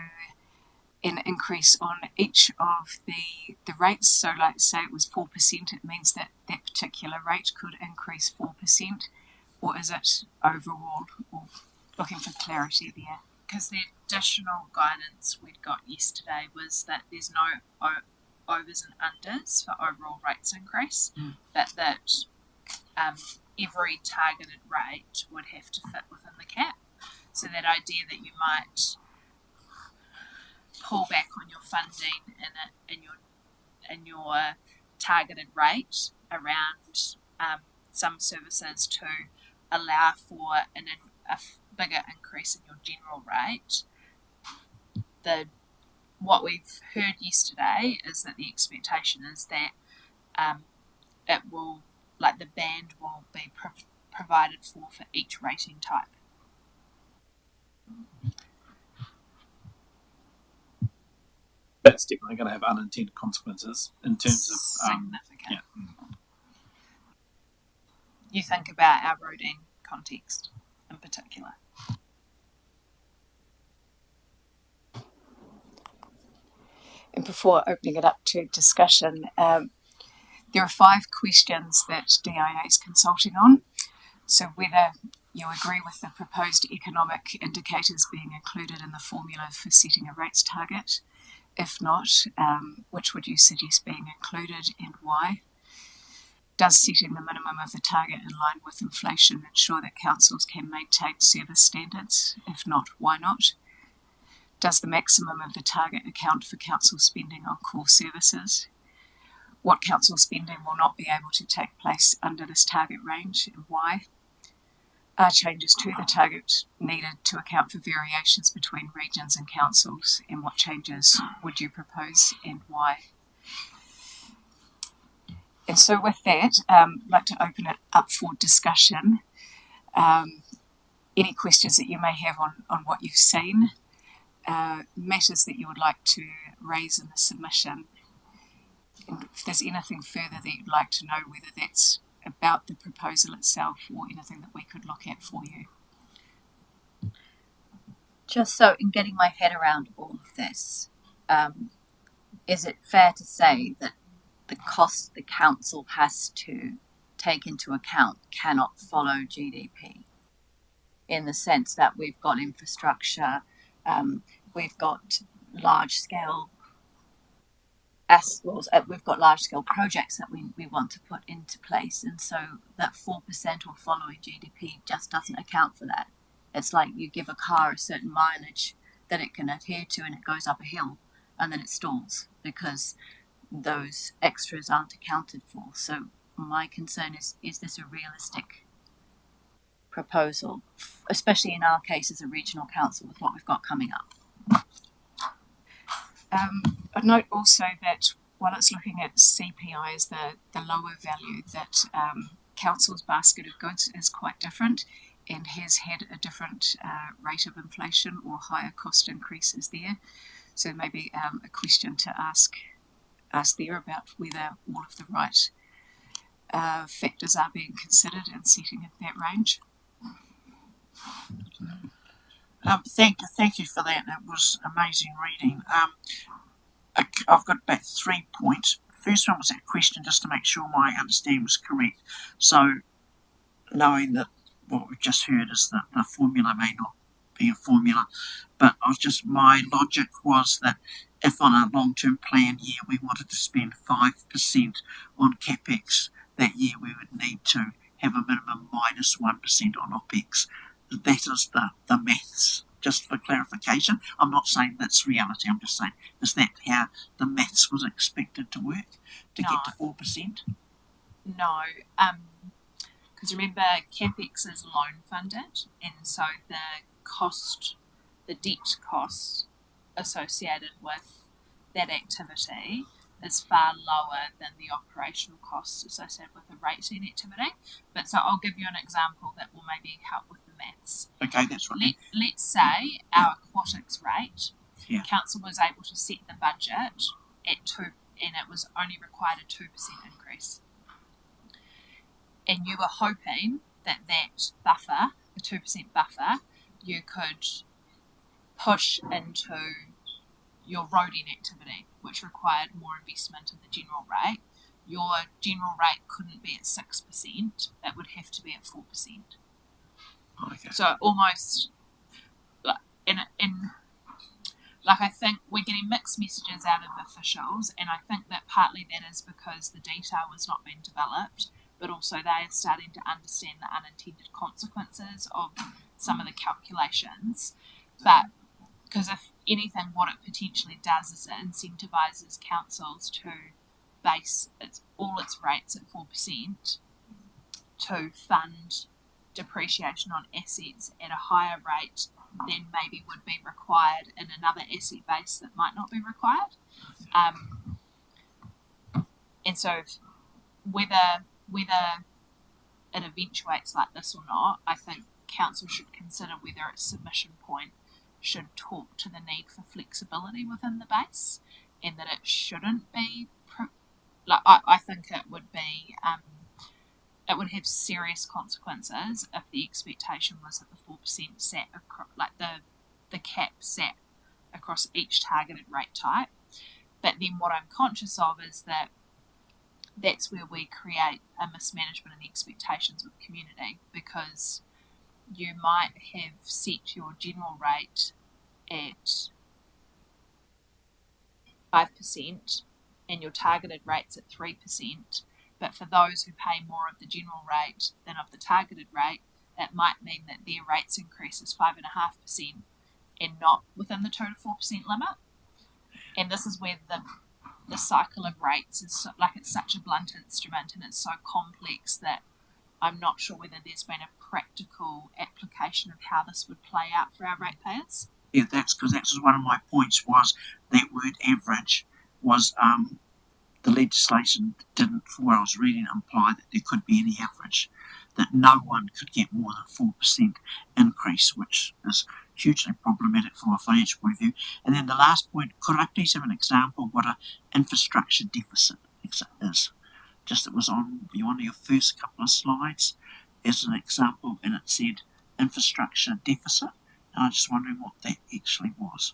an increase on each of the rates. So like say it was 4%, it means that that particular rate could increase 4%, or is it overall? Or looking for clarity there. Because the additional guidance we'd got yesterday was that there's no overs and unders for overall rates increase, but that every targeted rate would have to fit within the cap. So that idea that you might pull back on your funding in your targeted rate around some services to allow for a bigger increase in your general rate. What we've heard yesterday is that the expectation is that it will, like the band will be provided for each rating type. That's definitely going to have unintended consequences in terms of significant. You think about our routing context in particular. And before opening it up to discussion, there are 5 questions that DIA is consulting on. So whether you agree with the proposed economic indicators being included in the formula for setting a rates target. If not, which would you suggest being included and why? Does setting the minimum of the target in line with inflation ensure that councils can maintain service standards? If not, why not? Does the maximum of the target account for council spending on core services? What council spending will not be able to take place under this target range and why? Are changes to the target needed to account for variations between regions and councils, and what changes would you propose and why? And so with that, I'd like to open it up for discussion. Any questions that you may have on what you've seen, matters that you would like to raise in the submission, and if there's anything further that you'd like to know, whether that's about the proposal itself or anything that we could look at for you. Just so in getting my head around all of this, is it fair to say that the cost the council has to take into account cannot follow GDP? In the sense that we've got infrastructure, we've got large scale we've got large scale projects that we want to put into place, and so that 4% or following GDP just doesn't account for that. It's like you give a car a certain mileage that it can adhere to, and it goes up a hill and then it stalls because those extras aren't accounted for. So my concern is this a realistic proposal, especially in our case as a regional council with what we've got coming up? I'd note also that while it's looking at CPI as the lower value, that council's basket of goods is quite different and has had a different rate of inflation or higher cost increases there. So maybe a question to ask there about whether all of the right factors are being considered in setting of that range. Thank you for that. It was amazing reading. I've got about 3 points. First one was that question, just to make sure my understanding was correct. So, knowing that what we've just heard is that the formula may not be a formula, but my logic was that if on a long-term plan year we wanted to spend 5% on capex, that year we would need to have a minimum minus 1% on OPEX. That is the maths, just for clarification. I'm not saying that's reality, I'm just saying, is that how the maths was expected to work to get to 4%? No, because remember, CapEx is loan funded, and so the debt costs associated with that activity is far lower than the operational costs associated with the rating activity. But so I'll give you an example that will maybe help with the maths. Okay, that's right. Let's say our aquatics rate, Yeah. council was able to set the budget at 2, and it was only required a 2% increase. And you were hoping that buffer, the 2% buffer, you could push into your roading activity, which required more investment in the general rate. Your general rate couldn't be at 6%, it would have to be at 4%. Okay. So almost, I think we're getting mixed messages out of officials, and I think that partly that is because the detail was not being developed, but also they are starting to understand the unintended consequences of some of the calculations. But because if anything, what it potentially does is it incentivises councils to base all its rates at 4% to fund depreciation on assets at a higher rate than maybe would be required in another asset base that might not be required. And so whether it eventuates like this or not, I think council should consider whether its submission point should talk to the need for flexibility within the base, and that it shouldn't be I think it would be it would have serious consequences if the expectation was that the 4% sat the cap sat across each targeted rate type. But then what I'm conscious of is that that's where we create a mismanagement of the expectations with the community, because you might have set your general rate at 5% and your targeted rate's at 3%, but for those who pay more of the general rate than of the targeted rate, that might mean that their rates increase is 5.5% and not within the 2 to 4% limit. And this is where the cycle of rates is it's such a blunt instrument and it's so complex that I'm not sure whether there's been a practical application of how this would play out for our ratepayers. Yeah, that's because that's one of my points, was that word average was the legislation didn't, from what I was reading, imply that there could be any average, that no one could get more than 4% increase, which is hugely problematic from a financial point of view. And then the last point, could I please have an example of what an infrastructure deficit is? just it was on one of your first couple of slides as an example, and it said infrastructure deficit. And I'm just wondering what that actually was.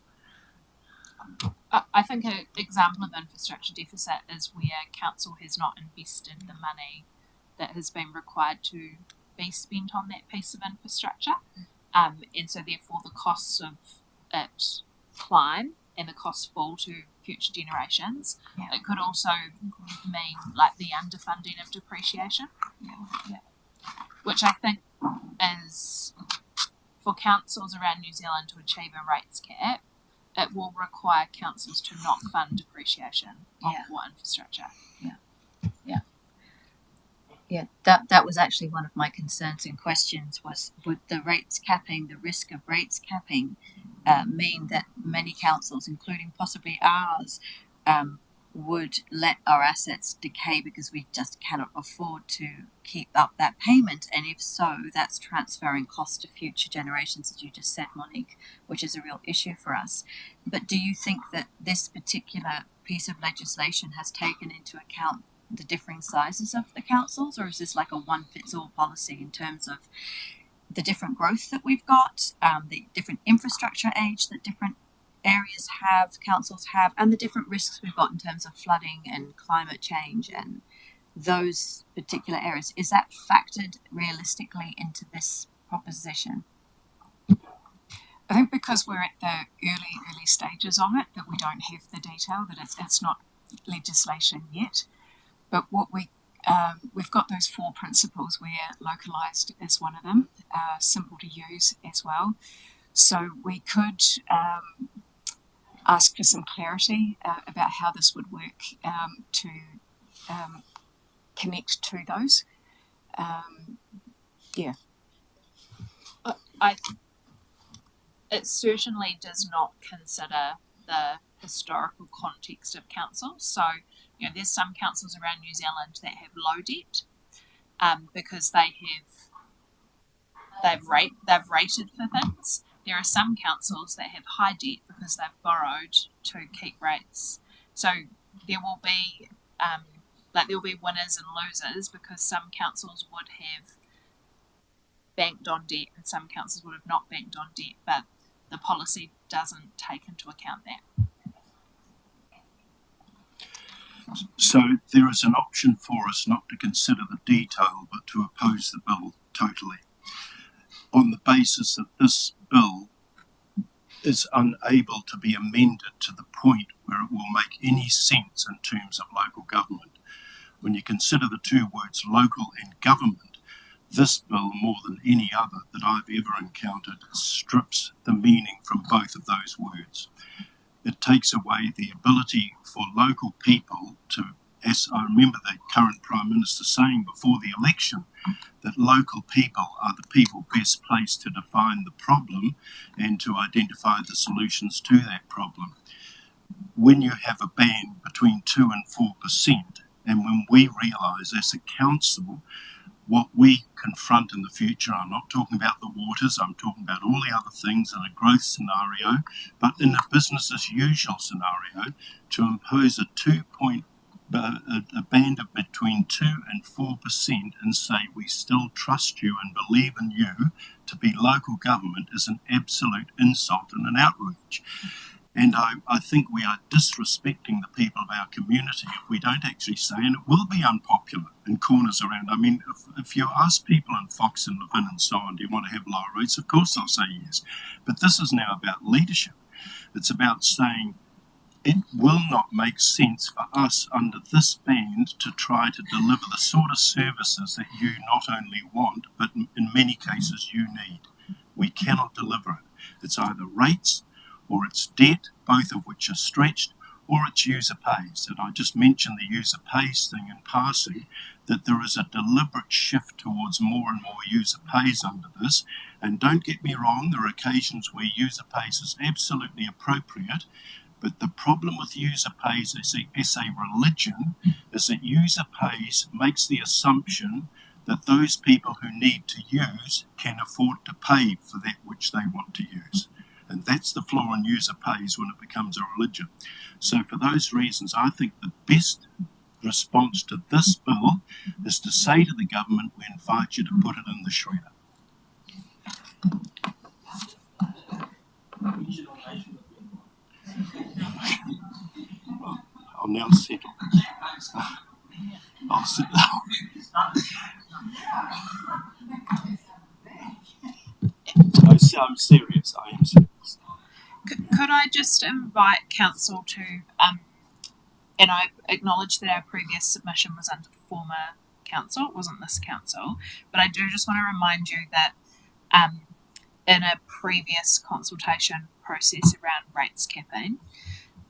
I think an example of infrastructure deficit is where council has not invested the money that has been required to be spent on that piece of infrastructure, and so therefore the costs of it climb and the costs fall to future generations. Yeah. It could also mean like the underfunding of depreciation, which I think is for councils around New Zealand to achieve a rates cap. It will require councils to not fund depreciation of core infrastructure. Yeah, that was actually one of my concerns and questions was, would the rates capping, the risk of rates capping, mean that many councils, including possibly ours, would let our assets decay because we just cannot afford to keep up that payment? And if so, that's transferring cost to future generations, as you just said, Monique, which is a real issue for us. But do you think that this particular piece of legislation has taken into account the differing sizes of the councils, or is this like a one-fits-all policy in terms of the different growth that we've got, the different infrastructure age that different areas have, councils have, and the different risks we've got in terms of flooding and climate change and those particular areas? Is that factored realistically into this proposition? I think because we're at the early stages of it, that we don't have the detail, that it's not legislation yet. But what we've got those 4 principles where localised is one of them, simple to use as well. So we could ask for some clarity about how this would work to connect to those. It certainly does not consider the historical context of councils. So, there's some councils around New Zealand that have low debt because they've rated for things. There are some councils that have high debt because they've borrowed to keep rates. So there will be winners and losers because some councils would have banked on debt and some councils would have not banked on debt, but the policy doesn't take into account that. So there is an option for us not to consider the detail but to oppose the bill totally, on the basis that this bill is unable to be amended to the point where it will make any sense in terms of local government. When you consider the 2 words local and government, this bill, more than any other that I've ever encountered, strips the meaning from both of those words. It takes away the ability for local people to, as I remember the current Prime Minister saying before the election, that local people are the people best placed to define the problem and to identify the solutions to that problem. When you have a band between 2 and 4%, and when we realise as a council what we confront in the future, I'm not talking about the waters, I'm talking about all the other things in a growth scenario, but in a business as usual scenario, to impose a band of between 2 and 4% and say we still trust you and believe in you to be local government is an absolute insult and an outrage. And I think we are disrespecting the people of our community if we don't actually say, and it will be unpopular in corners around. I mean, if you ask people in Fox and Levin and so on, do you want to have lower rates? Of course they'll say yes. But this is now about leadership. It's about saying it will not make sense for us under this band to try to deliver the sort of services that you not only want, but in many cases you need. We cannot deliver it. It's either rates or it's debt, both of which are stretched, or it's user pays. And I just mentioned the user pays thing in passing, that there is a deliberate shift towards more and more user pays under this. And don't get me wrong, there are occasions where user pays is absolutely appropriate, but the problem with user pays as a religion is that user pays makes the assumption that those people who need to use can afford to pay for that which they want to use. And that's the flaw in user pays when it becomes a religion. So for those reasons, I think the best response to this bill is to say to the government, we invite you to put it in the shredder. I'll now settle. I'll sit I'm serious. I am serious. Could I just invite council to, and I acknowledge that our previous submission was under the former council, it wasn't this council, but I do just want to remind you that in a previous consultation process around rates capping,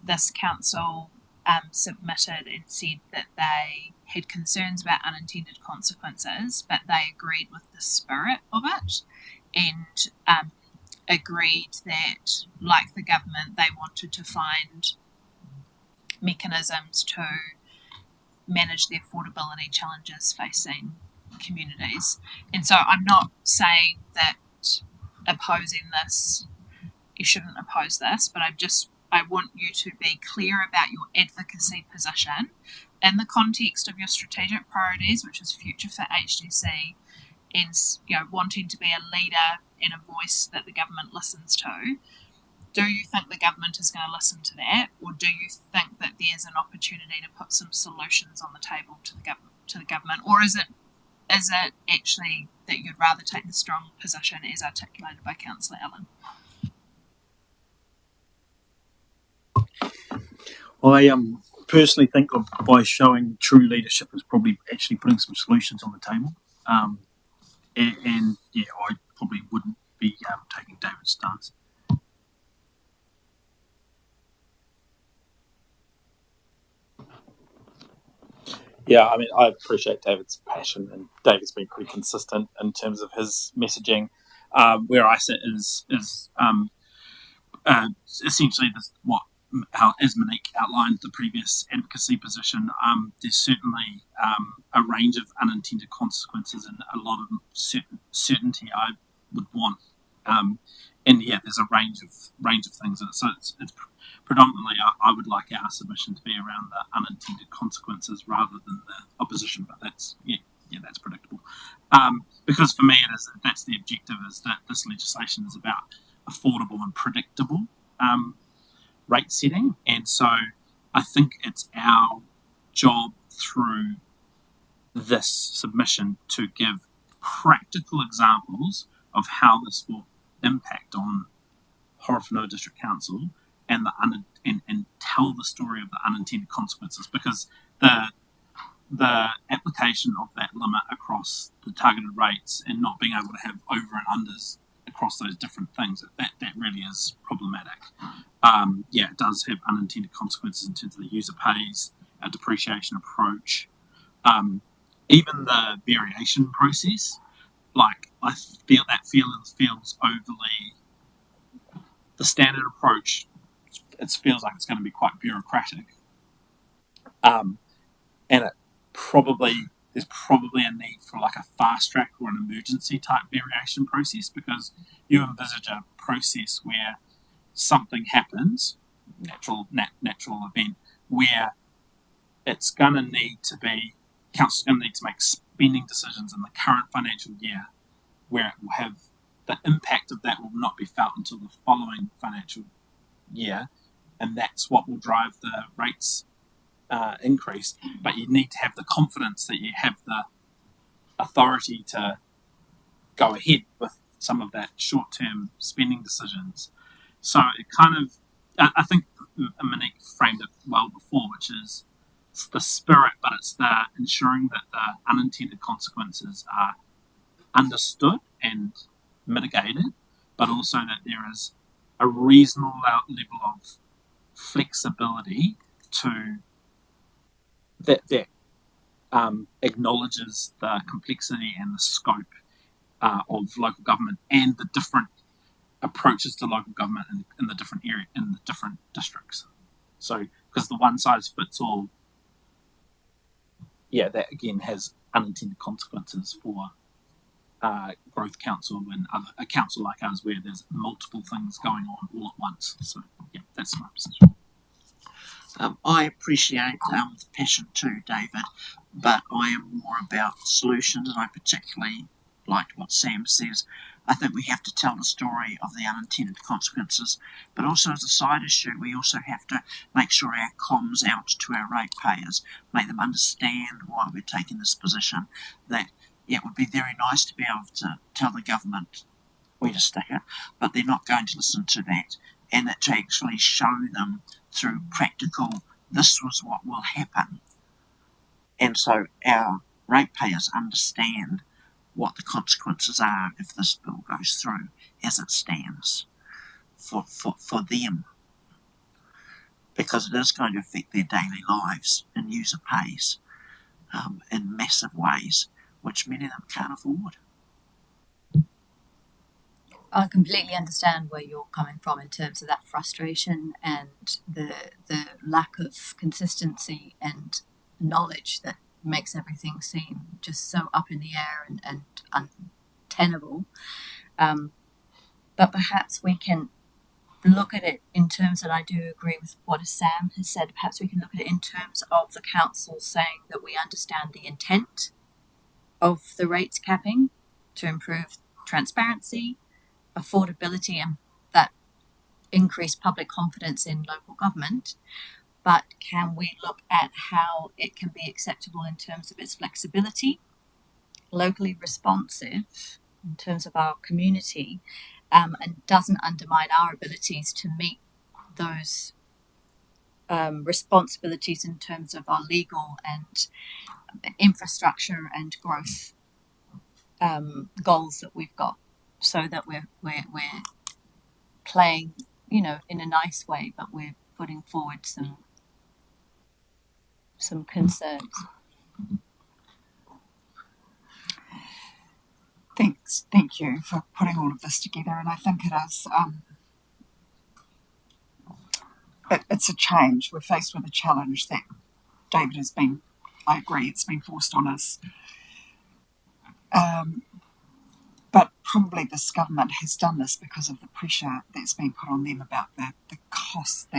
this council submitted and said that they had concerns about unintended consequences, but they agreed with the spirit of it and agreed that, like the government, they wanted to find mechanisms to manage the affordability challenges facing communities. And so I'm not saying that opposing this, you shouldn't oppose this, but I want you to be clear about your advocacy position in the context of your strategic priorities, which is future for HDC, and wanting to be a leader and a voice that the government listens to. Do you think the government is going to listen to that, or do you think that there's an opportunity to put some solutions on the table to the government, or is it actually that you'd rather take the strong position as articulated by Councillor Allen? I personally think by showing true leadership is probably actually putting some solutions on the table. And I probably wouldn't be taking David's stance. Yeah, I mean, I appreciate David's passion, and David's been pretty consistent in terms of his messaging. Where I sit is essentially as Monique outlined the previous advocacy position. There's certainly a range of unintended consequences and a lot of certainty I would want. And there's a range of things. So it's predominantly I would like our submission to be around the unintended consequences rather than the opposition. But that's that's predictable. Because for me that's the objective, is that this legislation is about affordable and predictable rate setting, and so I think it's our job through this submission to give practical examples of how this will impact on Horowhenua District Council and and tell the story of the unintended consequences, because the application of that limit across the targeted rates and not being able to have over and unders across those different things, that really is problematic. It does have unintended consequences in terms of the user pays, our depreciation approach, even the variation process. Like, I feel that feels overly, the standard approach, it feels like it's going to be quite bureaucratic. And there's probably a need for like a fast track or an emergency type variation process, because you envisage a process where something happens, natural event, where it's going to need to be, council's going to need to make spending decisions in the current financial year, where it will have, the impact of that will not be felt until the following financial year, and that's what will drive the rates increase. But you need to have the confidence that you have the authority to go ahead with some of that short-term spending decisions. So it kind of, I think Monique framed it well before, which is it's the spirit, but it's the ensuring that the unintended consequences are understood and mitigated, but also that there is a reasonable level of flexibility to that acknowledges the complexity and the scope of local government and the different approaches to local government in the different area, in the different districts. So, because the one size fits all, that again has unintended consequences for growth council and a council like ours, where there's multiple things going on all at once. So, that's my position. I appreciate the passion too, David, but I am more about solutions, and I particularly liked what Sam says. I think we have to tell the story of the unintended consequences, but also as a side issue, we also have to make sure our comms out to our ratepayers, make them understand why we're taking this position, that it would be very nice to be able to tell the government where to stick it, but they're not going to listen to that, and that to actually show them through practical, this was what will happen. And so our ratepayers understand what the consequences are if this bill goes through as it stands for them, because it is going to affect their daily lives and user pays in massive ways, which many of them can't afford. I completely understand where you're coming from in terms of that frustration and the lack of consistency and knowledge that makes everything seem just so up in the air and untenable. But perhaps we can look at it in terms, and I do agree with what Sam has said, perhaps we can look at it in terms of the council saying that we understand the intent of the rates capping to improve transparency, affordability, and that increase public confidence in local government, but can we look at how it can be acceptable in terms of its flexibility, locally responsive in terms of our community, and doesn't undermine our abilities to meet those responsibilities in terms of our legal and infrastructure and growth goals that we've got, so that we're playing, in a nice way, but we're putting forward some concerns. Thank you for putting all of this together, and I think it is. It's a change. We're faced with a challenge that David has been. I agree, it's been forced on us. But probably this government has done this because of the pressure that's been put on them about the cost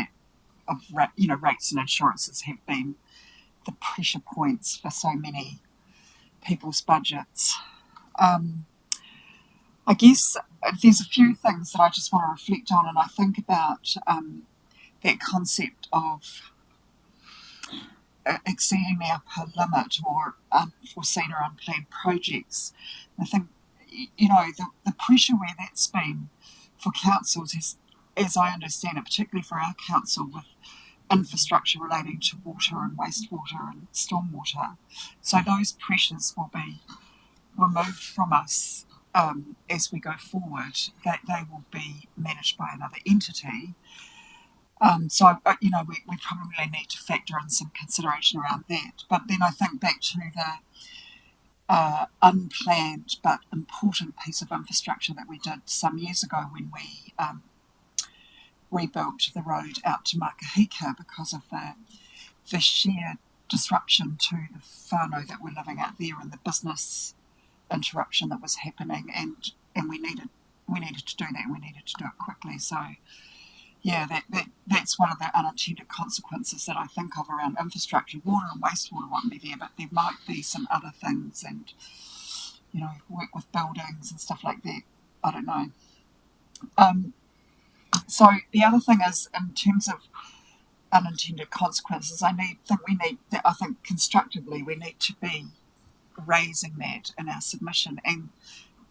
of rates and insurances have been the pressure points for so many people's budgets. I guess there's a few things that I just want to reflect on, and I think about that concept of exceeding the upper limit or unforeseen or unplanned projects. I think, the pressure where that's been for councils is, as I understand it, particularly for our council, with infrastructure relating to water and wastewater and stormwater. So those pressures will be removed from us as we go forward, that they will be managed by another entity. So we probably need to factor in some consideration around that. But then I think back to the unplanned but important piece of infrastructure that we did some years ago when we rebuilt the road out to Makahika because of the sheer disruption to the whānau that were living out there and the business interruption that was happening, and we needed to do that, and we needed to do it quickly. So yeah, that's one of the unintended consequences that I think of around infrastructure. Water and wastewater won't be there, but there might be some other things, and work with buildings and stuff like that. I don't know. So the other thing is, in terms of unintended consequences, I think constructively we need to be raising that in our submission, and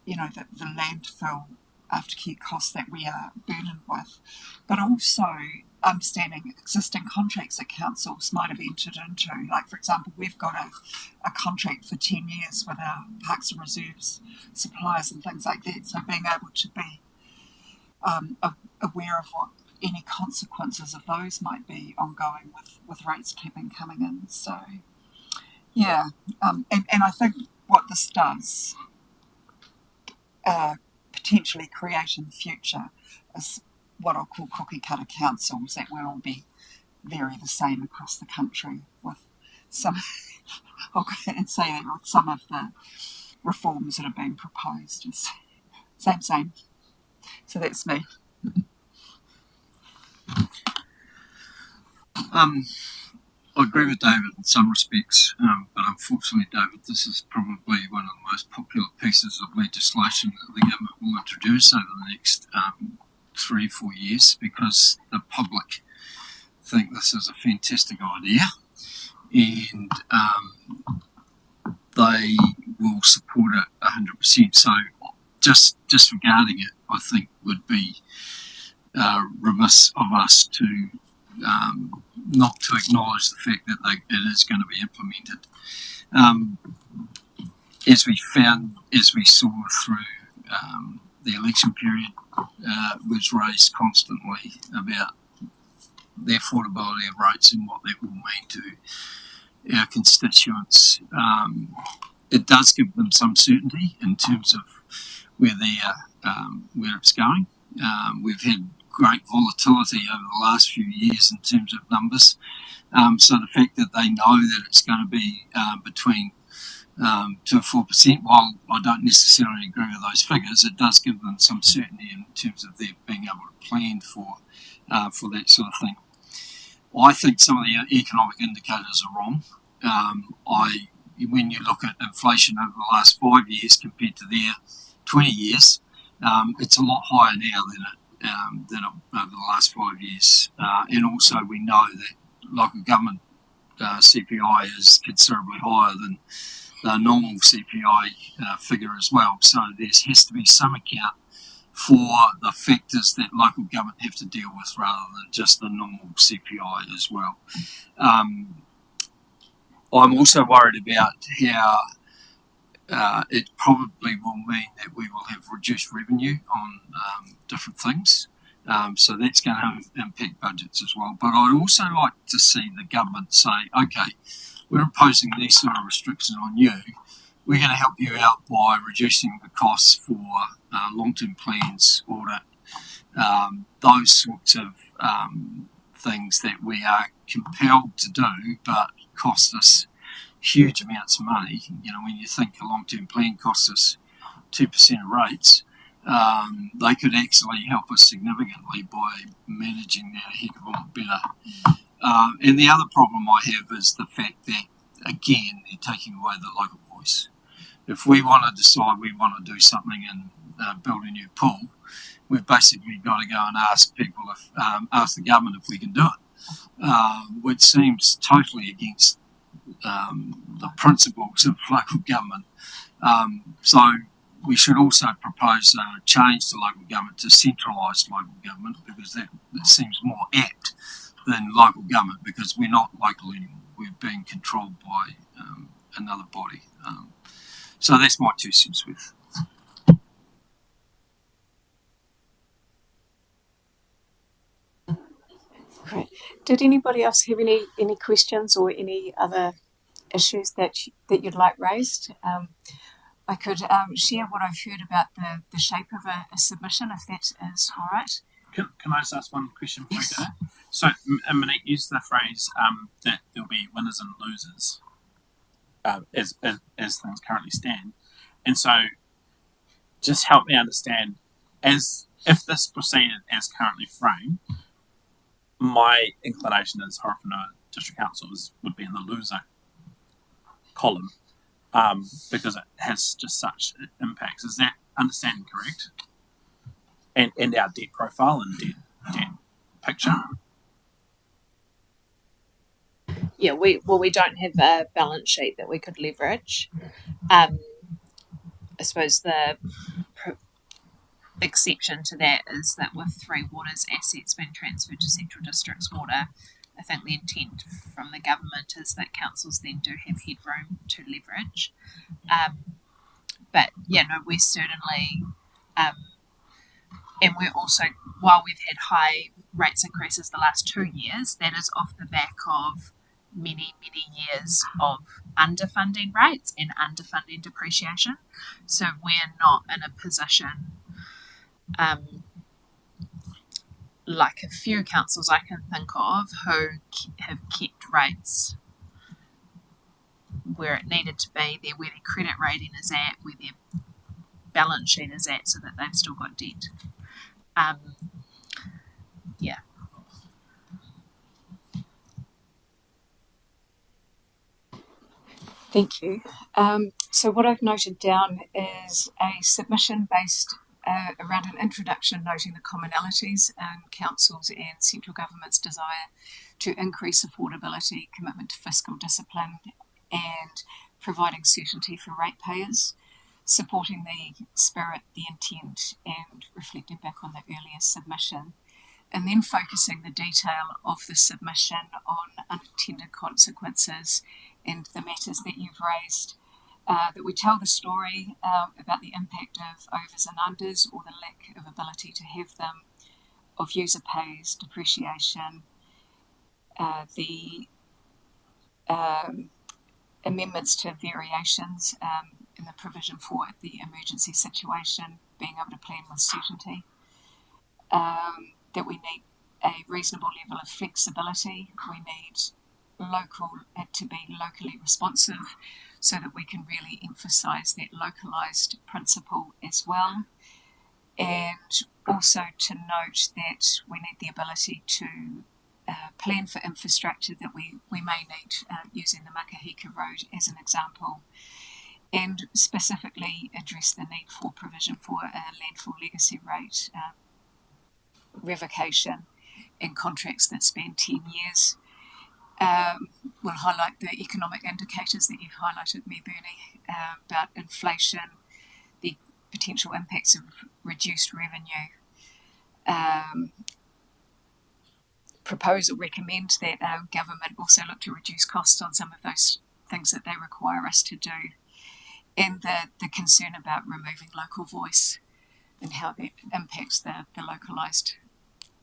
the landfill aftercare costs that we are burdened with, but also understanding existing contracts that councils might have entered into. Like, for example, we've got a contract for 10 years with our parks and reserves suppliers and things like that, so being able to be aware of what any consequences of those might be ongoing with rates keeping coming in. So yeah, and I think what this does potentially create in the future is what I'll call cookie cutter councils that will all be very the same across the country, with some and say that with some of the reforms that have been proposed. Same. So that's me. I agree with David in some respects, but unfortunately, David, this is probably one of the most popular pieces of legislation that the government will introduce over the next 3-4 years, because the public think this is a fantastic idea, and they will support it 100%. So just disregarding it, I think, would be remiss of us to not to acknowledge the fact that it is going to be implemented. As we saw through the election period, was raised constantly about the affordability of rates and what that will mean to our constituents. It does give them some certainty in terms of where it's going. We've had great volatility over the last few years in terms of numbers. So the fact that they know that it's going to be between 2 or 4%, while I don't necessarily agree with those figures, it does give them some certainty in terms of their being able to plan for that sort of thing. I think some of the economic indicators are wrong. When you look at inflation over the last 5 years compared to their 20 years, it's a lot higher now than over the last 5 years. And also we know that local government CPI is considerably higher than the normal CPI figure as well. So there has to be some account for the factors that local government have to deal with rather than just the normal CPI as well. I'm also worried about how it probably will mean that we will have reduced revenue on different things. So that's going to impact budgets as well. But I'd also like to see the government say, okay, we're imposing these sort of restrictions on you. We're going to help you out by reducing the costs for long-term plans, audit, those sorts of things that we are compelled to do but cost us huge amounts of money. You know, when you think a long-term plan costs us 2% of rates, they could actually help us significantly by managing that a heck of a lot better. And the other problem I have is the fact that, again, they're taking away the local voice. If we want to decide we want to do something and build a new pool, we've basically got to go and ask people, ask the government if we can do it, which seems totally against the principles of local government. So we should also propose a change to local government to centralised local government, because that seems more apt than local government, because we're not local anymore. We're being controlled by another body. So that's my 2 cents worth. Great. Did anybody else have any questions or any other issues that you'd like raised? I could share what I've heard about the shape of a submission, if that is all right. Can I just ask one question for you today? So, Monique used the phrase that there'll be winners and losers as things currently stand. And so, just help me understand, if this proceeded as currently framed, my inclination is Horowhenua District Council would be in the loser column, because it has just such impacts. Is that understanding correct? And our debt profile and debt picture? Yeah, we don't have a balance sheet that we could leverage. I suppose the exception to that is that with Three Waters assets being transferred to Central District's water, I think the intent from the government is that councils then do have headroom to leverage. But yeah, no, we certainly, and we're also, while we've had high rates increases the last 2 years, that is off the back of many years of underfunding rates and underfunding depreciation. So we're not in a position, like a few councils I can think of who have kept rates where it needed to be, where their credit rating is at, where their balance sheet is at, so that they've still got debt. Yeah. Thank you. So what I've noted down is a submission based around an introduction noting the commonalities in councils and central government's desire to increase affordability, commitment to fiscal discipline, and providing certainty for ratepayers, supporting the spirit, the intent, and reflecting back on the earlier submission, and then focusing the detail of the submission on unintended consequences and the matters that you've raised. That we tell the story about the impact of overs and unders or the lack of ability to have them, of user pays, depreciation, the amendments to variations in the provision for the emergency situation, being able to plan with certainty, that we need a reasonable level of flexibility. We need to be locally responsive so that we can really emphasise that localised principle as well. And also to note that we need the ability to plan for infrastructure that we may need, using the Makahika Road as an example, and specifically address the need for provision for a landfill legacy rate revocation in contracts that span 10 years. We'll highlight the economic indicators that you've highlighted, Bernie, about inflation, the potential impacts of reduced revenue. Recommend that our government also look to reduce costs on some of those things that they require us to do, and the concern about removing local voice and how that impacts the localised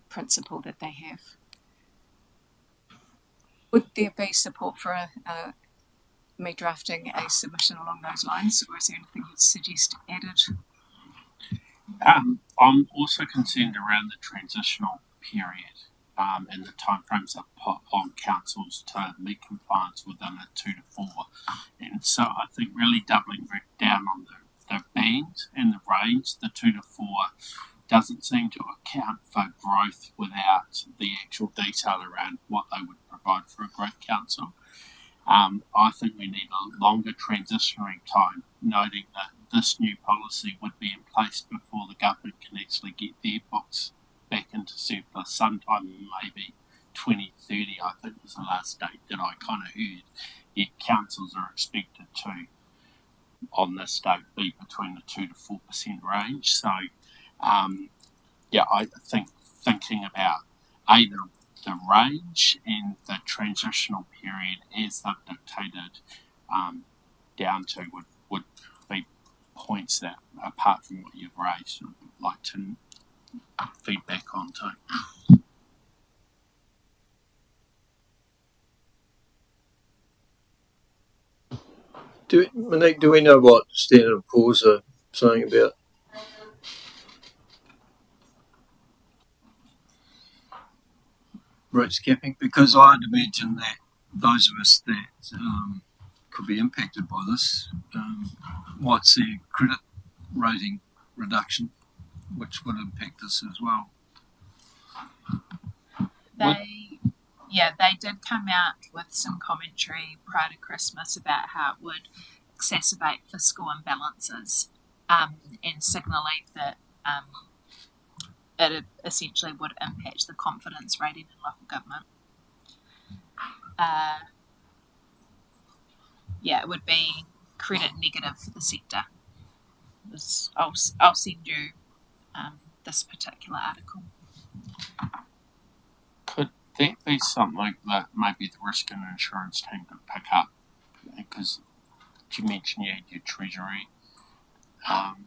principle that they have. Would there be support for me drafting a submission along those lines, or is there anything you'd suggest added? I'm also concerned around the transitional period and the timeframes that put on councils to meet compliance within a 2 to 4. And so I think really doubling down on the band and the range, the 2 to 4, doesn't seem to account for growth without the actual detail around what they would provide for a growth council. I think we need a longer transitionary time, noting that this new policy would be in place before the government can actually get their books back into surplus sometime in maybe 2030, I think was the last date that I kind of heard. Yet councils are expected to, on this date, be between the 2 to 4% range. So, I think thinking about either the range and the transitional period as they've dictated down to would be points that, apart from what you've raised, I'd like to feedback on too. Monique, do we know what Standard & Poor's are saying about rates capping? Because I'd imagine that those of us that could be impacted by this might see a credit rating reduction, which would impact us as well. They did come out with some commentary prior to Christmas about how it would exacerbate fiscal imbalances and signalling that it essentially would impact the confidence rating in local government. It would be credit negative for the sector. I'll send you this particular article. Could that be something that maybe the risk and insurance team could pick up? Because you mentioned you had your Treasury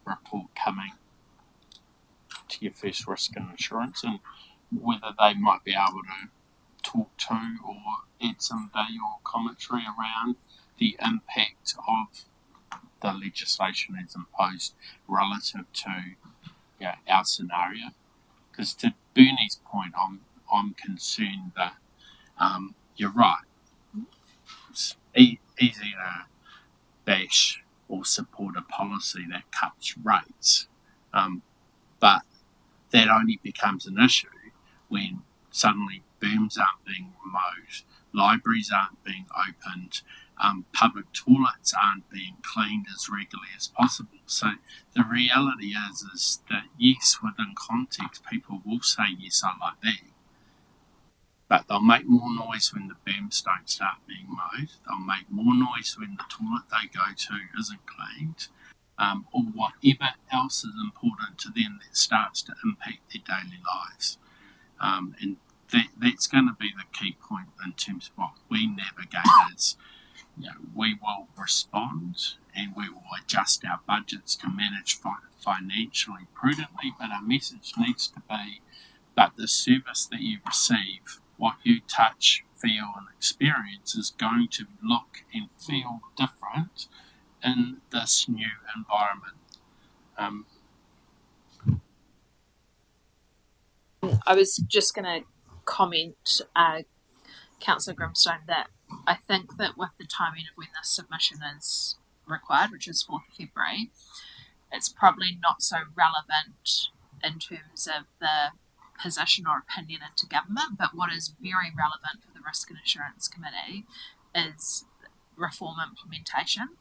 report coming to your first risk and insurance, and whether they might be able to talk to or add some value or commentary around the impact of the legislation as imposed relative to our scenario. Because to Bernie's point, I'm concerned that you're right. It's easy to bash or support a policy that cuts rates, but that only becomes an issue when suddenly booms aren't being removed, libraries aren't being opened, public toilets aren't being cleaned as regularly as possible. So the reality is that yes, within context, people will say yes, I like that, but they'll make more noise when the booms don't start being mowed. They'll make more noise when the toilet they go to isn't cleaned, or whatever else is important to them that starts to impact their daily lives. And that's going to be the key point in terms of what we navigate is, we will respond and we will adjust our budgets to manage financially prudently, but our message needs to be that the service that you receive, what you touch, feel and experience is going to look and feel different in this new environment. I was just going to comment, Councillor Grimstone, that I think that with the timing of when this submission is required, which is 4th of February, it's probably not so relevant in terms of the position or opinion into government, but what is very relevant for the Risk and Assurance Committee is reform implementation,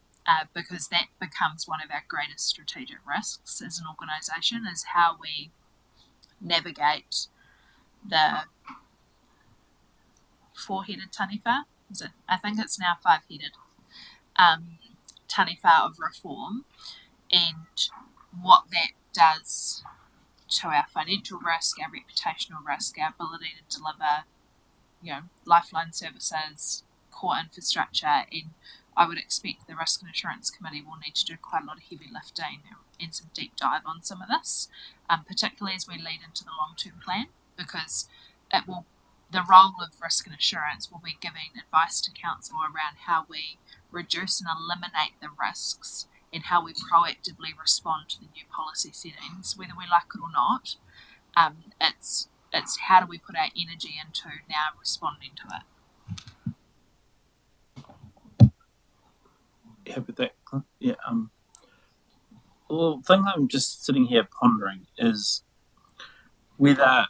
because that becomes one of our greatest strategic risks as an organisation, is how we navigate the four-headed taniwha. I think it's now five-headed taniwha of reform, and what that does to our financial risk, our reputational risk, our ability to deliver, lifeline services, core infrastructure, and I would expect the Risk and Assurance Committee will need to do quite a lot of heavy lifting and some deep dive on some of this, particularly as we lead into the long-term plan, because the role of Risk and Assurance will be giving advice to Council around how we reduce and eliminate the risks and how we proactively respond to the new policy settings, whether we like it or not. It's how do we put our energy into now responding to it. Yeah, with that, yeah. Well, the thing I'm just sitting here pondering is whether.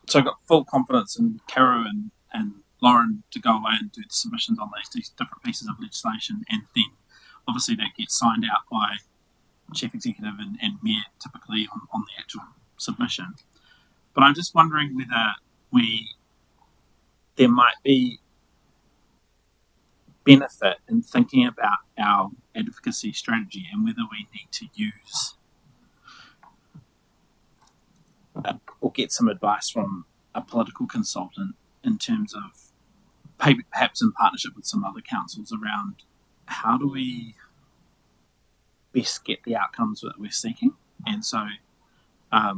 So I've got full confidence in Karen and Lauren to go away and do the submissions on these different pieces of legislation, and then obviously that gets signed out by Chief Executive and Mayor typically on the actual submission. But I'm just wondering whether there might be benefit in thinking about our advocacy strategy and whether we need to use or get some advice from a political consultant in terms of perhaps in partnership with some other councils around how do we best get the outcomes that we're seeking. And so I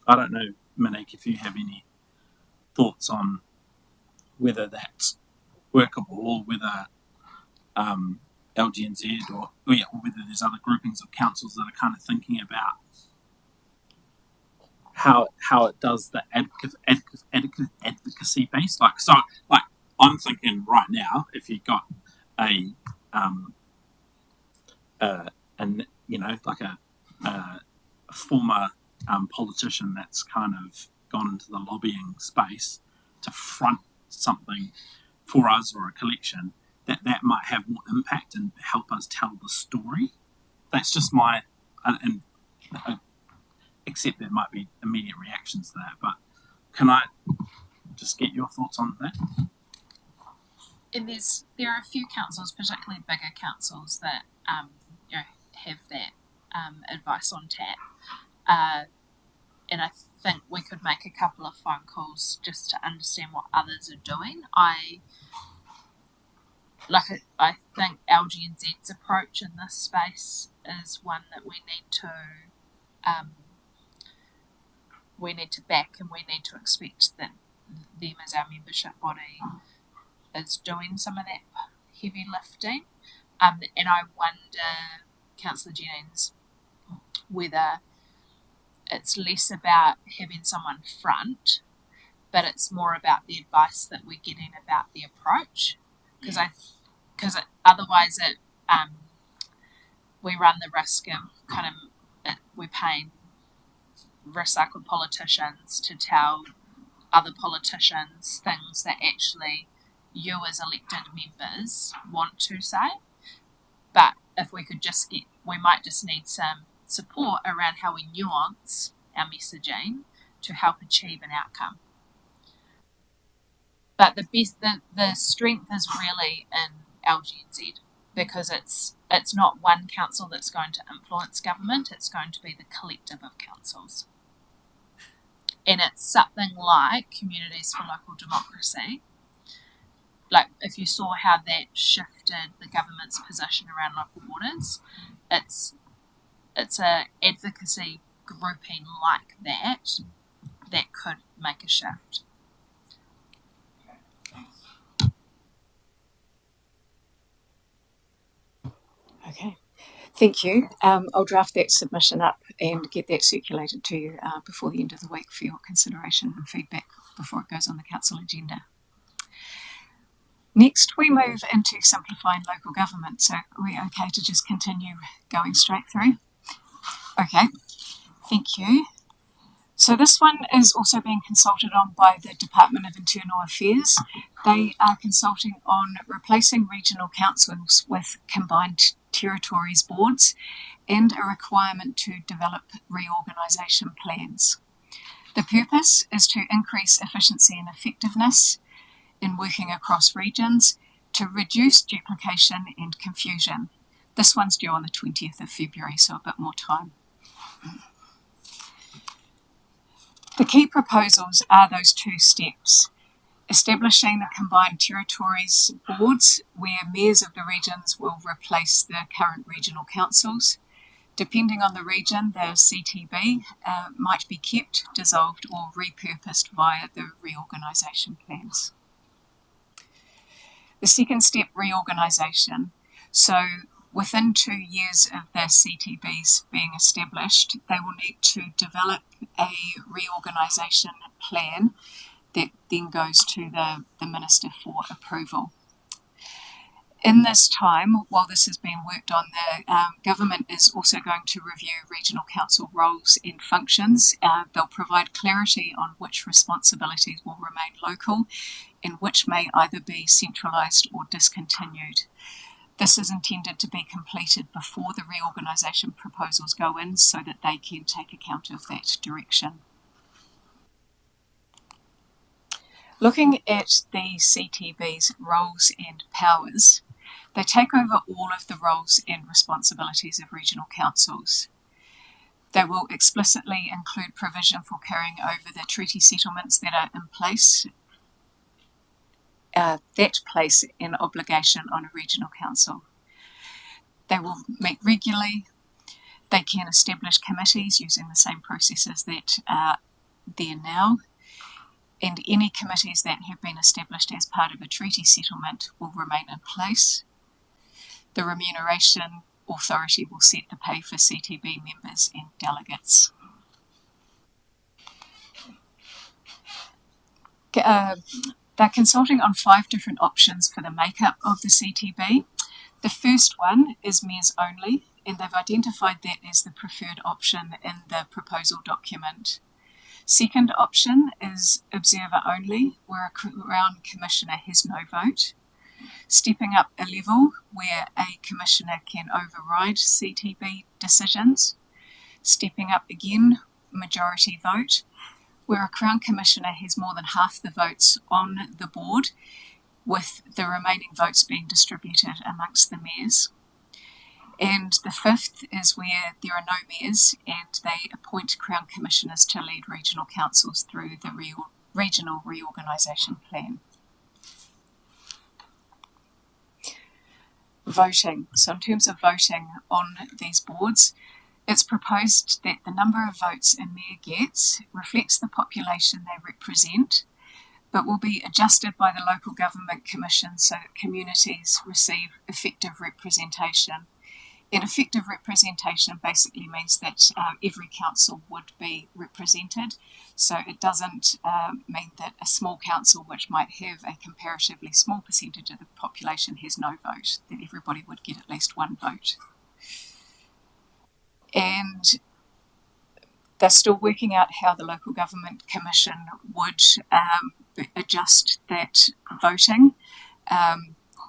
don't know, Monique, if you have any thoughts on whether that's workable or whether LGNZ or whether there's other groupings of councils that are kind of thinking about how it does the advocacy base. Like I'm thinking right now, if you've got a former politician that's kind of gone into the lobbying space to front something for us or a collection, that might have more impact and help us tell the story. That's just my except there might be immediate reactions to that, but can I just get your thoughts on that? And there are a few councils, particularly bigger councils, that have that advice on tap, and I think we could make a couple of phone calls just to understand what others are doing. I think LGNZ's approach in this space is one that we need to back, and we need to expect that them as our membership body is doing some of that heavy lifting. And I wonder, Councillor Jennings, whether it's less about having someone front, but it's more about the advice that we're getting about the approach. Because otherwise we run the risk of we're paying recycled politicians to tell other politicians things that actually you as elected members want to say. But if we could just we might just need some support around how we nuance our messaging to help achieve an outcome. But the strength is really in LGNZ, because it's not one council that's going to influence government, it's going to be the collective of councils. And it's something like Communities for Local Democracy. Like, if you saw how that shifted the government's position around local borders, it's a advocacy grouping like that could make a shift. Okay, thank you. I'll draft that submission up and get that circulated to you before the end of the week for your consideration and feedback before it goes on the council agenda. Next, we move into simplifying local government. So are we okay to just continue going straight through? Okay, thank you. So this one is also being consulted on by the Department of Internal Affairs. They are consulting on replacing regional councils with combined territories boards and a requirement to develop reorganisation plans. The purpose is to increase efficiency and effectiveness in working across regions, to reduce duplication and confusion. This one's due on the 20th of February, so a bit more time. The key proposals are those two steps: establishing the combined territories boards, where mayors of the regions will replace the current regional councils. Depending on the region, the CTB might be kept, dissolved, or repurposed via the reorganisation plans. The second step, reorganisation. So within 2 years of the CTBs being established, they will need to develop a reorganisation plan that then goes to the Minister for approval. In this time, while this is being worked on, the government is also going to review regional council roles and functions. They'll provide clarity on which responsibilities will remain local and which may either be centralised or discontinued. This is intended to be completed before the reorganisation proposals go in, so that they can take account of that direction. Looking at the CTB's roles and powers, they take over all of the roles and responsibilities of regional councils. They will explicitly include provision for carrying over the treaty settlements that are in place, that place an obligation on a regional council. They will meet regularly. They can establish committees using the same processes that are there now, and any committees that have been established as part of a treaty settlement will remain in place. The remuneration authority will set the pay for CTB members and delegates. They're consulting on 5 different options for the makeup of the CTB. The first one is mayors only, and they've identified that as the preferred option in the proposal document. Second option is observer only, where a Crown Commissioner has no vote. Stepping up a level, where a Commissioner can override CTB decisions. Stepping up again, majority vote, where a Crown Commissioner has more than half the votes on the board, with the remaining votes being distributed amongst the mayors. And the fifth is where there are no mayors and they appoint Crown Commissioners to lead regional councils through the regional reorganisation plan. Voting. So in terms of voting on these boards, it's proposed that the number of votes a mayor gets reflects the population they represent, but will be adjusted by the local government commission so that communities receive effective representation. And effective representation basically means that every council would be represented. So it doesn't mean that a small council, which might have a comparatively small percentage of the population, has no vote, that everybody would get at least one vote. And they're still working out how the local government commission would adjust that voting.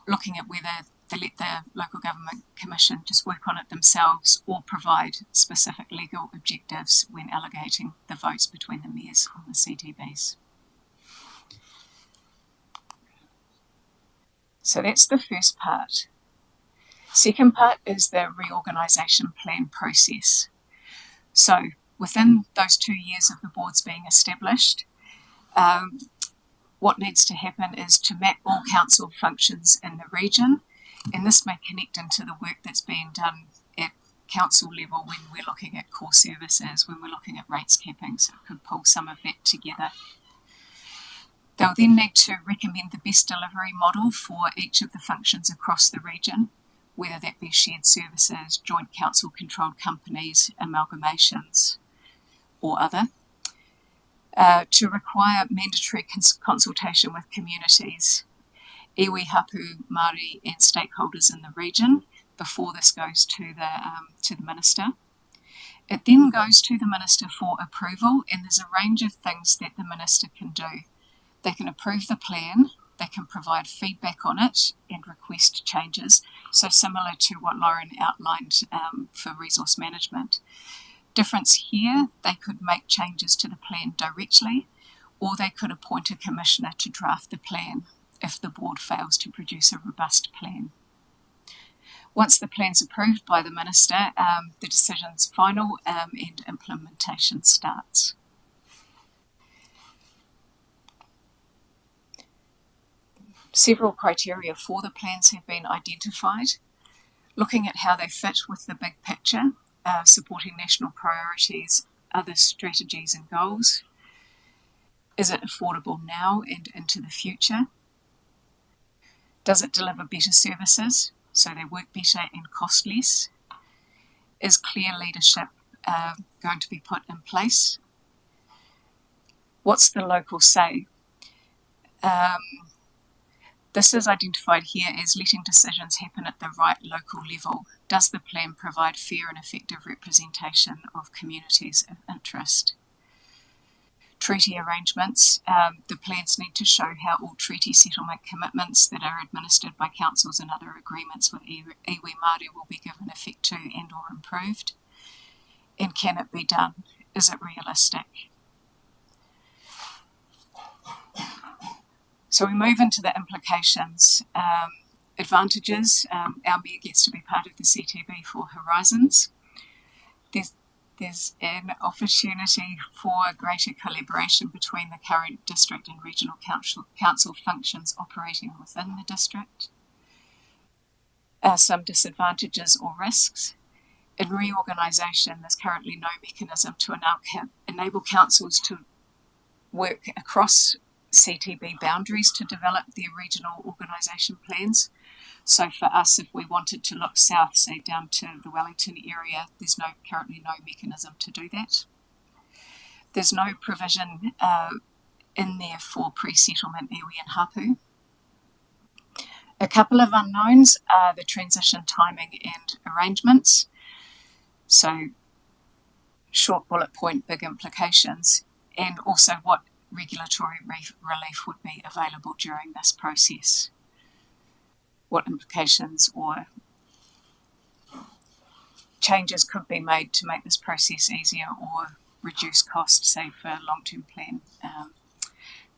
looking at whether they let the local government commission just work on it themselves or provide specific legal objectives when allocating the votes between the mayors on the CTBs. So that's the first part. Second part is the reorganisation plan process. So within those 2 years of the boards being established, what needs to happen is to map all council functions in the region, and this may connect into the work that's being done at council level when we're looking at core services, when we're looking at rates capping, so it could pull some of that together. They'll then need to recommend the best delivery model for each of the functions across the region, whether that be shared services, joint council controlled companies, amalgamations, or other. To require mandatory consultation with communities, iwi, hapu, Māori and stakeholders in the region before this goes to the Minister. It then goes to the Minister for approval, and there's a range of things that the Minister can do. They can approve the plan, they can provide feedback on it and request changes, so similar to what Lauren outlined for resource management. Difference here, they could make changes to the plan directly, or they could appoint a commissioner to draft the plan if the board fails to produce a robust plan. Once the plan's approved by the Minister, the decision's final and implementation starts. Several criteria for the plans have been identified, looking at how they fit with the big picture, supporting national priorities, other strategies and goals. Is it affordable now and into the future? Does it deliver better services so they work better and cost less? Is clear leadership going to be put in place? What's the local say? This is identified here as letting decisions happen at the right local level. Does the plan provide fair and effective representation of communities of interest? Treaty arrangements. The plans need to show how all treaty settlement commitments that are administered by councils and other agreements with iwi Māori will be given effect to and or improved. And can it be done? Is it realistic? So we move into the implications. Advantages, our mayor gets to be part of the CTB for Horizons. There's an opportunity for greater collaboration between the current district and regional council functions operating within the district. Some disadvantages or risks. In reorganisation, there's currently no mechanism to enable councils to work across CTB boundaries to develop their regional organisation plans. So for us, if we wanted to look south, say down to the Wellington area, there's currently no mechanism to do that. There's no provision in there for pre-settlement iwi and hapu. A couple of unknowns are the transition timing and arrangements. So short bullet point, big implications, and also what regulatory relief would be available during this process. What implications or changes could be made to make this process easier or reduce costs, say for long-term plan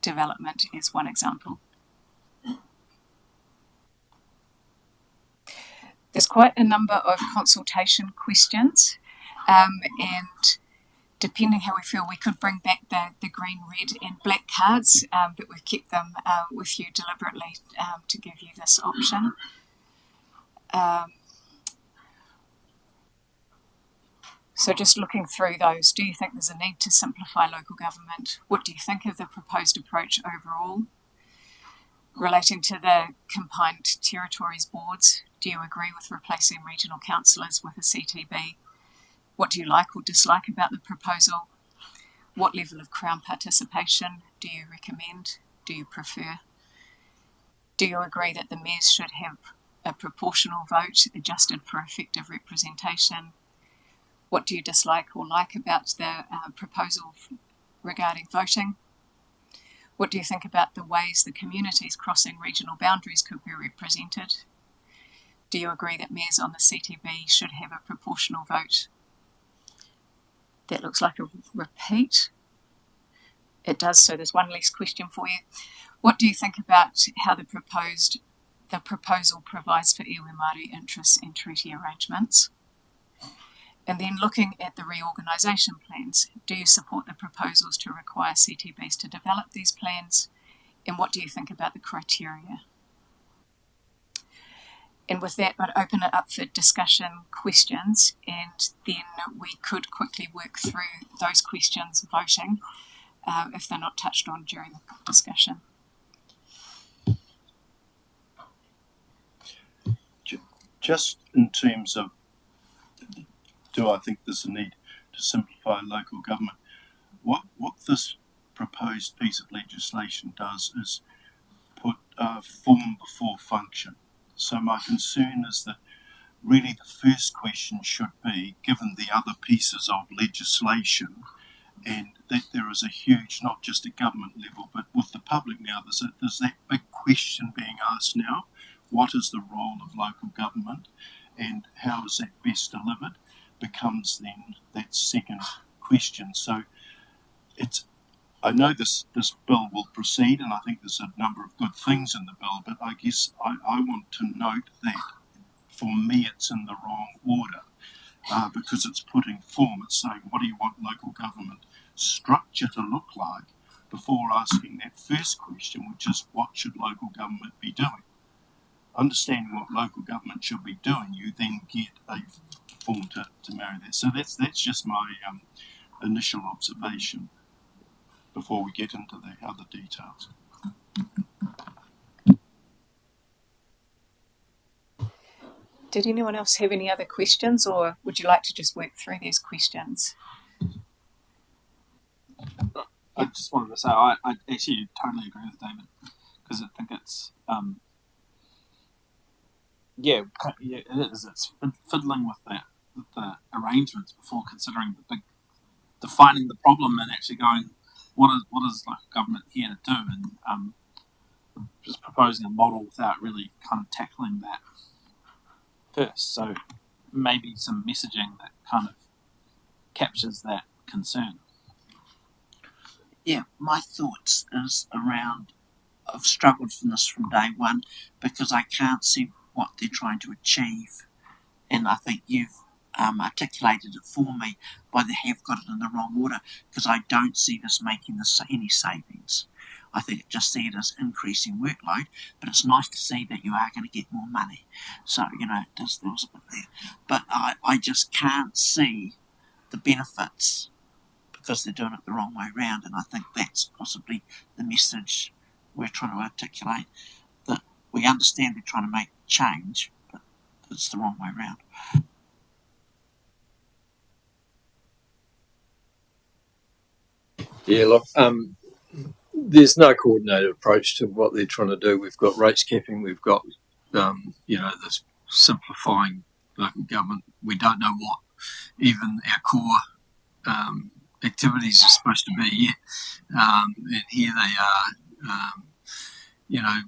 development is one example. There's quite a number of consultation questions and depending how we feel, we could bring back the green, red and black cards, but we've kept them with you deliberately to give you this option. So just looking through those, do you think there's a need to simplify local government? What do you think of the proposed approach overall? Relating to the combined territories boards, do you agree with replacing regional councillors with a CTB? What do you like or dislike about the proposal? What level of Crown participation do you recommend? Do you prefer? Do you agree that the mayors should have a proportional vote adjusted for effective representation? What do you dislike or like about the proposal regarding voting? What do you think about the ways the communities crossing regional boundaries could be represented? Do you agree that mayors on the CTB should have a proportional vote? That looks like a repeat. It does, so there's one less question for you. What do you think about how the proposal provides for iwi Māori interests in treaty arrangements? And then looking at the reorganisation plans, do you support the proposals to require CTBs to develop these plans? And what do you think about the criteria? And with that, I'd open it up for discussion questions, and then we could quickly work through those questions voting if they're not touched on during the discussion. Just in terms of, do I think there's a need to simplify local government? What this proposed piece of legislation does is put form before function. So my concern is that really the first question should be, given the other pieces of legislation, and that there is a huge, not just at government level, but with the public now, there's that big question being asked now: what is the role of local government, and how is that best delivered? Becomes then that second question. So I know this bill will proceed, and I think there's a number of good things in the bill, but I guess I want to note that for me it's in the wrong order, because it's putting form. It's saying, what do you want local government structure to look like, before asking that first question, which is, what should local government be doing? Understanding what local government should be doing, you then get a form to marry that. So that's just my initial observation before we get into the other details. Did anyone else have any other questions, or would you like to just work through these questions? I just wanted to say I actually totally agree with David, because I think it's it is. It's fiddling with the arrangements before considering defining the problem and actually going, what is local government here to do, and just proposing a model without really kind of tackling that first. So maybe some messaging that kind of captures that concern. Yeah, my thoughts is around, I've struggled from this from day one because I can't see what they're trying to achieve, and I think you've articulated it for me by they have got it in the wrong order, because I don't see this making any savings. I think it just see it as increasing workload, but it's nice to see that you are going to get more money. So, there was a bit there. But I just can't see the benefits because they're doing it the wrong way round, and I think that's possibly the message we're trying to articulate, that we understand they're trying to make change, but it's the wrong way round. Yeah, look, there's no coordinated approach to what they're trying to do. We've got rates capping, we've got, this simplifying local government. We don't know what even our core activities are supposed to be here. And here they are,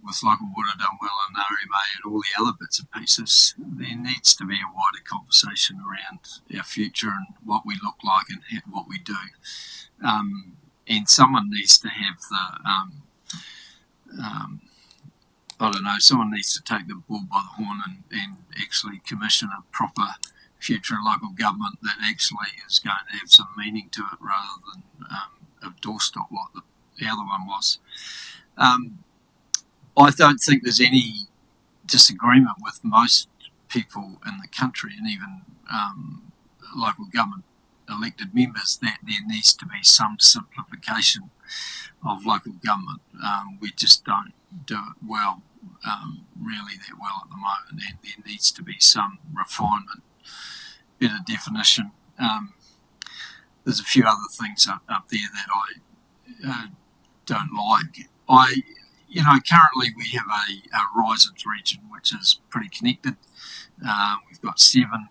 with local water done well and RMA and all the other bits and pieces. There needs to be a wider conversation around our future and what we look like and what we do. And someone needs to have someone needs to take the bull by the horn and actually commission a proper future local government that actually is going to have some meaning to it, rather than a doorstop like the other one was. I don't think there's any disagreement with most people in the country, and even local government elected members, that there needs to be some simplification of local government. We just don't do it well, really that well at the moment, and there needs to be some refinement, better definition. There's a few other things up there that I don't like. Currently we have a Horizons region which is pretty connected. We've got 7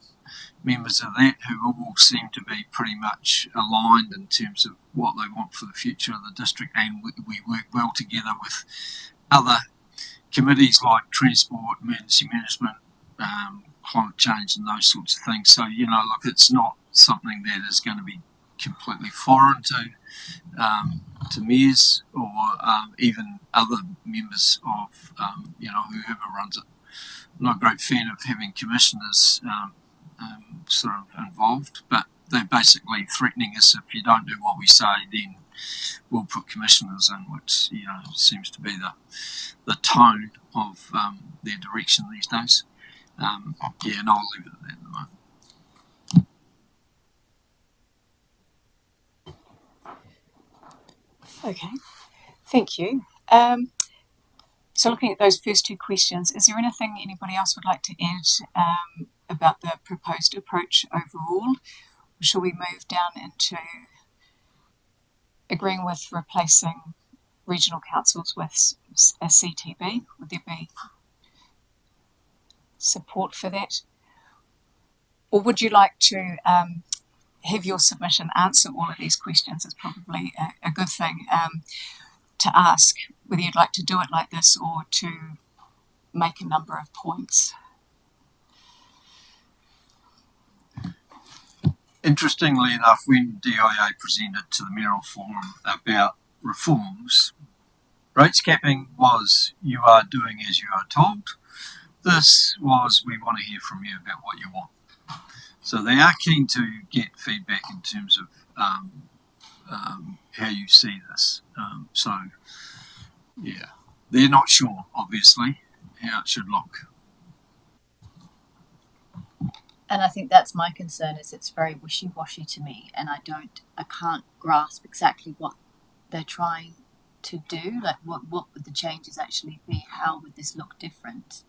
members of that who all seem to be pretty much aligned in terms of what they want for the future of the district, and we work well together with other committees like transport, emergency management, climate change and those sorts of things. So, look, it's not something that is going to be completely foreign to mayors or even other members of, whoever runs it. I'm not a great fan of having commissioners sort of involved, but they're basically threatening us: if you don't do what we say, then we'll put commissioners in, which seems to be the tone of their direction these days. And I'll leave it at that at the moment. Okay, thank you. So looking at those first two questions, is there anything anybody else would like to add about the proposed approach overall? Or shall we move down into agreeing with replacing regional councils with a CTB? Would there be support for that? Or would you like to have your submission answer all of these questions? Is probably a good thing to ask, whether you'd like to do it like this or to make a number of points. Interestingly enough, when DIA presented to the Mayoral Forum about reforms, rates capping was "you are doing as you are told." This was "we want to hear from you about what you want." So they are keen to get feedback in terms of how you see this. They're not sure, obviously, how it should look. And I think that's my concern, is it's very wishy-washy to me, and I can't grasp exactly what they're trying to do. Like, what would the changes actually be? How would this look different?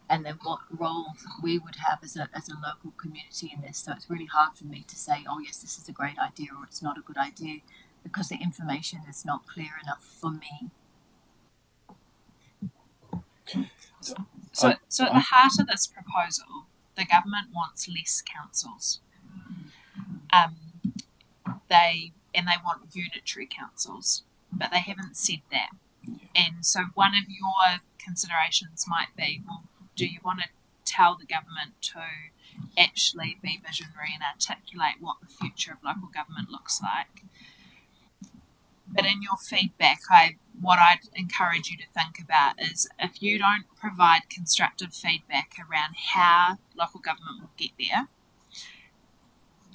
And then what role we would have as a local community in this. So it's really hard for me to say, oh yes, this is a great idea, or it's not a good idea, because the information is not clear enough for me. So at the heart of this proposal, the government wants less councils. They want unitary councils, but they haven't said that. And so one of your considerations might be, well, do you want to tell the government to actually be visionary and articulate what the future of local government looks like? But in your feedback, what I'd encourage you to think about is, if you don't provide constructive feedback around how local government will get there,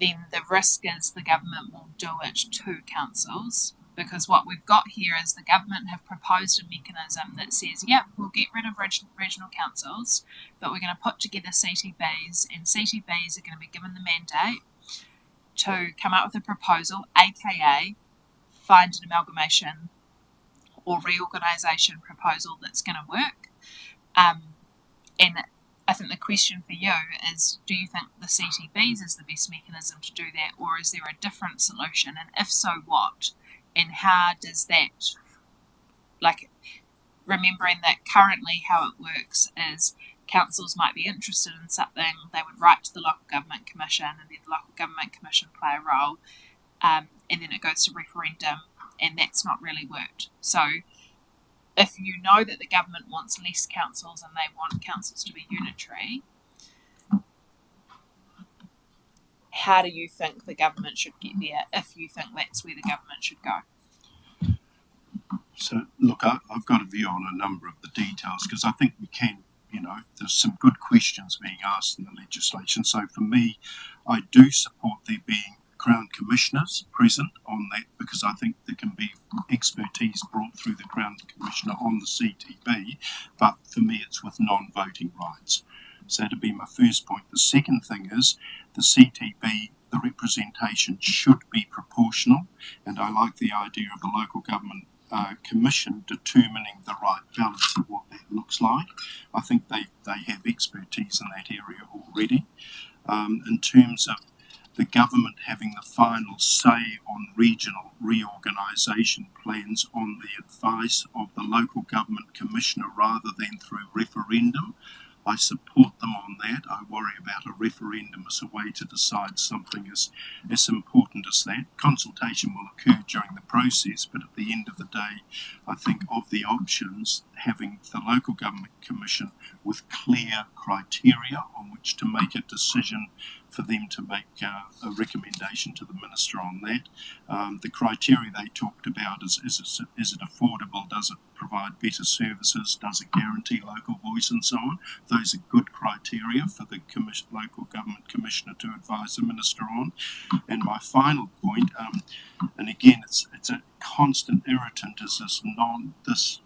then the risk is the government will do it to councils. Because what we've got here is the government have proposed a mechanism that says, yep, we'll get rid of regional councils, but we're going to put together CTBs, and CTBs are going to be given the mandate to come up with a proposal, aka find an amalgamation or reorganisation proposal that's going to work. And I think the question for you is, do you think the CTBs is the best mechanism to do that, or is there a different solution? And if so, what? And how does that, remembering that currently how it works is councils might be interested in something, they would write to the Local Government Commission, and then the Local Government Commission play a role, and then it goes to referendum, and that's not really worked. So if you know that the government wants less councils and they want councils to be unitary, how do you think the government should get there, if you think that's where the government should go? So, look, I've got a view on a number of the details, because I think we can, there's some good questions being asked in the legislation. So for me, I do support there being Crown Commissioners present on that, because I think there can be expertise brought through the Crown Commissioner on the CTB, but for me it's with non-voting rights. So that'd be my first point. The second thing is the CTB, the representation should be proportional, and I like the idea of the Local Government Commission determining the right balance of what that looks like. I think they have expertise in that area already. In terms of the government having the final say on regional reorganisation plans on the advice of the Local Government Commissioner rather than through referendum, I support them on that. I worry about a referendum as a way to decide something as important as that. Consultation will occur during the process, but at the end of the day, I think of the options, having the Local Government Commission with clear criteria on which to make a decision for them to make a recommendation to the Minister on that. The criteria they talked about is it affordable? Does it provide better services? Does it guarantee local voice and so on? Those are good criteria for the Local Government Commissioner to advise the Minister on. And my final point, and again it's a constant irritant, is this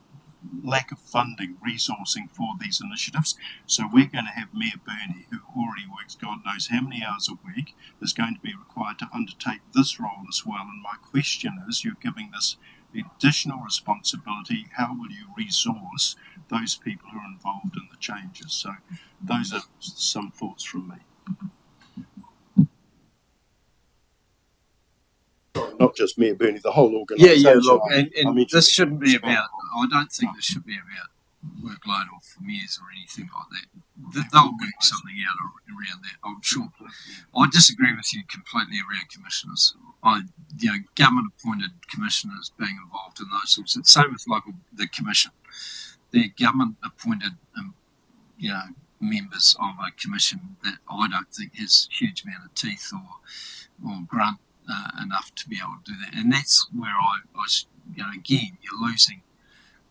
lack of funding, resourcing for these initiatives. So we're going to have Mayor Burney, who already works God knows how many hours a week, is going to be required to undertake this role as well. And my question is, you're giving this additional responsibility, how will you resource those people who are involved in the changes? So those are some thoughts from me. Not just Mayor Burney, the whole organisation. Yeah, look, and this shouldn't be about, I don't think this should be about workload or for mayors or anything like that. They'll work something out around that, I'm sure. I disagree with you completely around commissioners. Government-appointed commissioners being involved in those sorts of, same with the commission. They're government-appointed, members of a commission that I don't think has a huge amount of teeth or grunt enough to be able to do that. And that's where again, you're losing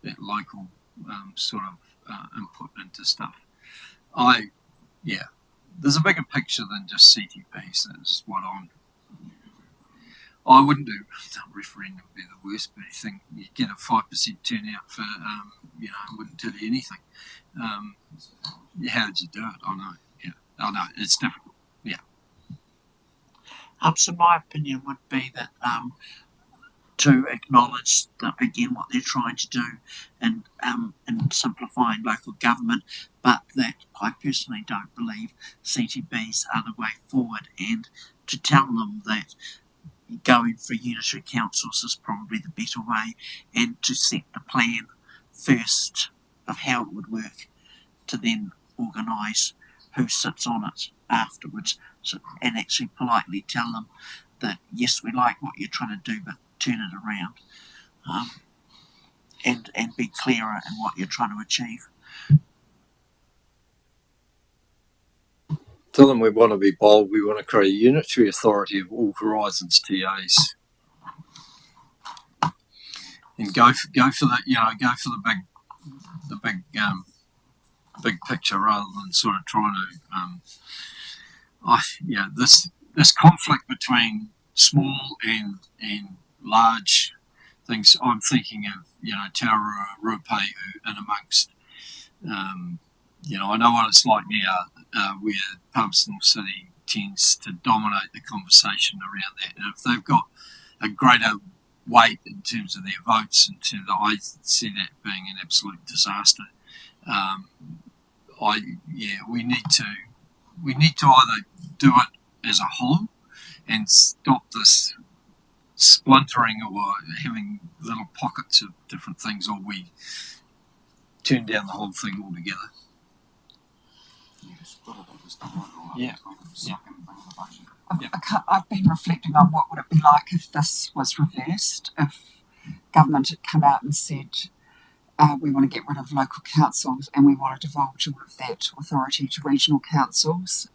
that local sort of input into stuff. There's a bigger picture than just CTPs. That's what I wouldn't do a referendum would be the worst, but I think you get a 5% turnout for, wouldn't tell you anything. How did you do it? I know, it's difficult. Yeah. So my opinion would be that to acknowledge that, again, what they're trying to do and simplifying local government, but that I personally don't believe CTBs are the way forward, and to tell them that going for unitary councils is probably the better way, and to set the plan first of how it would work, to then organise who sits on it afterwards, and actually politely tell them that yes, we like what you're trying to do, but turn it around, and be clearer in what you're trying to achieve. Tell them we want to be bold. We want to create a unitary authority of all Horizons TAs, and go for the big picture rather than sort of trying to. This conflict between small and large things. I'm thinking of Taurua, Ruapehu, and amongst. I know what it's like now, where Palmerston City tends to dominate the conversation around that. And if they've got a greater weight in terms of their votes, I see that being an absolute disaster. We need to either do it as a whole and stop this splintering or having little pockets of different things, or we turn down the whole thing altogether. I've been reflecting on what would it be like if this was reversed, if government had come out and said we want to get rid of local councils and we want to divulge all of that authority to regional councils,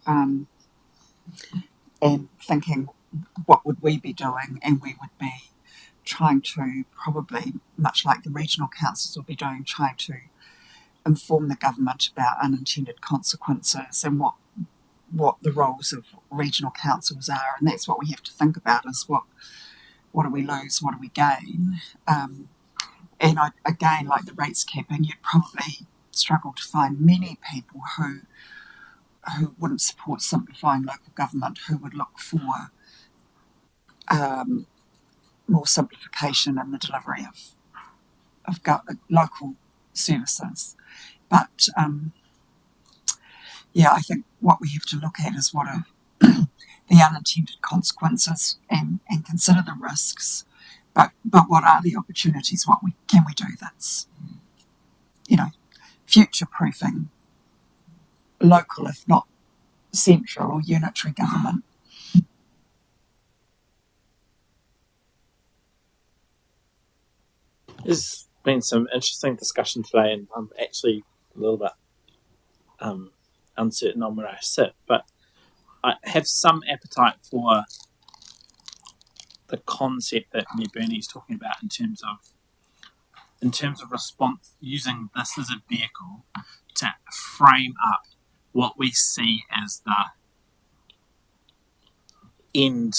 and thinking what would we be doing, and we would be trying to, probably much like the regional councils will be doing, trying to inform the government about unintended consequences and what the roles of regional councils are. And that's what we have to think about, is what do we lose, what do we gain. And again, like the rates capping, you'd probably struggle to find many people who wouldn't support simplifying local government, who would look for more simplification in the delivery of local services. But I think what we have to look at is what are the unintended consequences, and consider the risks. But what are the opportunities? What can we do that's future proofing local, if not central or unitary government. There's been some interesting discussion today, and I'm actually a little bit uncertain on where I sit, but I have some appetite for the concept that Mayor Bernie's talking about in terms of response, using this as a vehicle to frame up what we see as the end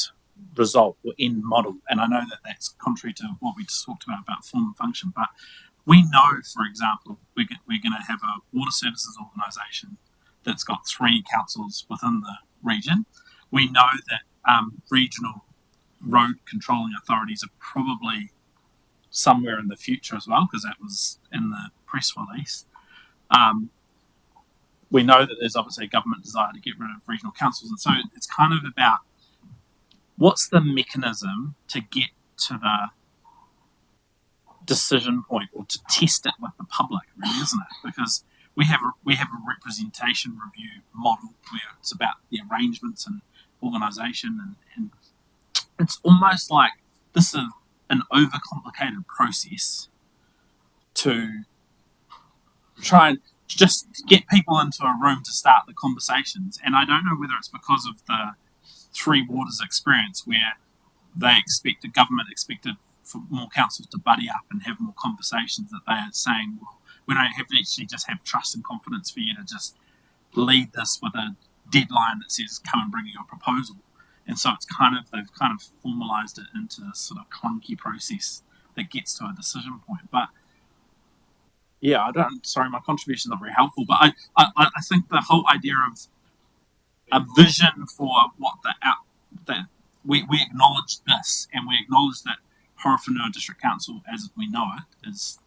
result or end model. And I know that that's contrary to what we just talked about form and function, but we know, for example, we're going to have a water services organisation that's got 3 councils within the region. We know that regional road controlling authorities are probably somewhere in the future as well, because that was in the press release. We know that there's obviously a government desire to get rid of regional councils, and so it's kind of about what's the mechanism to get to the decision point, or to test it with the public, really, isn't it? Because we have a representation review model where it's about the arrangements and organisation, and it's almost like this is an overcomplicated process to try and just get people into a room to start the conversations. And I don't know whether it's because of the Three Waters experience, where the government expected for more councils to buddy up and have more conversations, that they are saying, well, we don't have to actually just have trust and confidence for you to just lead this with a deadline that says come and bring your proposal. And so they've kind of formalised it into this sort of clunky process that gets to a decision point. But yeah, sorry, my contribution's not very helpful, but I think the whole idea of a vision for what we acknowledge this, and we acknowledge that Horowhenua District Council, as we know it, is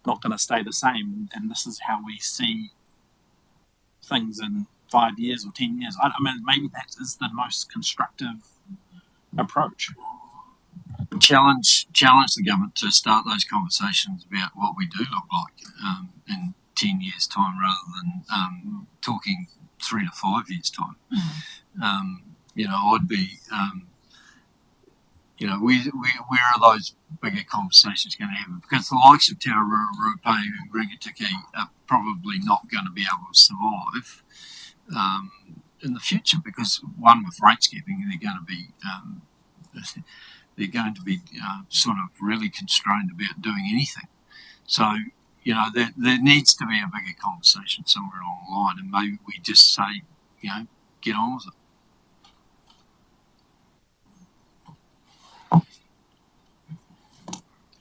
not going to stay the same, and this is how we see things in 5 years or 10 years. I mean, maybe that is the most constructive approach. Challenge the government to start those conversations about what we do look like in 10 years' time, rather than talking 3 to 5 years' time. I'd be, where are those bigger conversations going to happen? Because the likes of Taurua, Rupai, and Ringatiki are probably not going to be able to survive in the future, because one, with rates capping, they're going to be sort of really constrained about doing anything. So, there needs to be a bigger conversation somewhere along the line, and maybe we just say, get on with it.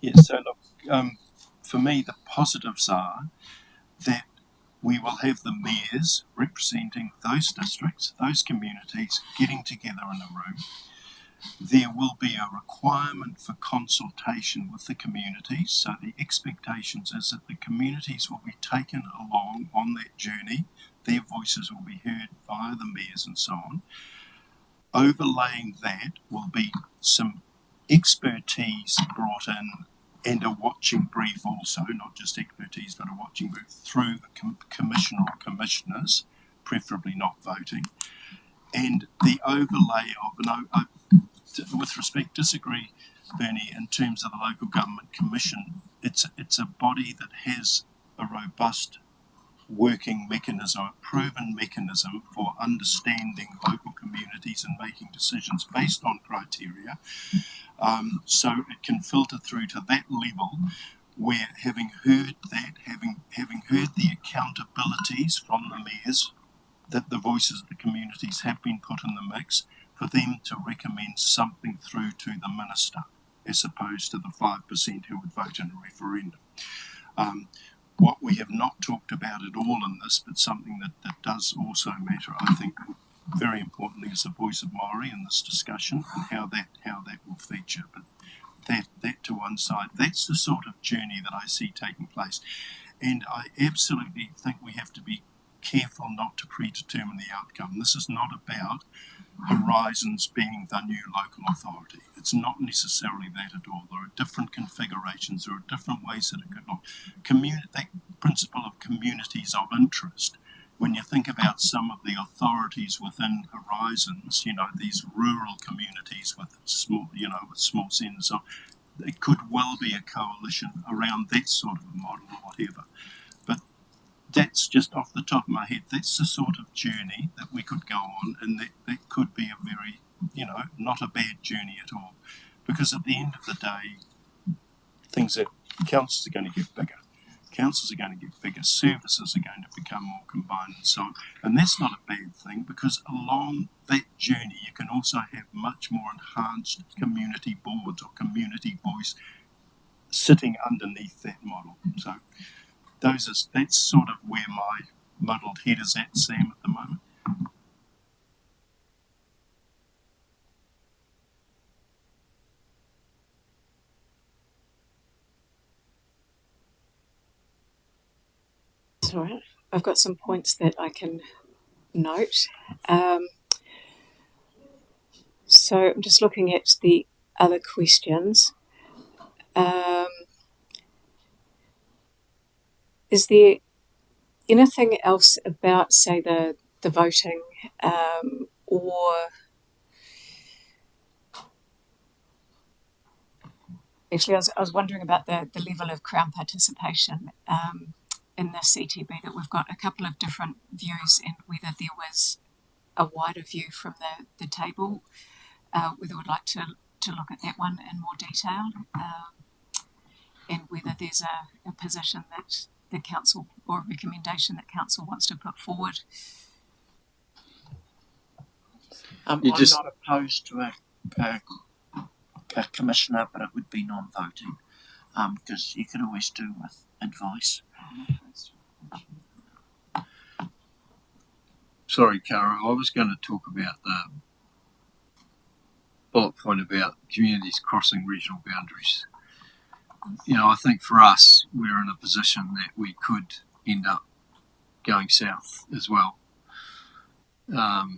Yeah, so look, for me, the positives are that we will have the mayors representing those districts, those communities, getting together in a room. There will be a requirement for consultation with the communities, so the expectations is that the communities will be taken along on that journey. Their voices will be heard via the mayors and so on. Overlaying that will be some expertise brought in, and a watching brief also, not just expertise, but a watching brief through the commissioner or commissioners, preferably not voting. And the overlay of, with respect, disagree, Bernie, in terms of the Local Government Commission, it's a body that has a robust working mechanism, a proven mechanism for understanding local communities and making decisions based on criteria. So it can filter through to that level where, having heard that, having heard the accountabilities from the mayors, that the voices of the communities have been put in the mix, for them to recommend something through to the minister, as opposed to the 5% who would vote in a referendum. What we have not talked about at all in this, but something that does also matter, I think, very importantly, is the voice of Maori in this discussion, and how that will feature. But that to one side, that's the sort of journey that I see taking place. And I absolutely think we have to be careful not to predetermine the outcome. This is not about Horizons being the new local authority. It's not necessarily that at all. There are different configurations, there are different ways that it could look. That principle of communities of interest, when you think about some of the authorities within Horizons, these rural communities with small centres, so it could well be a coalition around that sort of a model or whatever. But that's just off the top of my head. That's the sort of journey that we could go on, and that could be a very, not a bad journey at all. Because at the end of the day, councils are going to get bigger. Councils are going to get bigger, services are going to become more combined and so on. And that's not a bad thing, because along that journey you can also have much more enhanced community boards or community voice sitting underneath that model. So that's sort of where my muddled head is at, Sam, at the moment. All right. I've got some points that I can note. So I'm just looking at the other questions. Is there anything else about, say, the voting, or actually I was wondering about the level of Crown participation in the CTB, that we've got a couple of different views, and whether there was a wider view from the table, whether we'd like to look at that one in more detail, and whether there's a position that the council, or a recommendation that council wants to put forward. I'm not opposed to a commissioner, but it would be non-voting, because you can always do with advice. Sorry, Cara, I was going to talk about the bullet point about communities crossing regional boundaries. I think for us, we're in a position that we could end up going south as well.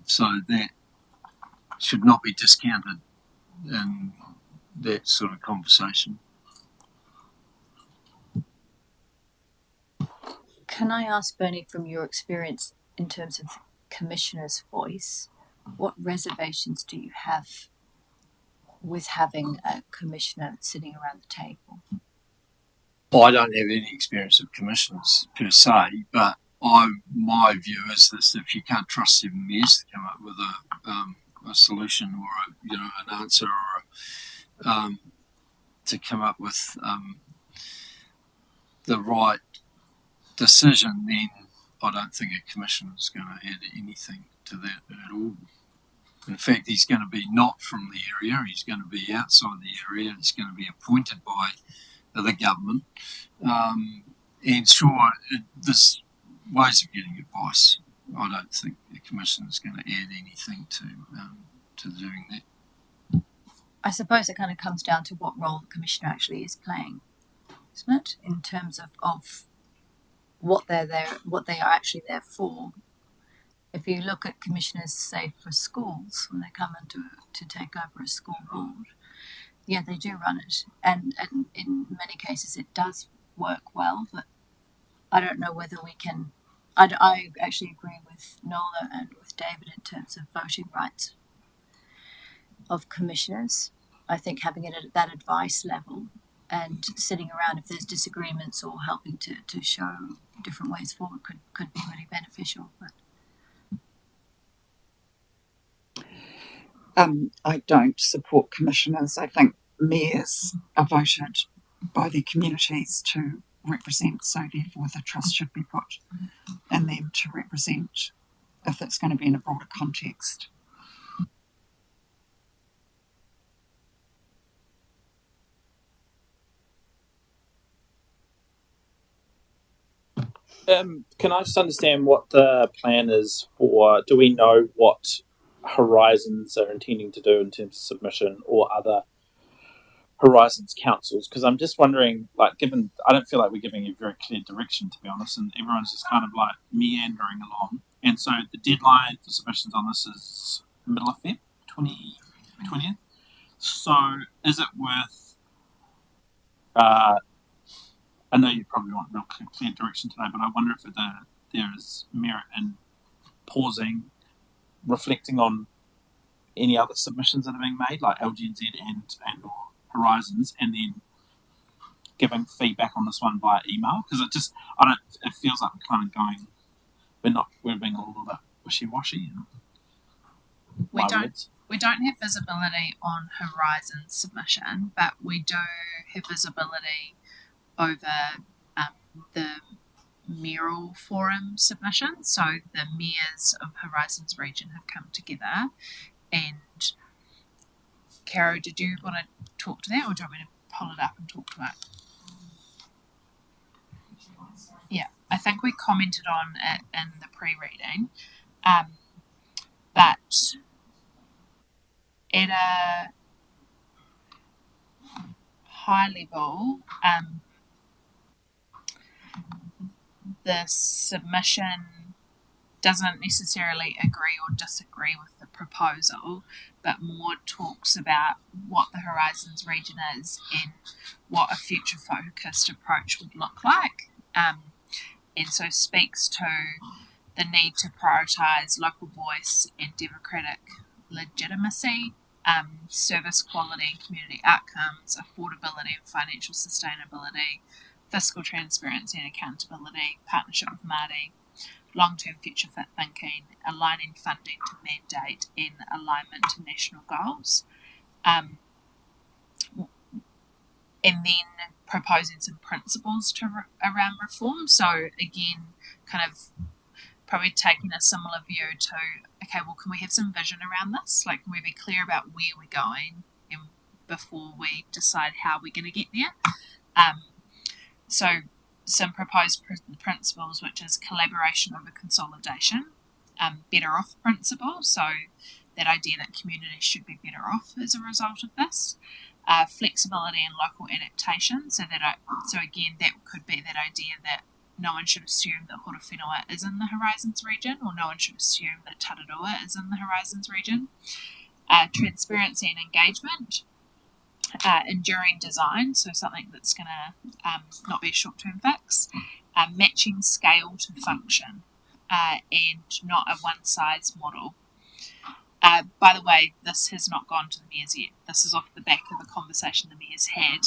So that should not be discounted in that sort of conversation. Can I ask, Bernie, from your experience in terms of Commissioner's voice, what reservations do you have with having a commissioner sitting around the table? I don't have any experience of commissioners per se, but my view is that if you can't trust 7 years to come up with a solution or an answer, or to come up with the right decision, then I don't think a commissioner is going to add anything to that at all. In fact, he's going to be not from the area, he's going to be outside the area, he's going to be appointed by the government. And sure, there's ways of getting advice. I don't think the commissioner is going to add anything to doing that. I suppose it kind of comes down to what role the commissioner actually is playing, isn't it? In terms of what they are actually there for. If you look at commissioners, say, for schools, when they come in to take over a school board, yeah, they do run it, and in many cases it does work well, but I don't know whether we can. I actually agree with Nola and with David in terms of voting rights of commissioners. I think having it at that advice level and sitting around if there's disagreements or helping to show different ways forward could be really beneficial. But I don't support commissioners. I think mayors are voted by their communities to represent, so therefore the trust should be put in them to represent if it's going to be in a broader context. Can I just understand what the plan is for? Do we know what Horizons are intending to do in terms of submission or other Horizons councils? Because I'm just wondering, given I don't feel like we're giving a very clear direction, to be honest, and everyone's just kind of meandering along. And so the deadline for submissions on this is middle of Feb, 2020. So is it worth I know you probably want real clear direction today, but I wonder if there is merit in pausing, reflecting on any other submissions that are being made, like LGNZ and or Horizons, and then giving feedback on this one via email, because it feels like we're kind of going, we're being a little bit wishy-washy. We don't have visibility on Horizon submission, but we do have visibility over the mayoral forum submission. So the mayors of Horizons region have come together, and Caro, did you want to talk to that, or do you want me to pull it up and talk to it? Yeah, I think we commented on it in the pre-reading, but at a high level, the submission doesn't necessarily agree or disagree with the proposal, but more talks about what the Horizons region is and what a future focused approach would look like. And so speaks to the need to prioritise local voice and democratic legitimacy, service quality and community outcomes, affordability and financial sustainability, fiscal transparency and accountability, partnership with Māori, long-term future fit thinking, aligning funding to mandate and alignment to national goals. And then proposing some principles around reform. So again, kind of probably taking a similar view to, okay, well, can we have some vision around this? Like, can we be clear about where we're going and before we decide how we're going to get there? So some proposed principles, which is collaboration over consolidation, better off principle, so that idea that communities should be better off as a result of this. Flexibility and local adaptation, so again, that could be that idea that no one should assume that Horowhenua is in the Horizons region, or no one should assume that Tararua is in the Horizons region. Transparency and engagement, enduring design, so something that's going to not be a short-term fix. Matching scale to function, and not a one-size model. By the way, this has not gone to the mayors yet. This is off the back of a conversation the mayors had.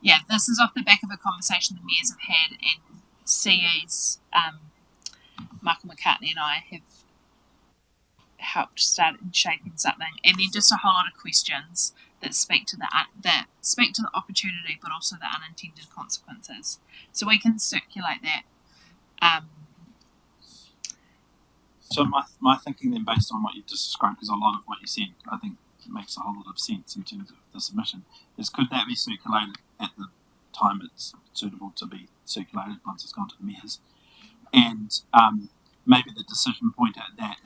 Yeah, this is off the back of a conversation the mayors have had, and CEs, Michael McCartney and I have helped start shaping something, and then just a whole lot of questions that speak to the opportunity, but also the unintended consequences. So we can circulate that. So my thinking then, based on what you've just described, because a lot of what you said, I think makes a whole lot of sense in terms of the submission, is could that be circulated at the time it's suitable to be circulated once it's gone to the mayors? And maybe the decision point at that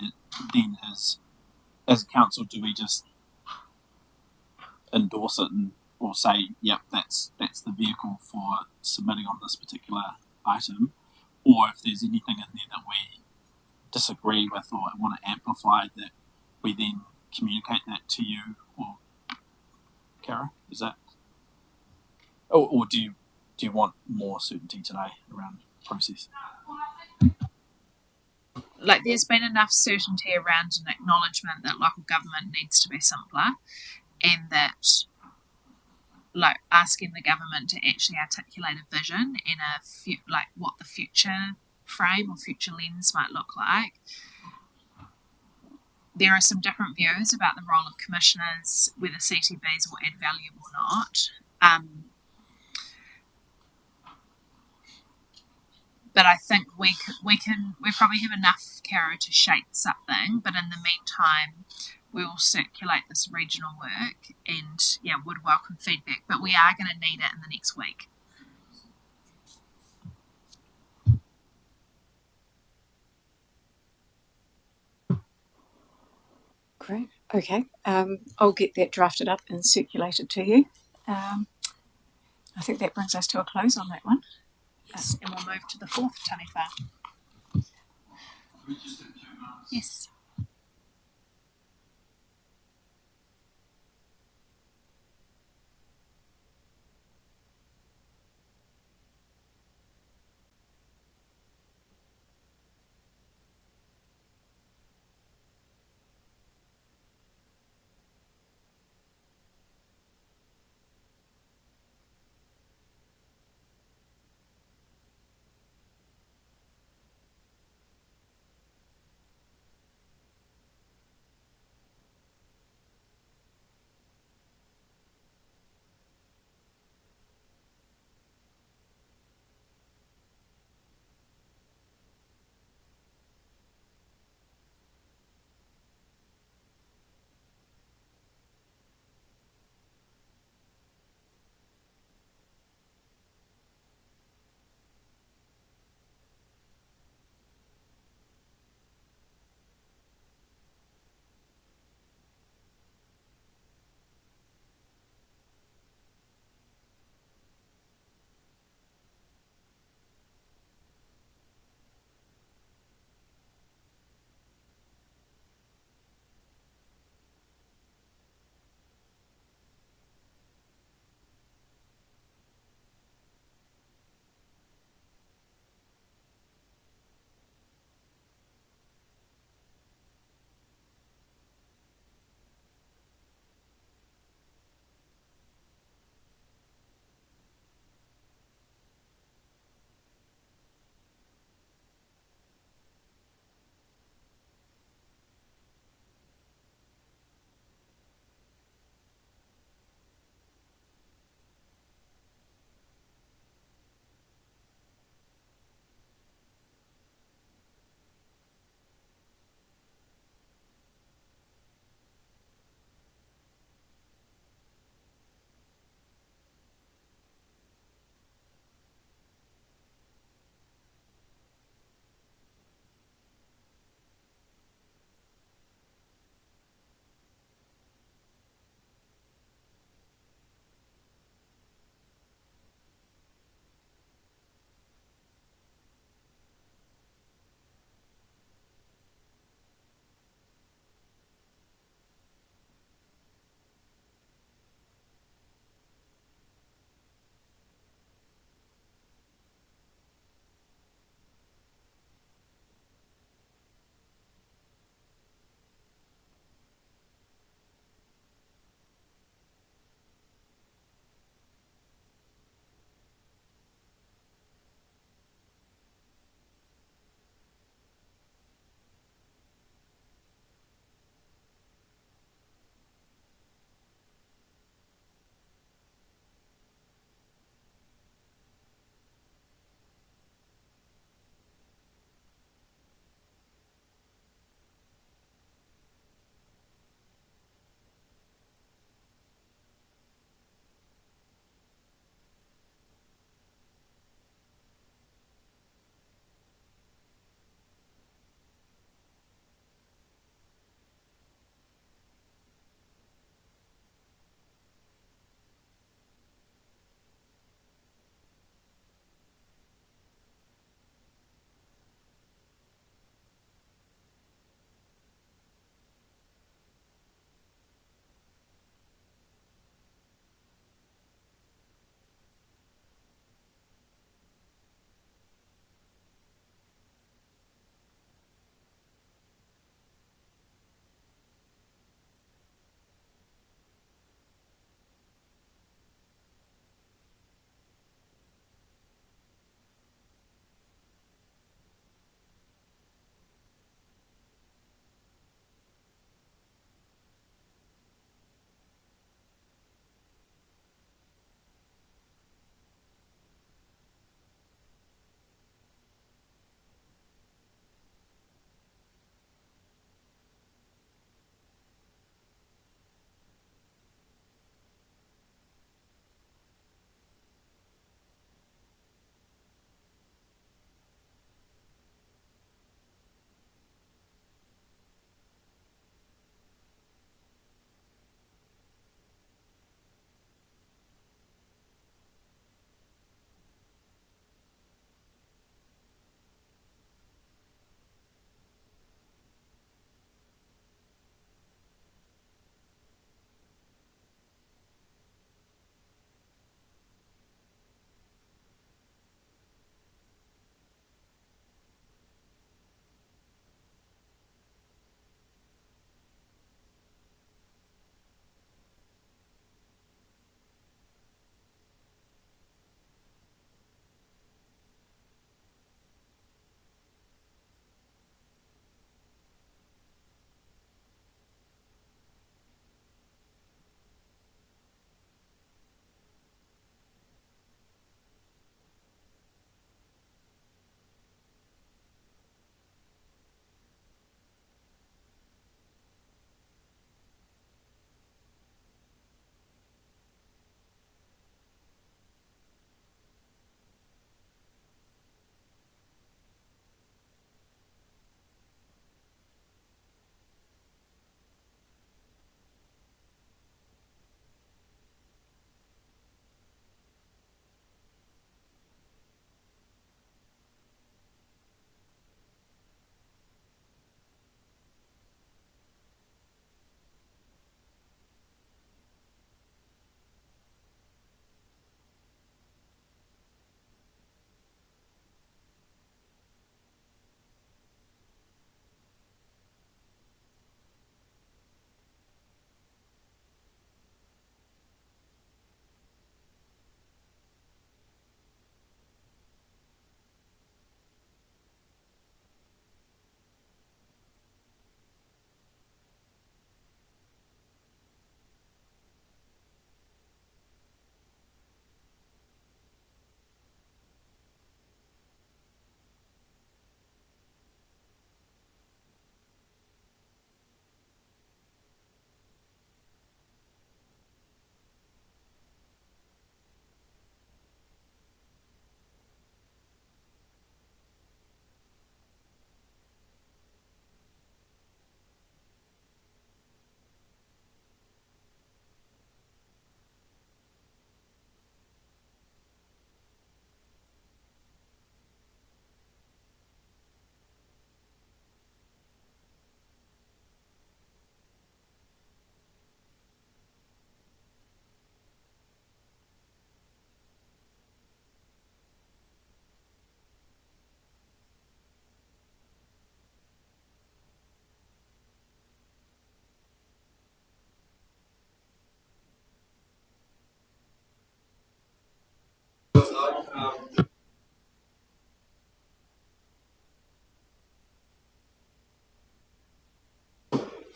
then is, as a council, do we just endorse it or say, yep, that's the vehicle for submitting on this particular item, or if there's anything in there that we disagree with or want to amplify, that we then communicate that to you, or Kara, is that, or do you want more certainty today around process? Like, there's been enough certainty around an acknowledgement that local government needs to be simpler, and that, like, asking the government to actually articulate a vision and what the future frame or future lens might look like. There are some different views about the role of commissioners, whether CTBs will add value or not. But I think we probably have enough, Caro, to shape something. But in the meantime, we will circulate this regional work, and would welcome feedback. But we are going to need it in the next week. Great. Okay. I'll get that drafted up and circulated to you. I think that brings us to a close on that one. Yes, and we'll move to the fourth taniwha. Yes.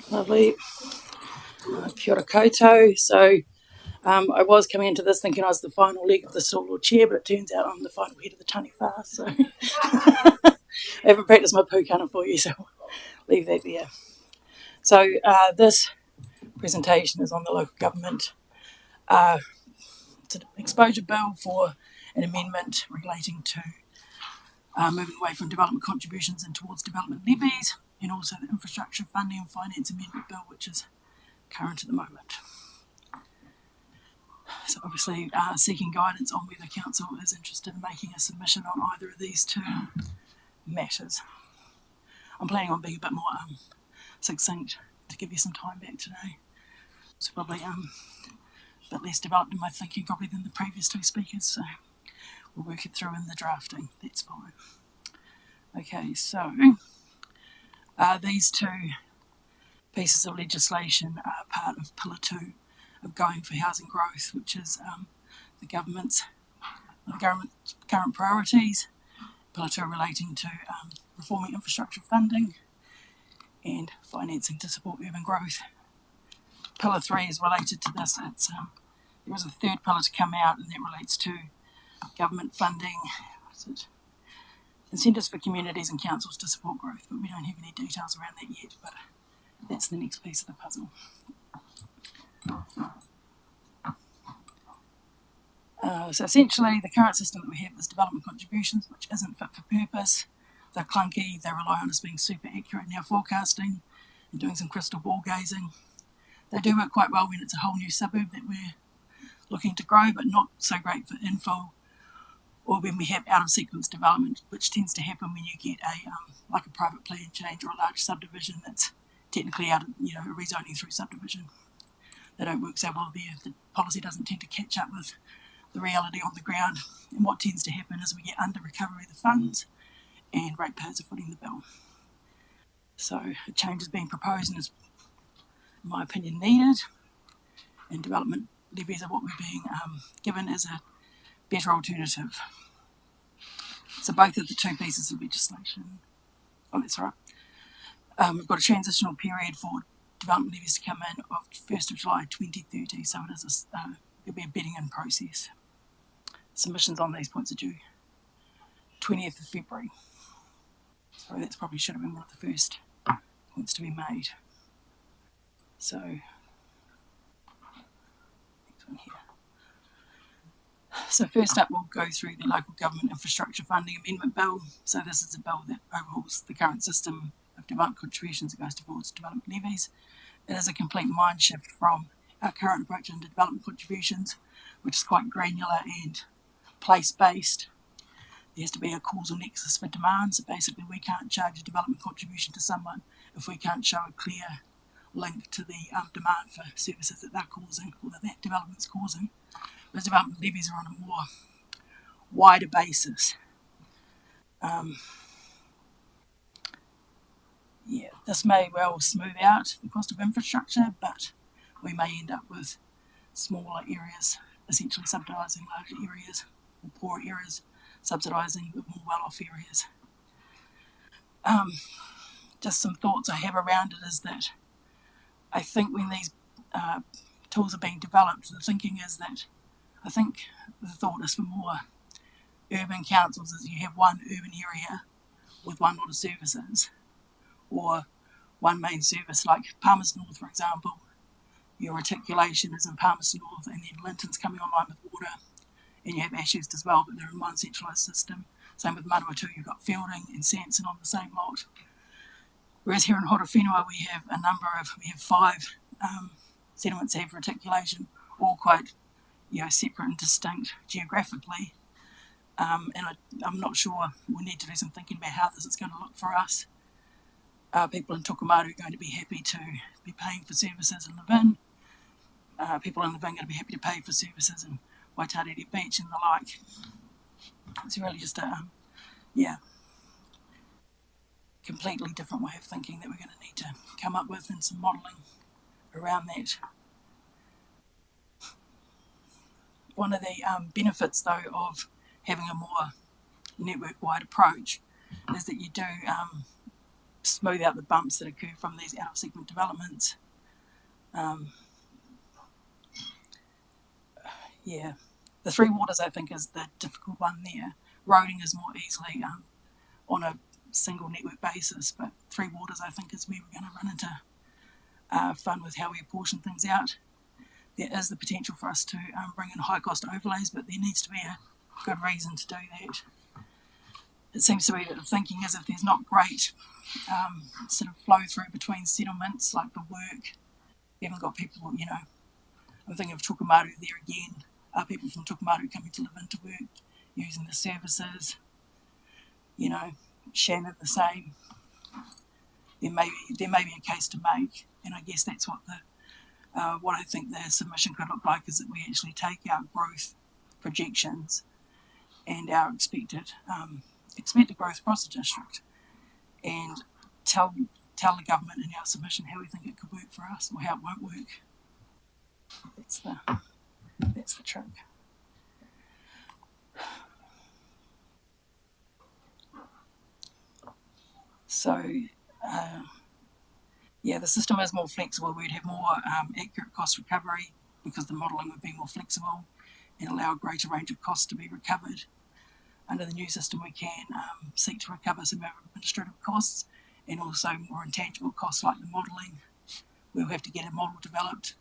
Lovely. Kia ora koutou. So I was coming into this thinking I was the final leg of the solo chair, but it turns out I'm the final head of the taniwha. So I haven't practiced my pūkana for you, so I'll leave that there. So this presentation is on the local government. It's an exposure bill for an amendment relating to moving away from development contributions and towards development levies, and also the infrastructure funding and finance amendment bill, which is current at the moment. So obviously seeking guidance on whether council is interested in making a submission on either of these two matters. I'm planning on being a bit more succinct to give you some time back today. So probably a bit less developed in my thinking probably than the previous two speakers, so we'll work it through in the drafting, that's fine. Okay, so these two pieces of legislation are part of Pillar 2 of Going for Housing Growth, which is the government's current priorities. Pillar 2 relating to reforming infrastructure funding and financing to support urban growth. Pillar 3 is related to this. It's there was a third pillar to come out, and that relates to government funding. Incentives for communities and councils to support growth, but we don't have any details around that yet, but that's the next piece of the puzzle. So essentially the current system that we have is development contributions, which isn't fit for purpose. They're clunky, they rely on us being super accurate in our forecasting and doing some crystal ball gazing. They do work quite well when it's a whole new suburb that we're looking to grow, but not so great for infill or when we have out of sequence development, which tends to happen when you get like a private plan change or a large subdivision that's technically out of, a rezoning through subdivision. They don't work so well there. The policy doesn't tend to catch up with the reality on the ground, and what tends to happen is we get under recovery of the funds and ratepayers are footing the bill. So a change is being proposed and is, in my opinion, needed, and development levies are what we're being given as a better alternative. So both of the two pieces of legislation, that's right. We've got a transitional period for development levies to come in of 1st of July 2030, so it is it'll be a bedding in process. Submissions on these points are due 20th of February. So that probably should have been one of the first points to be made. So, next one here. So first up, we'll go through the Local Government Infrastructure Funding Amendment Bill. So this is a bill that overhauls the current system of development contributions that goes towards development levies. It is a complete mind shift from our current approach into development contributions, which is quite granular and place-based. There has to be a causal nexus for demand, so basically we can't charge a development contribution to someone if we can't show a clear link to the demand for services that they're causing or that development's causing. Whereas development levies are on a more wider basis. This may well smooth out the cost of infrastructure, but we may end up with smaller areas essentially subsidising larger areas, or poor areas subsidising the more well-off areas. Just some thoughts I have around it is that I think when these tools are being developed, the thinking is that I think the thought is for more urban councils is you have one urban area with one lot of services, or one main service like Palmer's North, for example. Your articulation is in Palmer's North, and then Linton's coming online with water, and you have Ashurst as well, but they're in one centralised system. Same with Manawatu, you've got Fielding and Sanson on the same lot. Whereas here in Horowhenua we have 5 settlements have articulation, all quite separate and distinct geographically. And I'm not sure, we need to do some thinking about how this is going to look for us. People in Tokomaru are going to be happy to be paying for services and live in. People in Living are going to be happy to pay for services in Waitarere Beach and the like. It's really just a completely different way of thinking that we're going to need to come up with, and some modelling around that. One of the benefits, though, of having a more network-wide approach is that you do smooth out the bumps that occur from these out of segment developments. The Three Waters, I think, is the difficult one there. Roading is more easily on a single network basis, but Three Waters, I think, is where we're going to run into fun with how we apportion things out. There is the potential for us to bring in high cost overlays, but there needs to be a good reason to do that. It seems to me that the thinking is if there's not great sort of flow through between settlements, like for work, you haven't got people, I'm thinking of Tukumaru there again, people from Tukumaru coming to live into work, using the services, Shannon the same. There may be a case to make, and I guess that's what I think the submission could look like, is that we actually take our growth projections and our expected growth across the district and tell the government in our submission how we think it could work for us or how it won't work. That's the trick. So, the system is more flexible. We'd have more accurate cost recovery because the modelling would be more flexible and allow a greater range of costs to be recovered. Under the new system, we can seek to recover some of our administrative costs and also more intangible costs like the modelling. We'll have to get a model developed.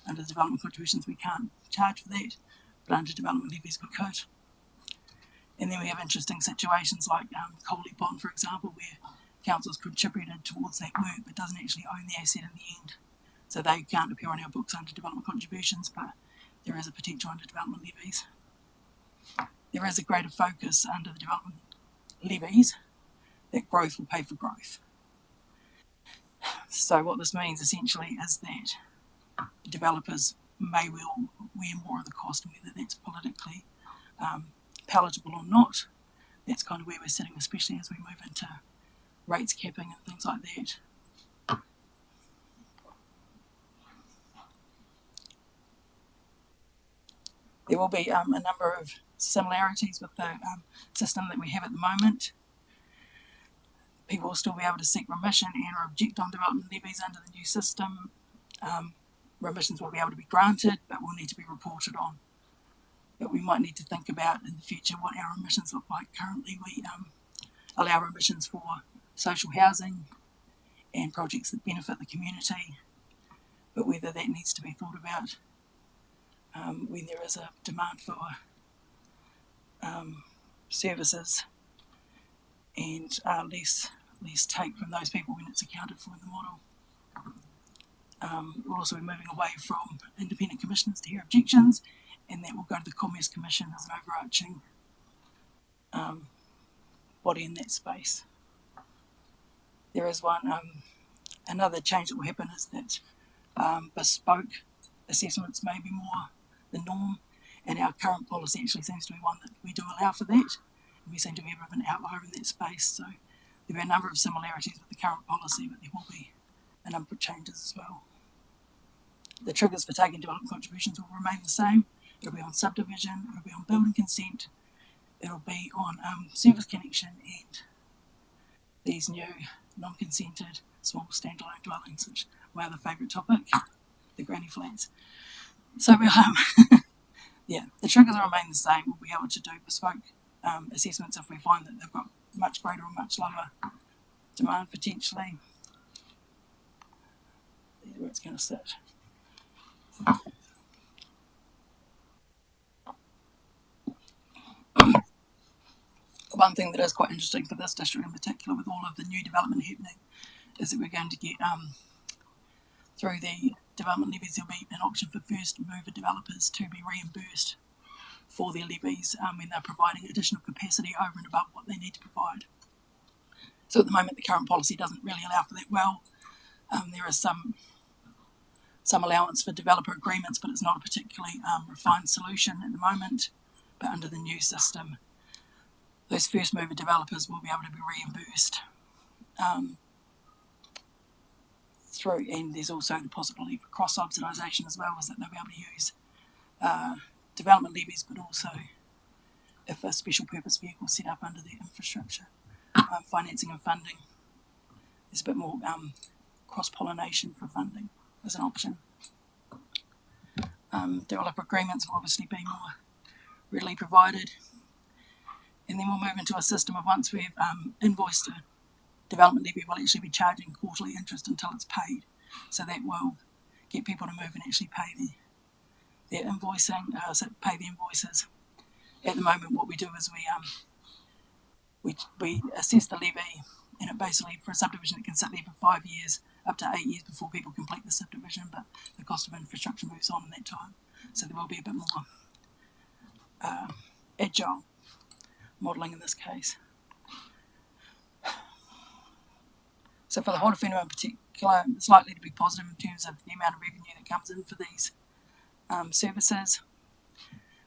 Under the development contributions, we can't charge for that, but under development levies, we could. And then we have interesting situations like Coley Pond, for example, where councils contributed towards that work but doesn't actually own the asset in the end. So they can't appear on our books under development contributions, but there is a potential under development levies. There is a greater focus under the development levies that growth will pay for growth. So what this means essentially is that developers may well wear more of the cost, and whether that's politically palatable or not, that's kind of where we're sitting, especially as we move into rates capping and things like that. There will be a number of similarities with the system that we have at the moment. People will still be able to seek remission and or object on development levies under the new system. Remissions will be able to be granted, but will need to be reported on. But we might need to think about in the future what our remissions look like. Currently, we allow remissions for social housing and projects that benefit the community, but whether that needs to be thought about when there is a demand for services and less take from those people when it's accounted for in the model. We'll also be moving away from independent commissioners to hear objections, and that will go to the Commerce Commission as an overarching body in that space. There is another change that will happen is that bespoke assessments may be more the norm, and our current policy actually seems to be one that we do allow for that. We seem to be a bit of an outlier in that space, so there are a number of similarities with the current policy, but there will be a number of changes as well. The triggers for taking development contributions will remain the same. It'll be on subdivision, it'll be on building consent, it'll be on service connection and these new non-consented small standalone dwellings, which were our favourite topic, the granny flats. So the triggers will remain the same. We'll be able to do bespoke assessments if we find that they've got much greater or much lower demand potentially. There's where it's going to sit. One thing that is quite interesting for this district in particular, with all of the new development happening, is that we're going to get through the development levies, there'll be an option for first mover developers to be reimbursed for their levies when they're providing additional capacity over and above what they need to provide. So at the moment, the current policy doesn't really allow for that well. There is some allowance for developer agreements, but it's not a particularly refined solution at the moment. But under the new system, those first mover developers will be able to be reimbursed through, and there's also the possibility for cross-subsidisation as well, is that they'll be able to use development levies, but also if a special purpose vehicle set up under the infrastructure financing and funding, there's a bit more cross-pollination for funding as an option. Developer agreements will obviously be more readily provided. And then we'll move into a system of once we've invoiced a development levy, we'll actually be charging quarterly interest until it's paid. So that will get people to move and actually pay their invoicing, pay the invoices. At the moment, what we do is we assess the levy, and it basically, for a subdivision, it can sit there for 5 years, up to 8 years before people complete the subdivision, but the cost of infrastructure moves on in that time. So there will be a bit more agile modelling in this case. So for the Horowhenua in particular, it's likely to be positive in terms of the amount of revenue that comes in for these services.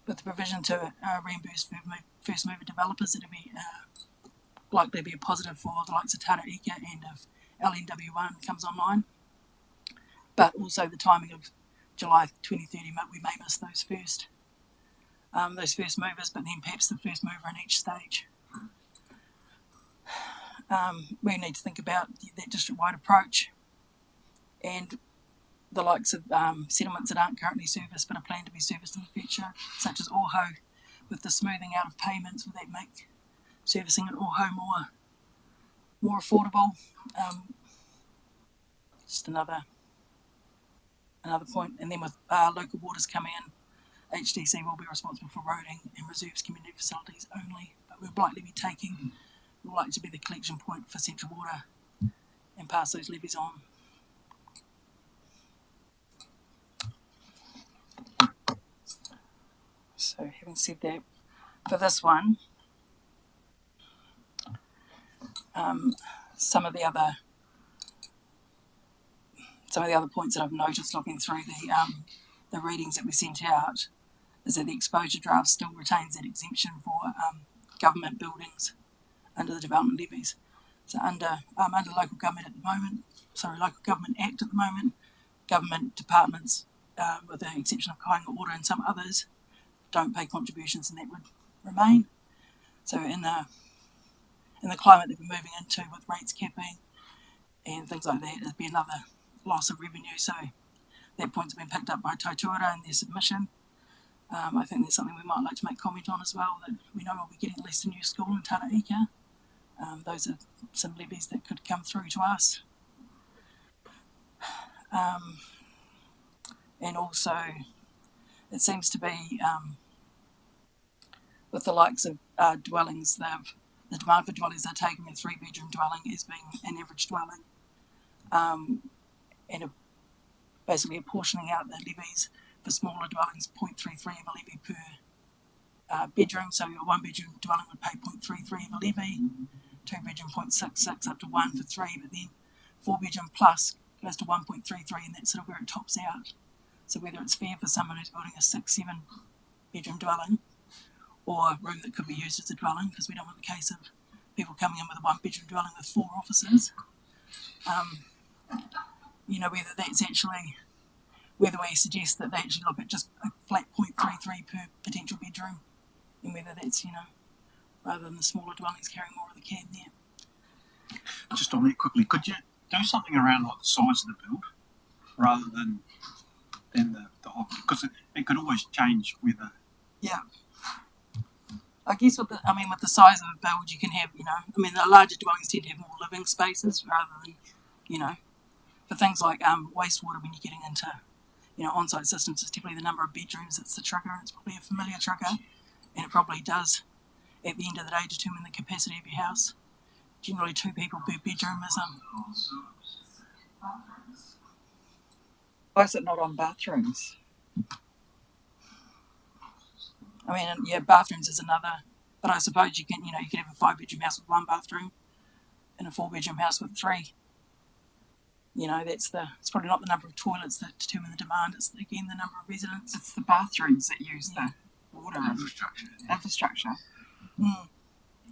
With the provision to reimburse first mover developers, it'll be likely to be a positive for the likes of Tara Ika and if LNW1 comes online. But also the timing of July 2030, we may miss those first movers, but then perhaps the first mover in each stage. We need to think about that district-wide approach and the likes of settlements that aren't currently serviced but are planned to be serviced in the future, such as Oho, with the smoothing out of payments. Will that make servicing at Oho more affordable? Just another point. And then with local waters coming in, HDC will be responsible for roading and reserves community facilities only, but we'll likely to be the collection point for central water and pass those levies on. So having said that, for this one, some of the other points that I've noticed looking through the readings that we sent out is that the exposure draft still retains that exemption for government buildings under the development levies. So under local government act at the moment, government departments, with the exception of Kāinga Ora and some others, don't pay contributions, and that would remain. So in the climate that we're moving into with rates capping and things like that, it'd be another loss of revenue. So that point's been picked up by Taituara in their submission. I think there's something we might like to make comment on as well, that we know we'll be getting at least a new school in Tara Ika. Those are some levies that could come through to us. And also, it seems to be, with the likes of dwellings, the demand for dwellings are taking a 3-bedroom dwelling as being an average dwelling, and basically apportioning out the levies for smaller dwellings, 0.33 of a levy per bedroom. So your 1-bedroom dwelling would pay 0.33 of a levy, 2-bedroom 0.66 up to 1 for 3, but then 4-bedroom plus goes to 1.33, and that's sort of where it tops out. So whether it's fair for someone who's building a 6-7-bedroom dwelling, or a room that could be used as a dwelling, because we don't want the case of people coming in with a 1-bedroom dwelling with 4 offices. Whether that's actually, whether we suggest that they actually look at just a flat 0.33 per potential bedroom, and whether that's, rather than the smaller dwellings carrying more of the can there. Just on that quickly, could you do something around like the size of the build, rather than the whole, because it could always change whether. Yeah. I guess with the size of a build, you can have, the larger dwellings tend to have more living spaces rather than, for things like wastewater, when you're getting into, on-site systems, it's typically the number of bedrooms that's the trigger, and it's probably a familiar trigger, and it probably does, at the end of the day, determine the capacity of your house. Generally 2 people per bedroom is Why is it not on bathrooms? Bathrooms is another, but I suppose you can have a 5-bedroom house with 1 bathroom and a 4-bedroom house with 3. It's probably not the number of toilets that determine the demand, it's again the number of residents. It's the bathrooms that use the water infrastructure.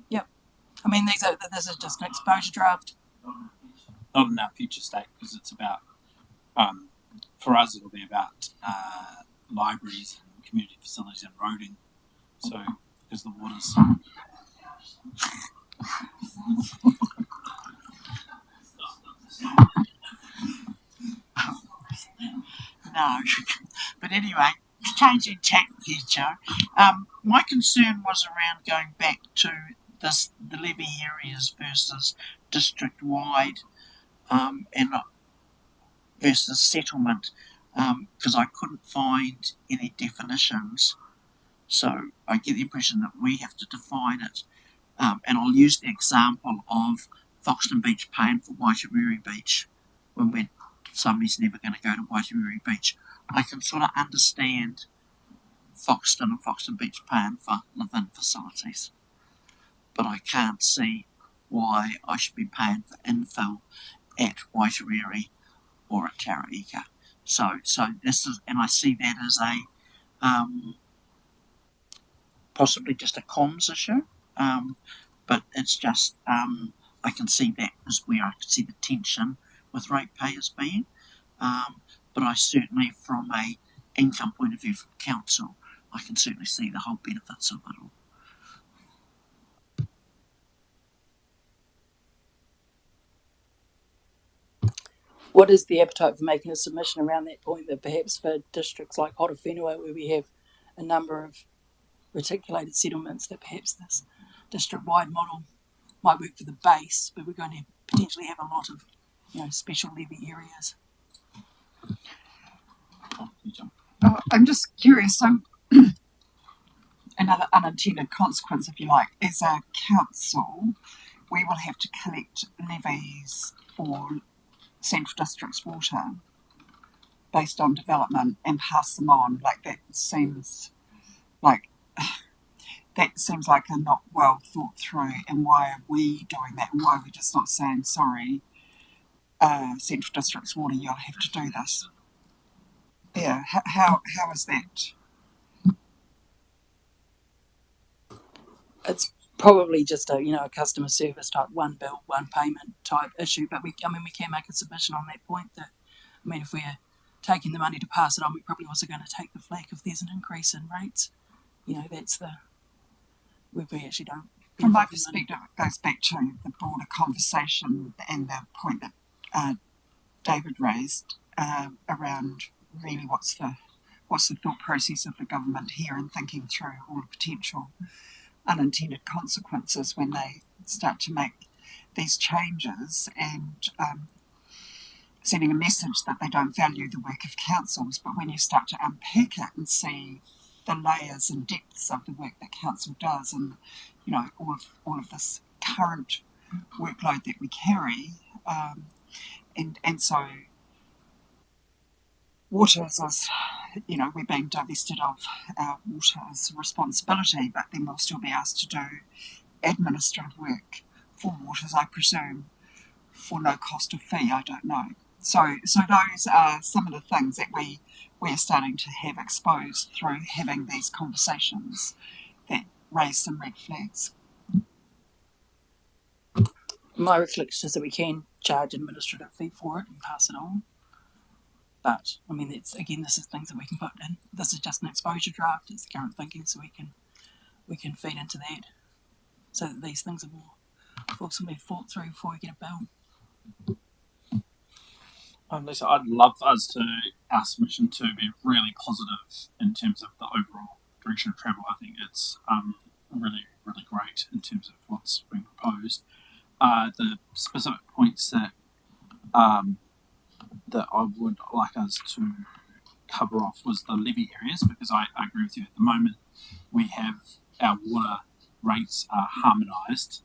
Yep. This is just an exposure draft. Not in our future state, because it's about, for us it'll be about libraries and community facilities and roading. So, because the water's... no. But anyway, changing tack here, Joe. My concern was around going back to the levy areas versus district-wide and versus settlement, because I couldn't find any definitions. So I get the impression that we have to define it. And I'll use the example of Foxton Beach paying for Waitemuri Beach when somebody's never going to go to Waitemuri Beach. I can sort of understand Foxton and Foxton Beach paying for live-in facilities, but I can't see why I should be paying for infill at Waitemuri or at Taraika. So this is, and I see that as a possibly just a comms issue, but it's just I can see that as where I can see the tension with ratepayers being, but I certainly, from a income point of view from council, I can certainly see the whole benefits of it all. What is the appetite for making a submission around that point, that perhaps for districts like Horowhenua, where we have a number of reticulated settlements, that perhaps this district-wide model might work for the base, but we're going to potentially have a lot of, special levy areas? I'm just curious. So, another unintended consequence, if you like, as a council, we will have to collect levies for Central District's water based on development and pass them on. Like that seems like a not well thought through. And why are we doing that? And why are we just not saying, sorry, Central District's water, you'll have to do this? Yeah, how is that? It's probably just a customer service type, one bill, one payment type issue. But we can make a submission on that point. That if we're taking the money to pass it on, we're probably also going to take the flak if there's an increase in rates. That's where we actually don't. From my perspective, it goes back to the broader conversation and the point that David raised around really what's the thought process of the government here and thinking through all the potential unintended consequences when they start to make these changes and sending a message that they don't value the work of councils. But when you start to unpack it and see the layers and depths of the work that council does, and all of this current workload that we carry, and so water is, we're being divested of our water as a responsibility, but then we'll still be asked to do administrative work for waters, I presume, for no cost of fee. I don't know. So those are some of the things that we're starting to have exposed through having these conversations that raise some red flags. My recollection is that we can charge administrative fee for it and pass it on. But this is things that we can put in. This is just an exposure draft. It's the current thinking, so we can feed into that, so that these things are more fulsomely thought through before we get a bill. Lisa, I'd love us our submission to be really positive in terms of the overall direction of travel. I think it's really, really great in terms of what's being proposed. The specific points that I would like us to cover off was the levy areas, because I agree with you. At the moment, we have our water rates are harmonised,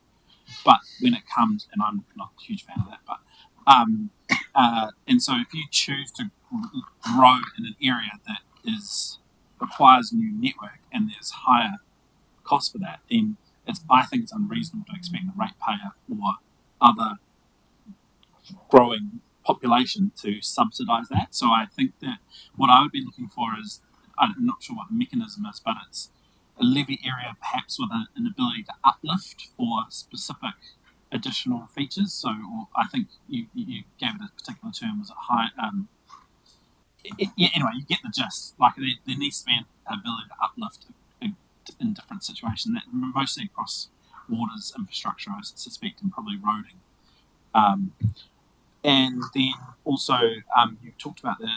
but when it comes, and I'm not a huge fan of that, but and so if you choose to grow in an area that requires a new network and there's higher cost for that, then I think it's unreasonable to expect the ratepayer or other growing population to subsidise that. So I think that what I would be looking for is, I'm not sure what the mechanism is, but it's a levy area perhaps with an ability to uplift for specific additional features. So I think you gave it a particular term, was it high? Anyway, you get the gist. Like there needs to be an ability to uplift in different situations, that mostly across waters infrastructure, I suspect, and probably roading. And then also you talked about the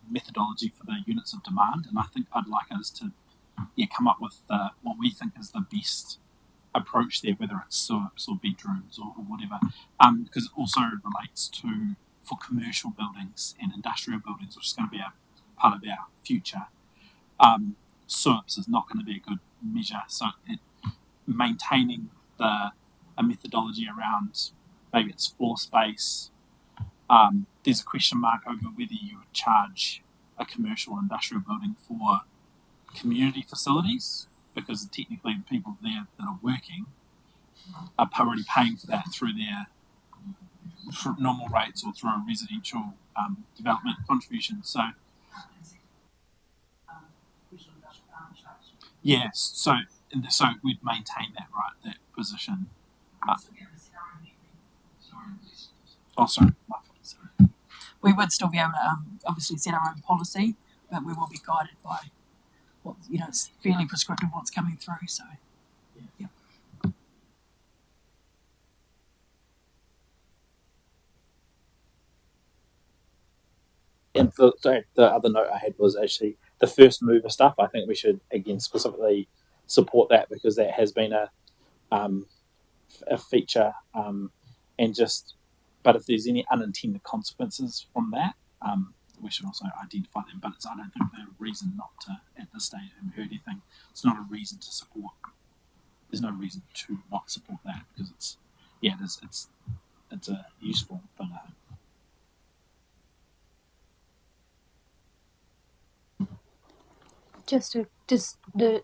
methodology for the units of demand, and I think I'd like us to come up with what we think is the best approach there, whether it's SURPs or bedrooms or whatever, because it also relates to for commercial buildings and industrial buildings, which is going to be a part of our future. SURPs is not going to be a good measure, so maintaining a methodology around maybe it's floor space. There's a question mark over whether you would charge a commercial industrial building for community facilities, because technically the people there that are working are already paying for that through their normal rates or through a residential development contribution. So yes, so we'd maintain that that position. Sorry. We would still be able to obviously set our own policy, but we will be guided by what it's fairly prescriptive what's coming through. So, yeah. And the other note I had was actually the first mover stuff. I think we should again specifically support that, because that has been a feature, but if there's any unintended consequences from that, we should also identify them. But I don't think there's a reason not to at this stage. I haven't heard anything. It's not a reason to support. There's no reason to not support that, because it's a useful thing. I think.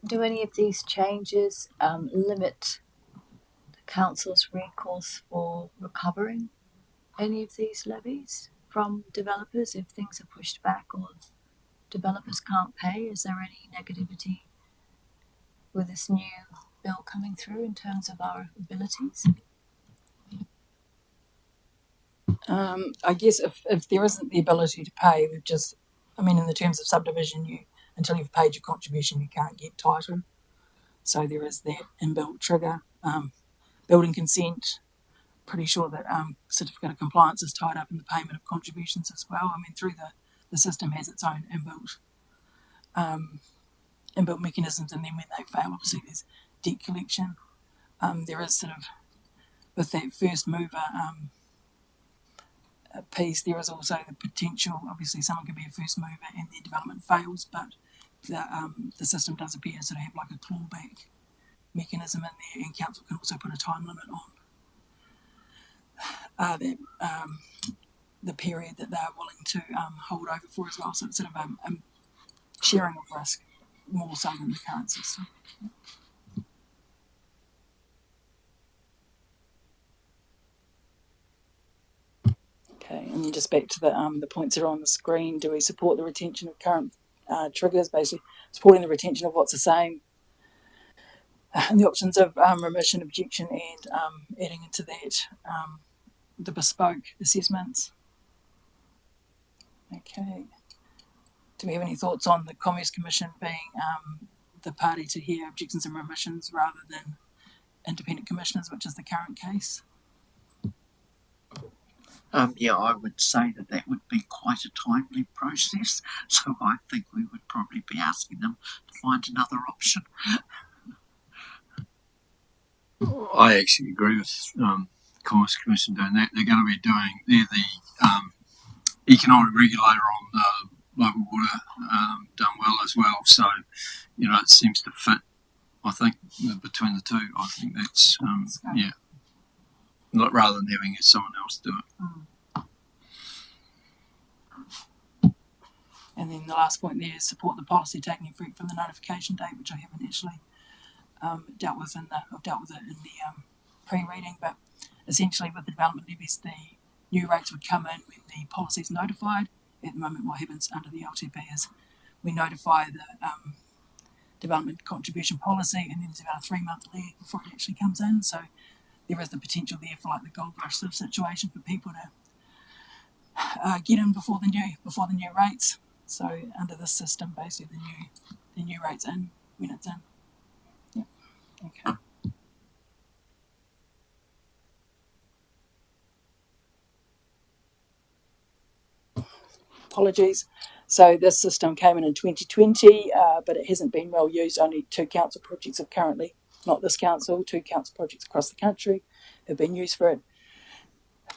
Do any of these changes limit the council's recourse for recovering any of these levies from developers if things are pushed back or developers can't pay? Is there any negativity with this new bill coming through in terms of our abilities? I guess if there isn't the ability to pay, in the terms of subdivision, until you've paid your contribution, you can't get title. So there is that inbuilt trigger. Building consent, pretty sure that certificate of compliance is tied up in the payment of contributions as well. Through the system has its own inbuilt mechanisms, and then when they fail, obviously there's debt collection. There is with that first mover piece, there is also the potential, obviously someone can be a first mover and their development fails, but the system does appear to have like a clawback mechanism in there, and council can also put a time limit on the period that they're willing to hold over for as well. So it's sort of a sharing of risk more so than the current system. Okay, and then just back to the points that are on the screen. Do we support the retention of current triggers, basically supporting the retention of what's the same, and the options of remission, objection, and adding into that the bespoke assessments. Okay. Do we have any thoughts on the Commerce Commission being the party to hear objections and remissions rather than independent commissioners, which is the current case? I would say that would be quite a timely process, so I think we would probably be asking them to find another option. I actually agree with Commerce Commission doing that. They're the economic regulator on local water, done well as well. So, it seems to fit, I think, between the two. I think that's, rather than having someone else do it. And then the last point there is support the policy taking effect from the notification date, which I haven't actually dealt with it in the pre-reading, but essentially with the development levies, the new rates would come in when the policy is notified. At the moment, what happens under the LTP is we notify the development contribution policy, and then there's about a 3-month lag before it actually comes in. So there is the potential there for like the gold rush sort of situation for people to get in before the new rates. So under this system, basically the new rates in when it's in. Yeah. Okay. Apologies. So this system came in 2020, but it hasn't been well used. Only 2 council projects have currently, not this council, 2 council projects across the country have been used for it.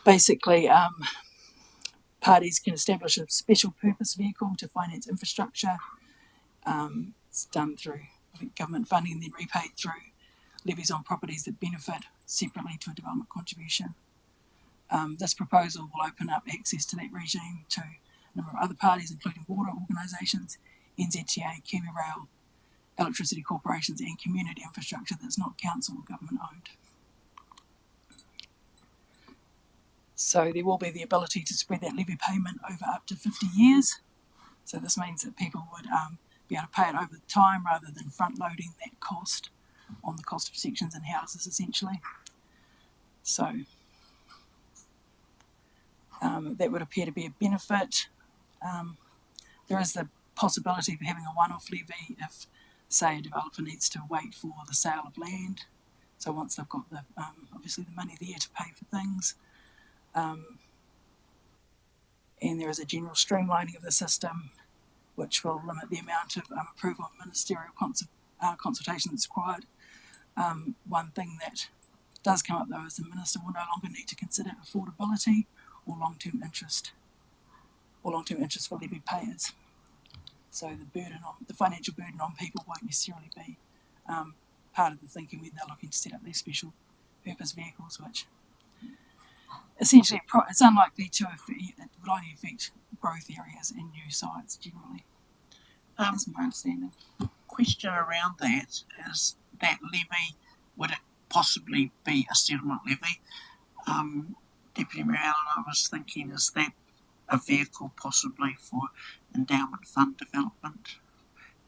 Basically, parties can establish a special purpose vehicle to finance infrastructure. It's done through government funding and then repaid through levies on properties that benefit separately to a development contribution. This proposal will open up access to that regime to a number of other parties, including water organisations, NZTA, Kiwi Rail, electricity corporations and community infrastructure that's not council or government owned. So there will be the ability to spread that levy payment over up to 50 years. So this means that people would be able to pay it over time rather than front loading that cost on the cost of sections and houses essentially. So that would appear to be a benefit. There is the possibility of having a one-off levy if, say, a developer needs to wait for the sale of land. So once they've got the obviously the money there to pay for things. And there is a general streamlining of the system which will limit the amount of approval and ministerial consultation that's required. One thing that does come up though is the minister will no longer need to consider affordability or long-term interest for levy payers. So the financial burden on people won't necessarily be part of the thinking when they're looking to set up these special purpose vehicles, which essentially it's unlikely to it would only affect growth areas and new sites generally. That's my understanding. Question around that is that levy, would it possibly be a settlement levy? Deputy Mayor Allen, I was thinking, is that a vehicle possibly for endowment fund development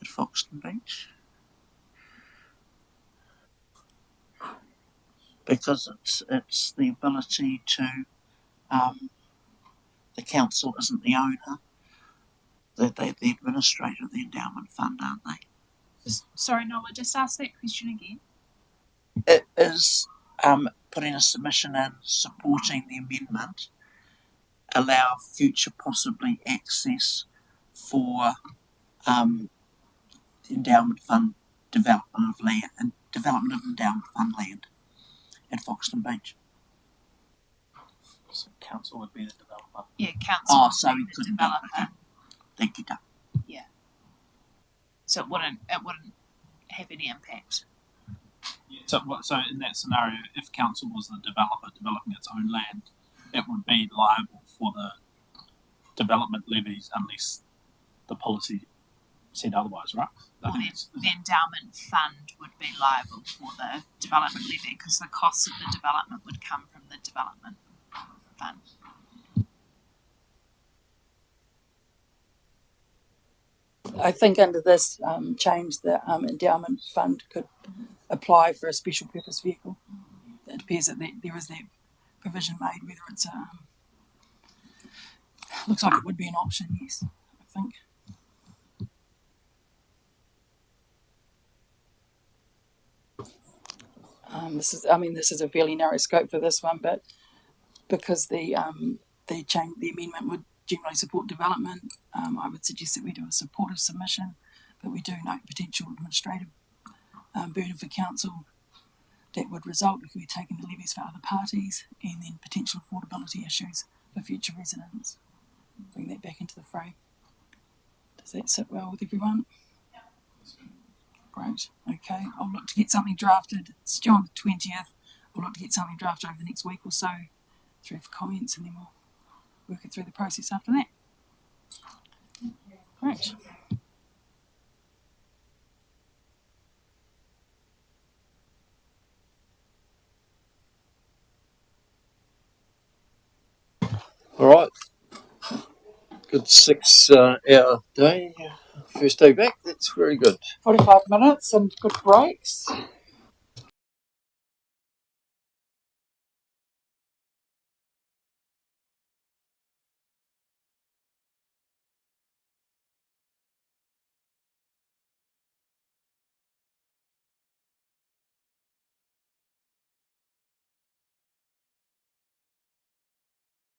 at Foxton Beach? Because it's the ability to, the council isn't the owner, they're the administrator of the endowment fund, aren't they? Sorry, Nola, just ask that question again. It is putting a submission in supporting the amendment, allow future possibly access for endowment fund development of land and development of endowment fund land at Foxton Beach. So council would be the developer. Yeah, council So would we be the couldn't developer. Thank you, Doug. Yeah. So it wouldn't have any impact. So in that scenario, if council was the developer developing its own land, it would be liable for the development levies unless the policy said otherwise, right? Well, the endowment fund would be liable for the development levy because the cost of the development would come from the development fund. I think under this change, the endowment fund could apply for a special purpose vehicle. It appears that there is that provision made, whether it's looks like it would be an option, yes, I think. This is a fairly narrow scope for this one, but because the amendment would generally support development, I would suggest that we do a supportive submission, but we do note potential administrative burden for council that would result if we're taking the levies for other parties, and then potential affordability issues for future residents. Bring that back into the fray. Does that sit well with everyone? Great. Okay. I'll look to get something drafted. It's due on the 20th. I'll look to get something drafted over the next week or so through for comments, and then we'll work it through the process after that. Great. All right. Good 6 hour day. First day back. That's very good. 45 minutes and good breaks.